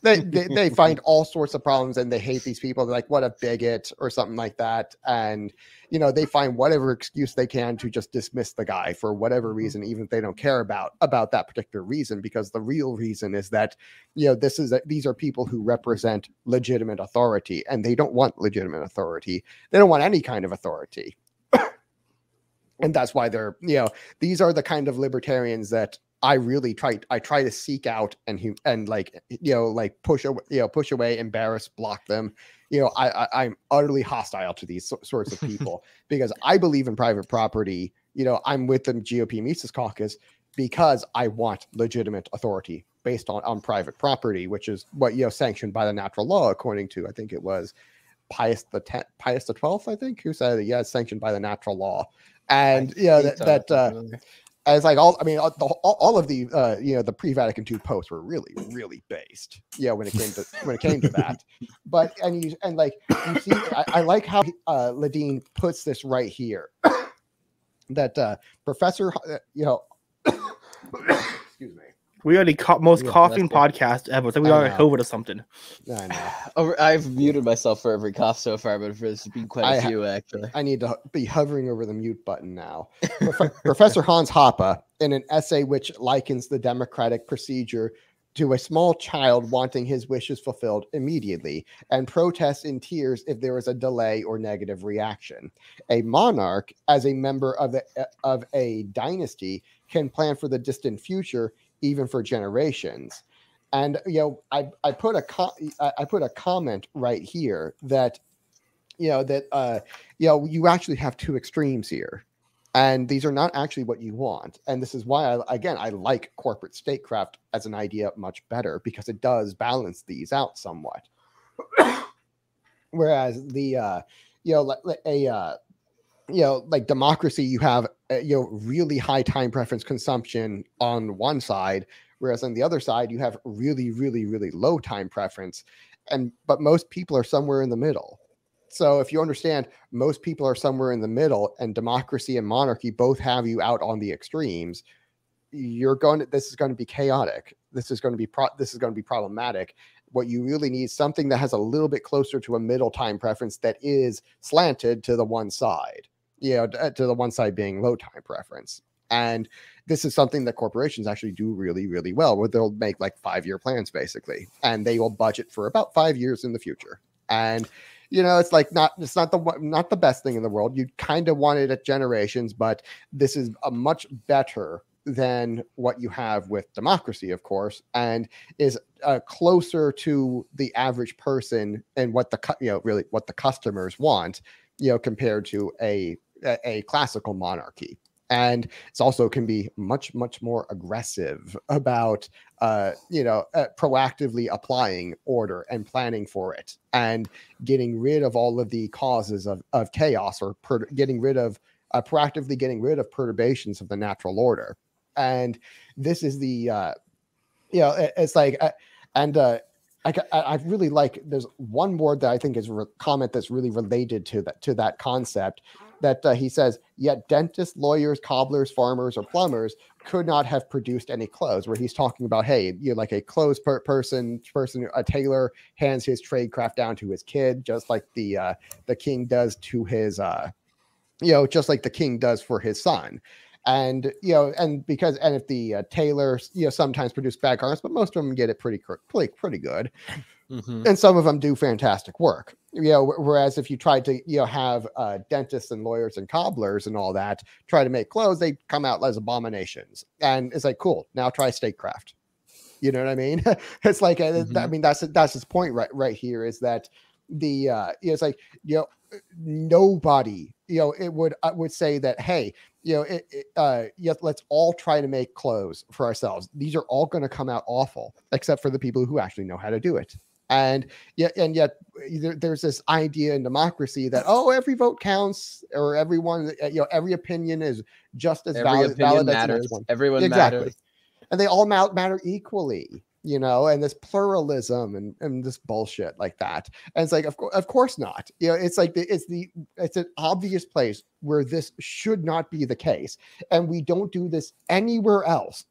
They find all sorts of problems and they hate these people. They're like, what a bigot or something like that. And, they find whatever excuse they can to just dismiss the guy for whatever reason, even if they don't care about that particular reason, because the real reason is that, these are people who represent legitimate authority, and they don't want legitimate authority. They don't want any kind of authority. And that's why they're, these are the kind of libertarians that I really try to seek out and push away, embarrass, block them. I'm utterly hostile to these sorts of people because I believe in private property. I'm with the GOP Mises Caucus because I want legitimate authority based on private property, which is what, sanctioned by the natural law, according to, I think it was Pius the 12th, I think, who said, it's sanctioned by the natural law. And as like all of the the pre-Vatican II popes were really, really based, when it came to that. But you see, I like how Ledin puts this right here, that Professor, excuse me. We are the most coughing podcast ever. It's like we are COVID or something. I know. I've muted myself for every cough so far, but there's been quite a few, actually. I need to be hovering over the mute button now. Professor Hans Hoppe, in an essay which likens the democratic procedure to a small child wanting his wishes fulfilled immediately and protests in tears if there is a delay or negative reaction. A monarch, as a member of a dynasty, can plan for the distant future, even for generations. And I put a comment right here that you actually have two extremes here, and these are not actually what you want. And this is why I like corporate statecraft as an idea much better, because it does balance these out somewhat. Whereas like democracy, you have really high time preference consumption on one side, whereas on the other side you have really, really, really low time preference, but most people are somewhere in the middle. So if you understand, most people are somewhere in the middle, and democracy and monarchy both have you out on the extremes. This is going to be chaotic. This is going to be problematic. What you really need is something that has a little bit closer to a middle time preference that is slanted to the one side, to the one side being low time preference. And this is something that corporations actually do really, really well, where they'll make like 5-year plans basically, and they will budget for about 5 years in the future. And it's like not the best thing in the world. You kind of want it at generations, but this is a much better than what you have with democracy, of course, and is closer to the average person and what what the customers want, compared to a classical monarchy. And it's also can be much, much more aggressive about, proactively applying order and planning for it, and getting rid of all of the causes of chaos, or proactively getting rid of perturbations of the natural order. And this is the, it's like, I really like. There's one word that I think is comment that's really related to that concept. That he says, yet dentists, lawyers, cobblers, farmers, or plumbers could not have produced any clothes. Where he's talking about, hey, like a clothes person, a tailor hands his trade craft down to his kid, just like the king does to his, just like the king does for his son. And if the tailors sometimes produce bad garments, but most of them get it pretty good. Mm-hmm. And some of them do fantastic work. Whereas if you try to have dentists and lawyers and cobblers and all that try to make clothes, they come out as abominations. And it's like, cool, now try statecraft. You know what I mean? It's like mm-hmm. I mean that's his point right here, is that it's like nobody it would say that, hey, let's all try to make clothes for ourselves. These are all going to come out awful, except for the people who actually know how to do it. And yet there's this idea in democracy that, every vote counts, or everyone, every opinion is just as valid as the next one. Everyone matters, and they all matter equally. And this pluralism and this bullshit like that. And it's like, of course not. It's like it's an obvious place where this should not be the case, and we don't do this anywhere else.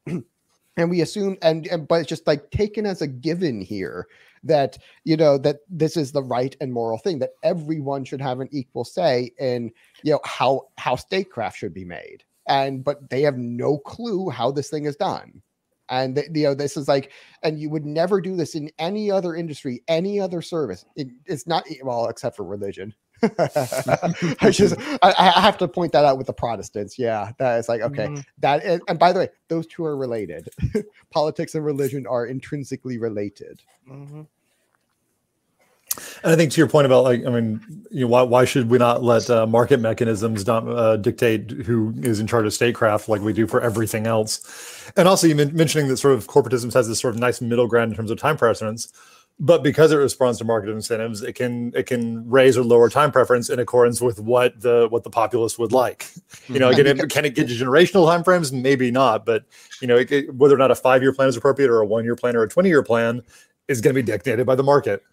And we assume, but it's just like taken as a given here that that this is the right and moral thing, that everyone should have an equal say in how statecraft should be made. But they have no clue how this thing is done. And this is like, and you would never do this in any other industry, any other service. It's not, well, except for religion. I have to point that out with the Protestants. Yeah, that is like, okay, mm-hmm. And by the way, those two are related. Politics and religion are intrinsically related. Mm-hmm. And I think to your point about, like, I mean, why should we not let market mechanisms dictate who is in charge of statecraft like we do for everything else? And also, you mentioning that sort of corporatism has this sort of nice middle ground in terms of time precedence, but because it responds to market incentives, it can raise or lower time preference in accordance with what the populace would like. Again, can it get to generational time frames? Maybe not, but whether or not a 5-year plan is appropriate, or a 1-year plan, or a 20-year plan is going to be dictated by the market.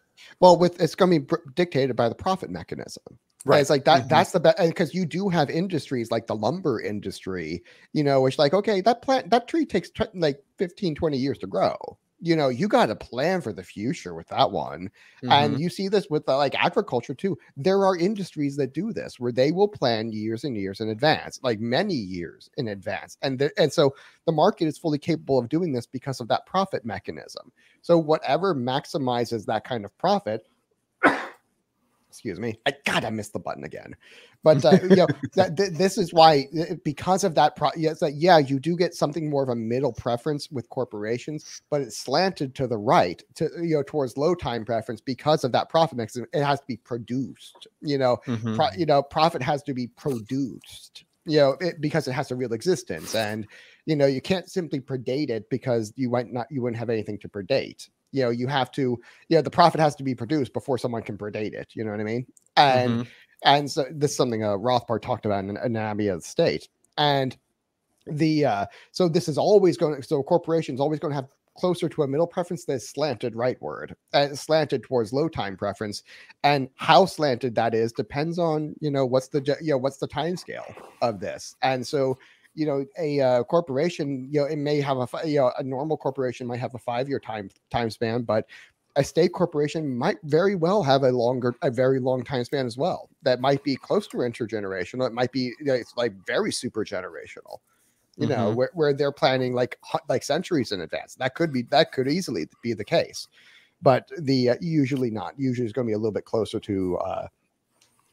Well, it's going to be dictated by the profit mechanism. Right. And it's like that. Mm-hmm. That's the best, because you do have industries like the lumber industry, which, like, okay, that tree takes like 15, 20 years to grow. You got to plan for the future with that one. Mm-hmm. And you see this with like agriculture too. There are industries that do this, where they will plan years and years in advance, like many years in advance. And so the market is fully capable of doing this because of that profit mechanism. So whatever maximizes that kind of profit excuse me. I missed the button again. But this is why, because of that, you do get something more of a middle preference with corporations, but it's slanted to the right, towards low time preference because of that profit mechanism. It has to be produced. Profit has to be produced. Because it has a real existence, and you can't simply predate it because you wouldn't have anything to predate. You have to, the profit has to be produced before someone can predate it. You know what I mean? And so this is something Rothbard talked about in Anatomy of the State. And so this is always so corporations always going to have closer to a middle preference that's slanted rightward and slanted towards low time preference. And how slanted that is depends on, what's the time scale of this. And so, a corporation, it may have a normal corporation might have a 5-year time span, but a state corporation might very well have a very long time span as well. That might be close to intergenerational. It might be it's like very super generational, where they're planning like centuries in advance. That could easily be the case, but usually not. Usually it's going to be a little bit closer to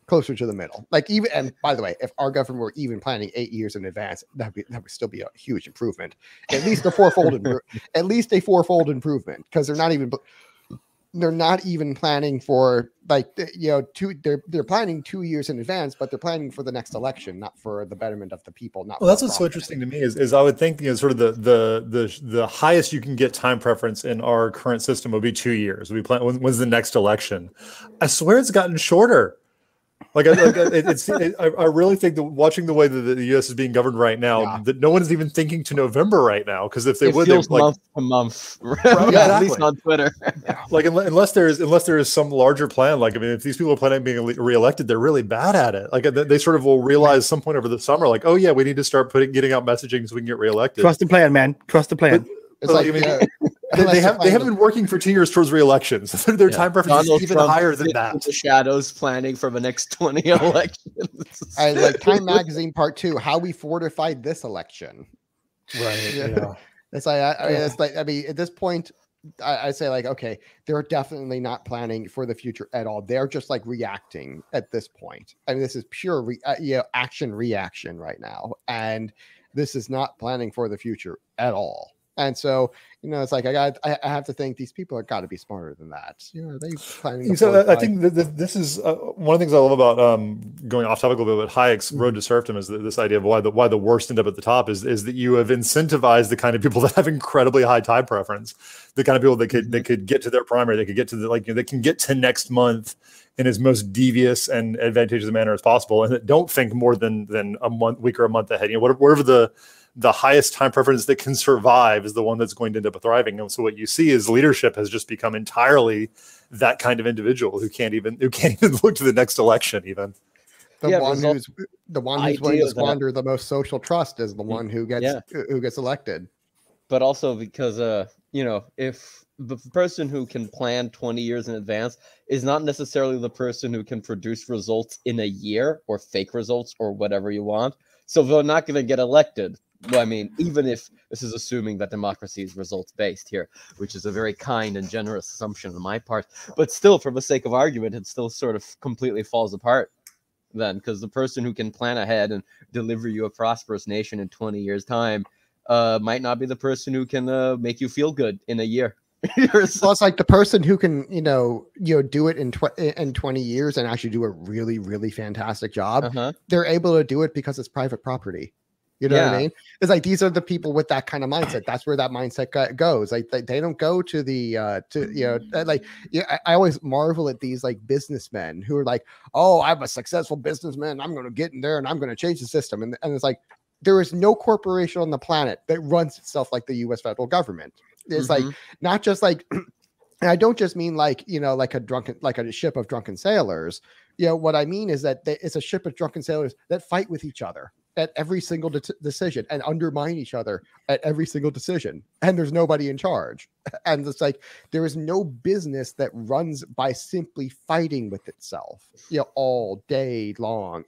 the middle. And by the way, if our government were even planning 8 years in advance, that would still be a huge improvement. At least a fourfold improvement, because they're not even planning for they're planning 2 years in advance, but they're planning for the next election, not for the betterment of the people. Well, that's what's so interesting to me is I would think sort of the highest you can get time preference in our current system would be 2 years. We plan when's the next election. I swear it's gotten shorter. I really think that watching the way that the U.S. is being governed right now, that no one is even thinking to November right now, because if they would, feels month to month, at least on Twitter. Unless there is some larger plan, if these people are planning on being reelected, they're really bad at it. They sort of will realize some point over the summer, we need to start getting out messaging so we can get reelected. Trust the plan, man. Trust the plan. They haven't been working for 2 years towards re-elections. Their time preference is even Trump higher than that. The shadows planning for the next 20 elections. And Time Magazine Part 2: How We Fortified This Election. Right. Yeah. It's at this point, I say okay, they're definitely not planning for the future at all. They're just reacting at this point. This is pure action reaction right now, and this is not planning for the future at all. And so, it's I have to think these people have got to be smarter than that. They planning. So I think this is one of the things I love about going off topic a little bit. Hayek's road to serfdom is this idea of why the worst end up at the top is that you have incentivized the kind of people that have incredibly high time preference, the kind of people that could get to their primary, they could get to they can get to next month in as most devious and advantageous manner as possible, and that don't think more than a week or a month ahead. Whatever the highest time preference that can survive is the one that's going to end up thriving. And so what you see is leadership has just become entirely that kind of individual who can't even look to the next election. Even the one who's willing to squander the most social trust is the one who gets elected. But also because if the person who can plan 20 years in advance is not necessarily the person who can produce results in a year or fake results or whatever you want, so they're not going to get elected. Well, even if this is assuming that democracy is results-based here, which is a very kind and generous assumption on my part, but still, for the sake of argument, it still sort of completely falls apart then, because the person who can plan ahead and deliver you a prosperous nation in 20 years' time might not be the person who can make you feel good in a year. Well, it's the person who can, do it in 20 years and actually do a really, really fantastic job. They're able to do it because it's private property. You know what I mean? It's these are the people with that kind of mindset. That's where that mindset goes. They don't go to the I always marvel at these businessmen who are oh, I'm a successful businessman. I'm going to get in there and I'm going to change the system. And it's there is no corporation on the planet that runs itself like the U.S. federal government. It's not just and I don't just mean like a ship of drunken sailors. What I mean is that it's a ship of drunken sailors that fight with each other at every single decision and undermine each other at every single decision. And there's nobody in charge. And it's there is no business that runs by simply fighting with itself, all day long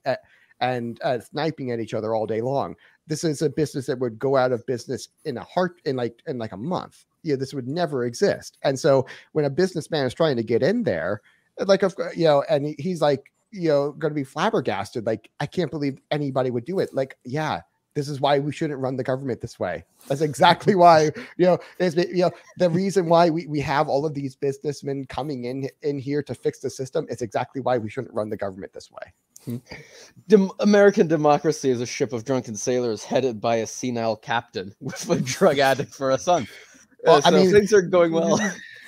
and sniping at each other all day long. This is a business that would go out of business in a month. This would never exist. And so when a businessman is trying to get in there, like, and he's like, going to be flabbergasted. Like, I can't believe anybody would do it. Like, yeah, this is why we shouldn't run the government this way. That's exactly why, the reason why we have all of these businessmen coming in here to fix the system is exactly why we shouldn't run the government this way. American democracy is a ship of drunken sailors headed by a senile captain with a drug addict for a son. Well, so things are going well.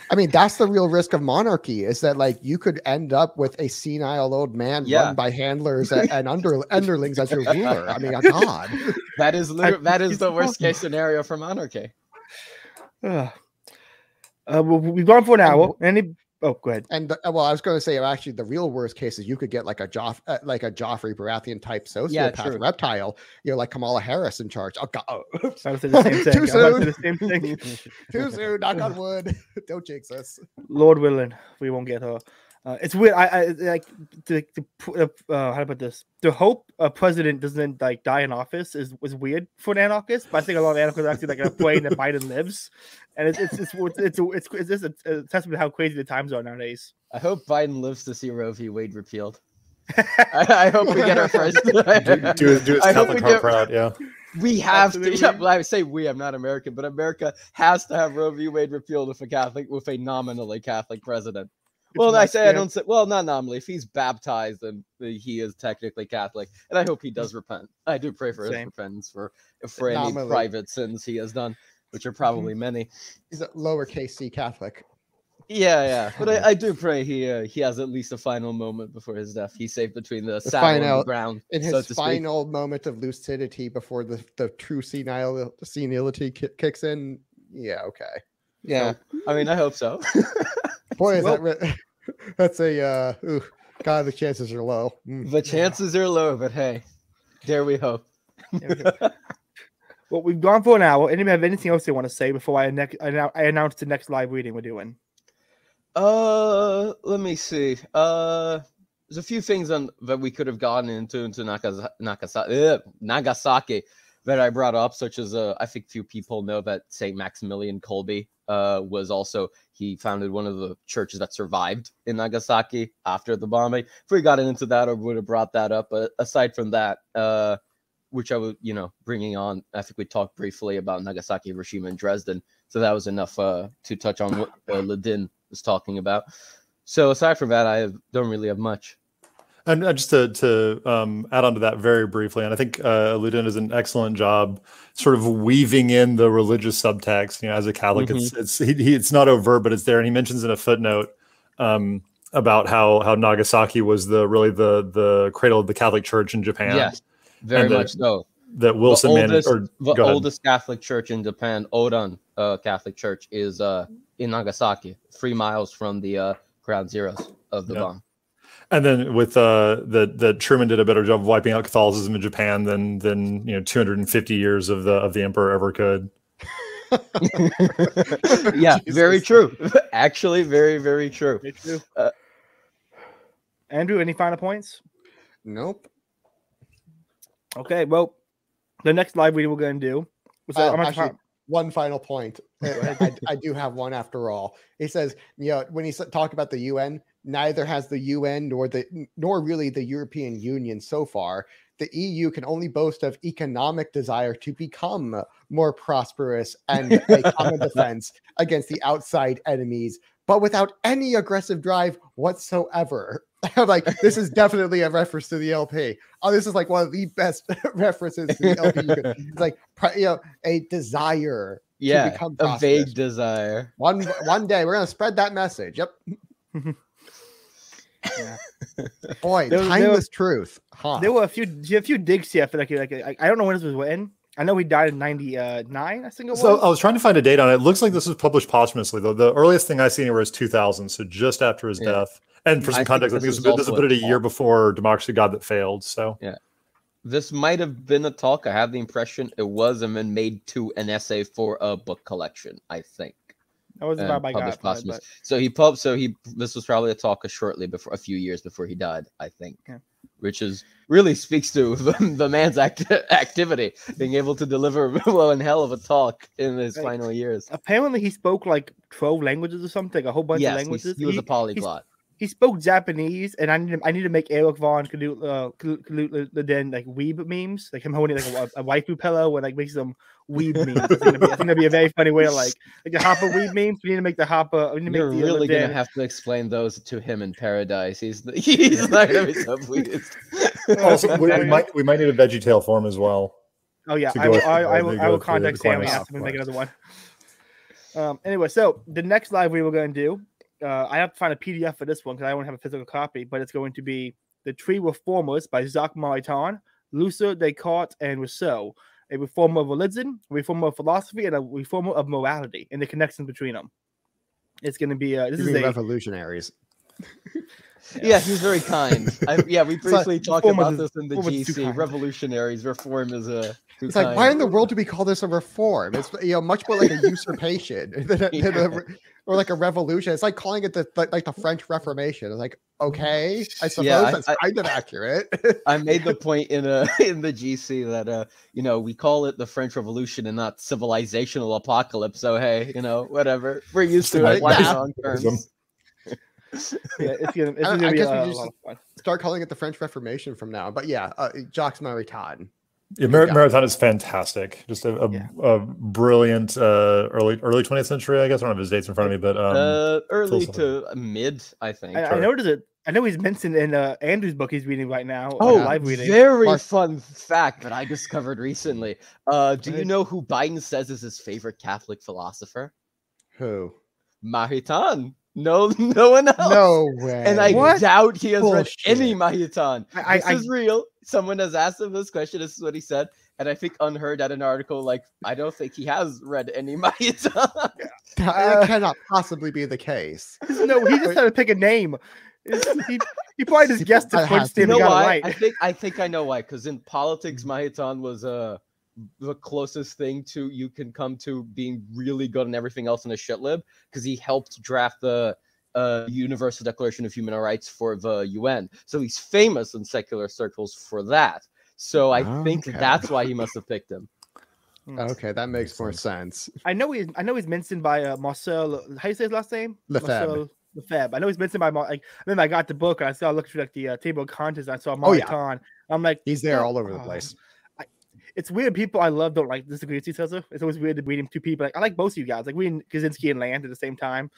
I mean, that's the real risk of monarchy, is that like you could end up with a senile old man run by handlers and underlings as your ruler. I mean, God, that is the worst case scenario for monarchy. We've gone for an hour. Oh, go ahead. And I was going to say, actually, the real worst case is you could get like a Joffrey Baratheon type sociopath reptile, like Kamala Harris in charge. Oh God, I was say the same thing. Too soon. The same thing. Too soon. Knock on wood. Don't jinx us. Lord willing, we won't get her. It's weird. I like how to put this. The hope a president doesn't like die in office was weird for an anarchist, but I think a lot of anarchists are actually like going to pray that Biden lives, and it's just a testament to how crazy the times are nowadays. I hope Biden lives to see Roe v. Wade repealed. I hope we get our first. do his Catholic heart proud. Yeah, we have to. Yeah, well, I say we. I'm not American, but America has to have Roe v. Wade repealed with a nominally Catholic president. Well, I don't say. Well, not nominally. If he's baptized, then he is technically Catholic, and I hope he does repent. I do pray for his repentance for any private sins he has done, which are probably many. He's a lowercase c Catholic. Yeah. But I do pray he has at least a final moment before his death. He's safe between the saddle and the ground. In his final moment of lucidity before the true senility kicks in. Yeah. Okay. Yeah. I mean, I hope so. Boy, is that's a God, the chances are low. The chances are low, but hey, dare we hope. Well, we've gone for an hour. Anybody have anything else they want to say before I announce the next live reading we're doing? Let me see. There's a few things that we could have gotten into Nagasaki that I brought up, such as I think few people know that St. Maximilian Kolbe he founded one of the churches that survived in Nagasaki after the bombing. If we got into that, I would have brought that up. But aside from that, which I was, bringing on, I think we talked briefly about Nagasaki, Hiroshima, and Dresden. So that was enough to touch on what Ledin was talking about. So aside from that, I don't really have much. And just to add on to that very briefly, and I think Ludin does an excellent job sort of weaving in the religious subtext. As a Catholic, it's not overt, but it's there. And he mentions in a footnote about how Nagasaki was the cradle of the Catholic Church in Japan. Yes, very much so. That Wilson managed. The oldest Catholic church in Japan, Odan Catholic Church, is in Nagasaki, 3 miles from the ground zeros of the bomb. And then with that Truman did a better job of wiping out Catholicism in Japan than 250 years of the emperor ever could. Yeah, very true. Actually, very, very true. Very true. Andrew, any final points? Nope. Okay, well, the next live reading we're going to do. Actually, one final point. I do have one after all. He says, when he talked about the UN, neither has the UN nor really the European Union so far. The EU can only boast of economic desire to become more prosperous and a common defense against the outside enemies, but without any aggressive drive whatsoever. Like, this is definitely a reference to the LP. Oh, this is like one of the best references to the LP. It's like, a desire to become prosperous. A vague desire. One day we're going to spread that message. Yep. Yeah. Boy, timeless truth. Huh. There were a few digs here. I feel like I don't know when this was written. I know he died in 99, I think it was. So I was trying to find a date on it. It looks like this was published posthumously, though. The earliest thing I see anywhere is 2000, so just after his death. And for some context, I think this was put it a year before Democracy God that failed. So yeah, this might have been a talk. I have the impression it was, and then made to an essay for a book collection. I think that was about my God. But... So this was probably a talk a few years before he died. I think. Yeah. Which really speaks to the man's activity, being able to deliver one hell of a talk in his final years. Apparently, he spoke like 12 languages or something, a whole bunch of languages. He was a polyglot. he spoke Japanese, and I need to make Eric Vaughn could do then like weeb memes, like him holding like a waifu pillow and like make some weeb memes. I think that'd be a very funny way to like the Hopper weeb memes. We need to make the Hopper. You're really gonna have to explain those to him in Paradise. He's not gonna be so pleased. Also, we might need a VeggieTale form as well. Oh yeah, I will contact Sam and ask him to make another one. Anyway, so the next live we were going to do, I have to find a PDF for this one because I don't have a physical copy, but it's going to be The Three Reformers by Jacques Maritain, Lucer, Descartes, and Rousseau. A reformer of religion, a reformer of philosophy, and a reformer of morality, and the connections between them. It's going to be revolutionaries. Yeah, he's very kind. We briefly talked about this in the GC. Revolutionaries, reform is a. It's like, why in the world do we call this a reform? It's much more like a usurpation or like a revolution. It's like calling it the French Reformation. It's like, okay, I suppose that's kind of accurate. I made the point in the GC that we call it the French Revolution and not civilizational apocalypse. So hey, whatever, we're used to it. Long terms. It's gonna be a lot of fun. Start calling it the French Reformation from now. But Jacques Maritain. Yeah, Maritain is fantastic. Just a brilliant early 20th century. I guess I don't have his dates in front of me, but early to mid, I think. I noticed it. I know he's mentioned in Andrew's book he's reading right now. Live reading. Very fun fact that I discovered recently. Do you know who Biden says is his favorite Catholic philosopher? Who? Maritain. No one else. No way. And I doubt he has read any Maritain. This is real. Someone has asked him this question. This is what he said. And I think Unheard had an article like, I don't think he has read any Maritain. That cannot possibly be the case. No, he just had to pick a name. He probably just guessed the first name. You know why? Right. I think I know why. Because in politics, Maritain was the closest thing to you can come to being really good and everything else in a shitlib, because he helped draft the Universal Declaration of Human Rights for the UN. So he's famous in secular circles for that. So I think that's why he must have picked him. Okay, that makes more sense. I know he's mentioned by Marcel. How do you say his last name? Lefebvre. I know he's mentioned by I got the book and I started looking through like the table of contents. I saw Maritain. I'm like, he's there all over the place. It's weird. People I love don't like disagree with each other. It's always weird to reading two people. Like I like both of you guys. Like reading Kaczynski and Land at the same time.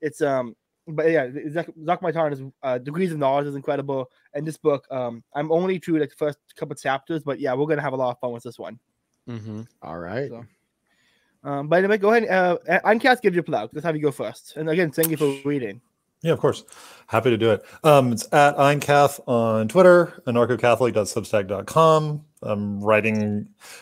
It's but yeah, Jacques Martin's Degrees of Knowledge is incredible. And this book, I'm only through like the first couple chapters, but yeah, we're gonna have a lot of fun with this one. Mm-hmm. All right. So, but anyway, go ahead. Uncast, give you a plug. Let's have you go first. And again, thank you for reading. Yeah, of course. Happy to do it. It's at Eincath on Twitter, anarchocatholic.substack.com. I'm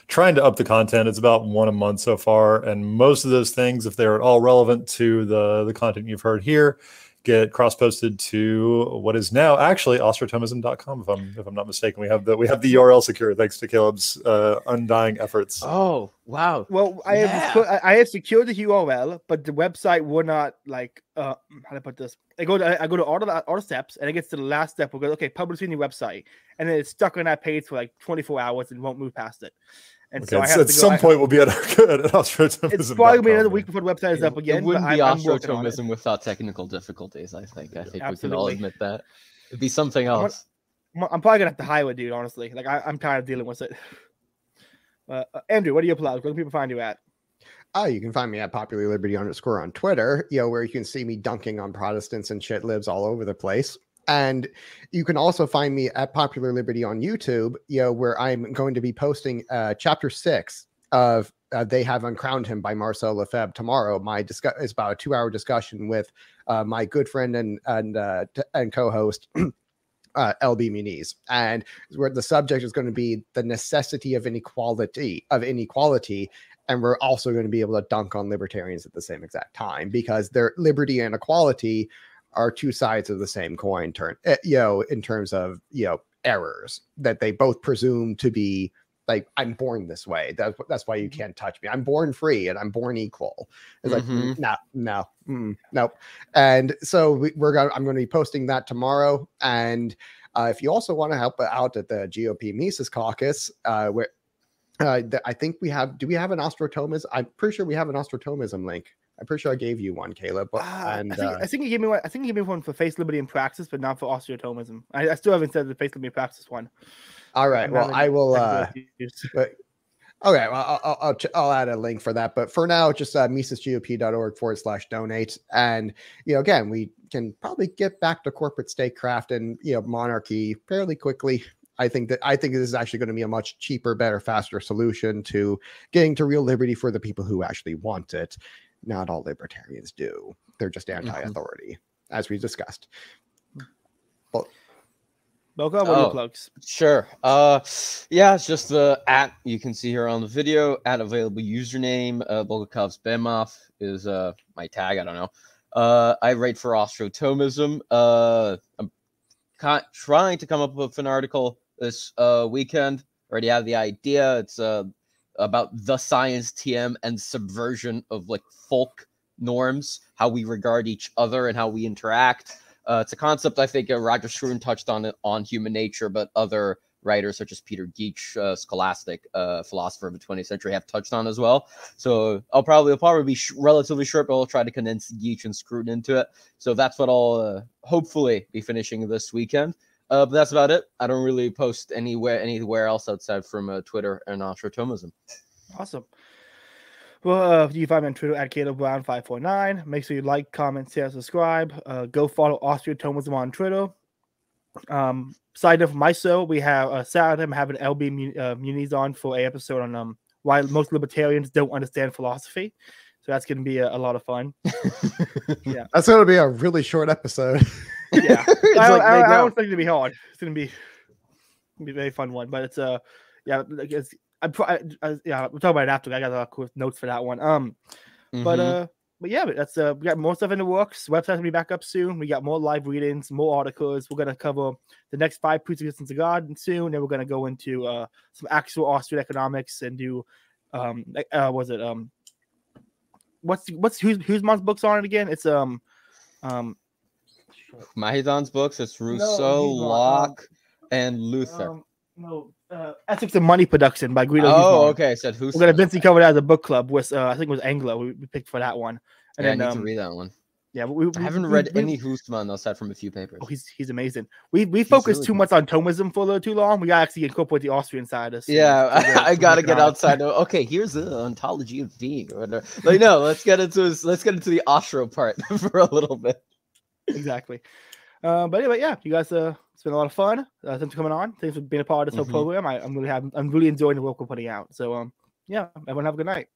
trying to up the content. It's about one a month so far. And most of those things, if they're at all relevant to the content you've heard here, get cross-posted to what is now actually ostrotomism.com, if I'm not mistaken. We have the URL secure thanks to Caleb's undying efforts. Oh, wow. Well, I have secured the URL, but the website will not how to put this. I go to all the steps, and it gets to the last step. We'll go, okay, publishing the website, and then it's stuck on that page for like 24 hours and won't move past it. And so I have at some point we'll be at Ostrotomism. It's probably be another week before the website is up again. It wouldn't be Ostrotomism without technical difficulties. I think we can all admit that. It'd be something else. I'm probably gonna have to hire a dude, honestly. Like I'm tired of dealing with it. Andrew, what are your plugs? Where can people find you at? You can find me at Popular Liberty _ on Twitter, where you can see me dunking on Protestants and shit libs all over the place. And you can also find me at Popular Liberty on YouTube, where I'm going to be posting chapter 6 of They Have Uncrowned Him by Marcel Lefebvre tomorrow. It's about a 2-hour discussion with my good friend and co-host LB Muniz, and where the subject is going to be the necessity of inequality, and we're also going to be able to dunk on libertarians at the same exact time, because their liberty and equality are two sides of the same coin, in terms of errors that they both presume to be. Like, I'm born this way. That's why you can't touch me. I'm born free and I'm born equal. It's like, nope. And so I'm going to be posting that tomorrow. And if you also want to help out at the GOP Mises Caucus, where I think do we have an Ostrotomism? I'm pretty sure we have an Ostrotomism link I'm pretty sure I gave you one, Caleb. I think you gave me one. I think you gave me one for Face Liberty in Praxis, but not for Osteotomism. I still haven't said the Face Liberty in Praxis one. All right. Well, I will. But okay. Well, I'll add a link for that. But for now, just misesgop.org/donate. And again, we can probably get back to corporate statecraft and monarchy fairly quickly. I think this is actually going to be a much cheaper, better, faster solution to getting to real liberty for the people who actually want it. Not all libertarians do. They're just anti-authority, as we discussed. Well, Belka, what are your plugs? Sure. Yeah, it's just the you can see here on the video, @available username. Bulgakov's Bemov is my tag. I don't know. I write for Ostrotomism. I'm trying to come up with an article this weekend. Already have the idea. It's about the science TM and subversion of folk norms, how we regard each other and how we interact. It's a concept I think Roger Scruton touched on Human Nature, but other writers such as Peter Geach, scholastic philosopher of the 20th century, have touched on as well. So it'll probably be relatively short, but I'll try to condense Geach and Scruton into it. So that's what I'll hopefully be finishing this weekend. But that's about it. I don't really post anywhere else outside from Twitter and Ostrotomism. Awesome. Well, you can find me on Twitter @CalebBrown549. Make sure you like, comment, share, subscribe. Go follow Ostrotomism on Twitter. Side note for my show, we have Saturday. I'm having LB Muniz on for a episode on why most libertarians don't understand philosophy. So that's going to be a lot of fun. Yeah, that's going to be a really short episode. Yeah, I don't think it'll be hard. It's going to be a very fun one. But it's we'll talk about it after. I got a lot of cool notes for that one. But yeah, that's we got more stuff in the works. Website will be back up soon. We got more live readings, more articles. We're gonna cover the next 5 proofs of existence of God soon. Then we're gonna go into some actual Austrian economics and do who's Mon's books on it again? It's Mahidon's books. It's Rousseau, Locke, and Luther. Ethics of Money Production by Guido. Okay. I said who's. We're gonna eventually cover that as a book club with I think it was Anglo. We picked for that one. And I then, need to read that one. Yeah, I haven't read any Hoostman aside from a few papers. Oh, he's amazing. We focused too much on Thomism for a little too long. We gotta actually incorporate the Austrian side of us. Yeah, I gotta get outside. Okay, here's the ontology of being. Like, no, let's get into the Austro part for a little bit. Exactly. But anyway, yeah, you guys, it's been a lot of fun. Thanks for coming on. Thanks for being a part of this whole program. I'm really enjoying the work we're putting out. So yeah, everyone have a good night.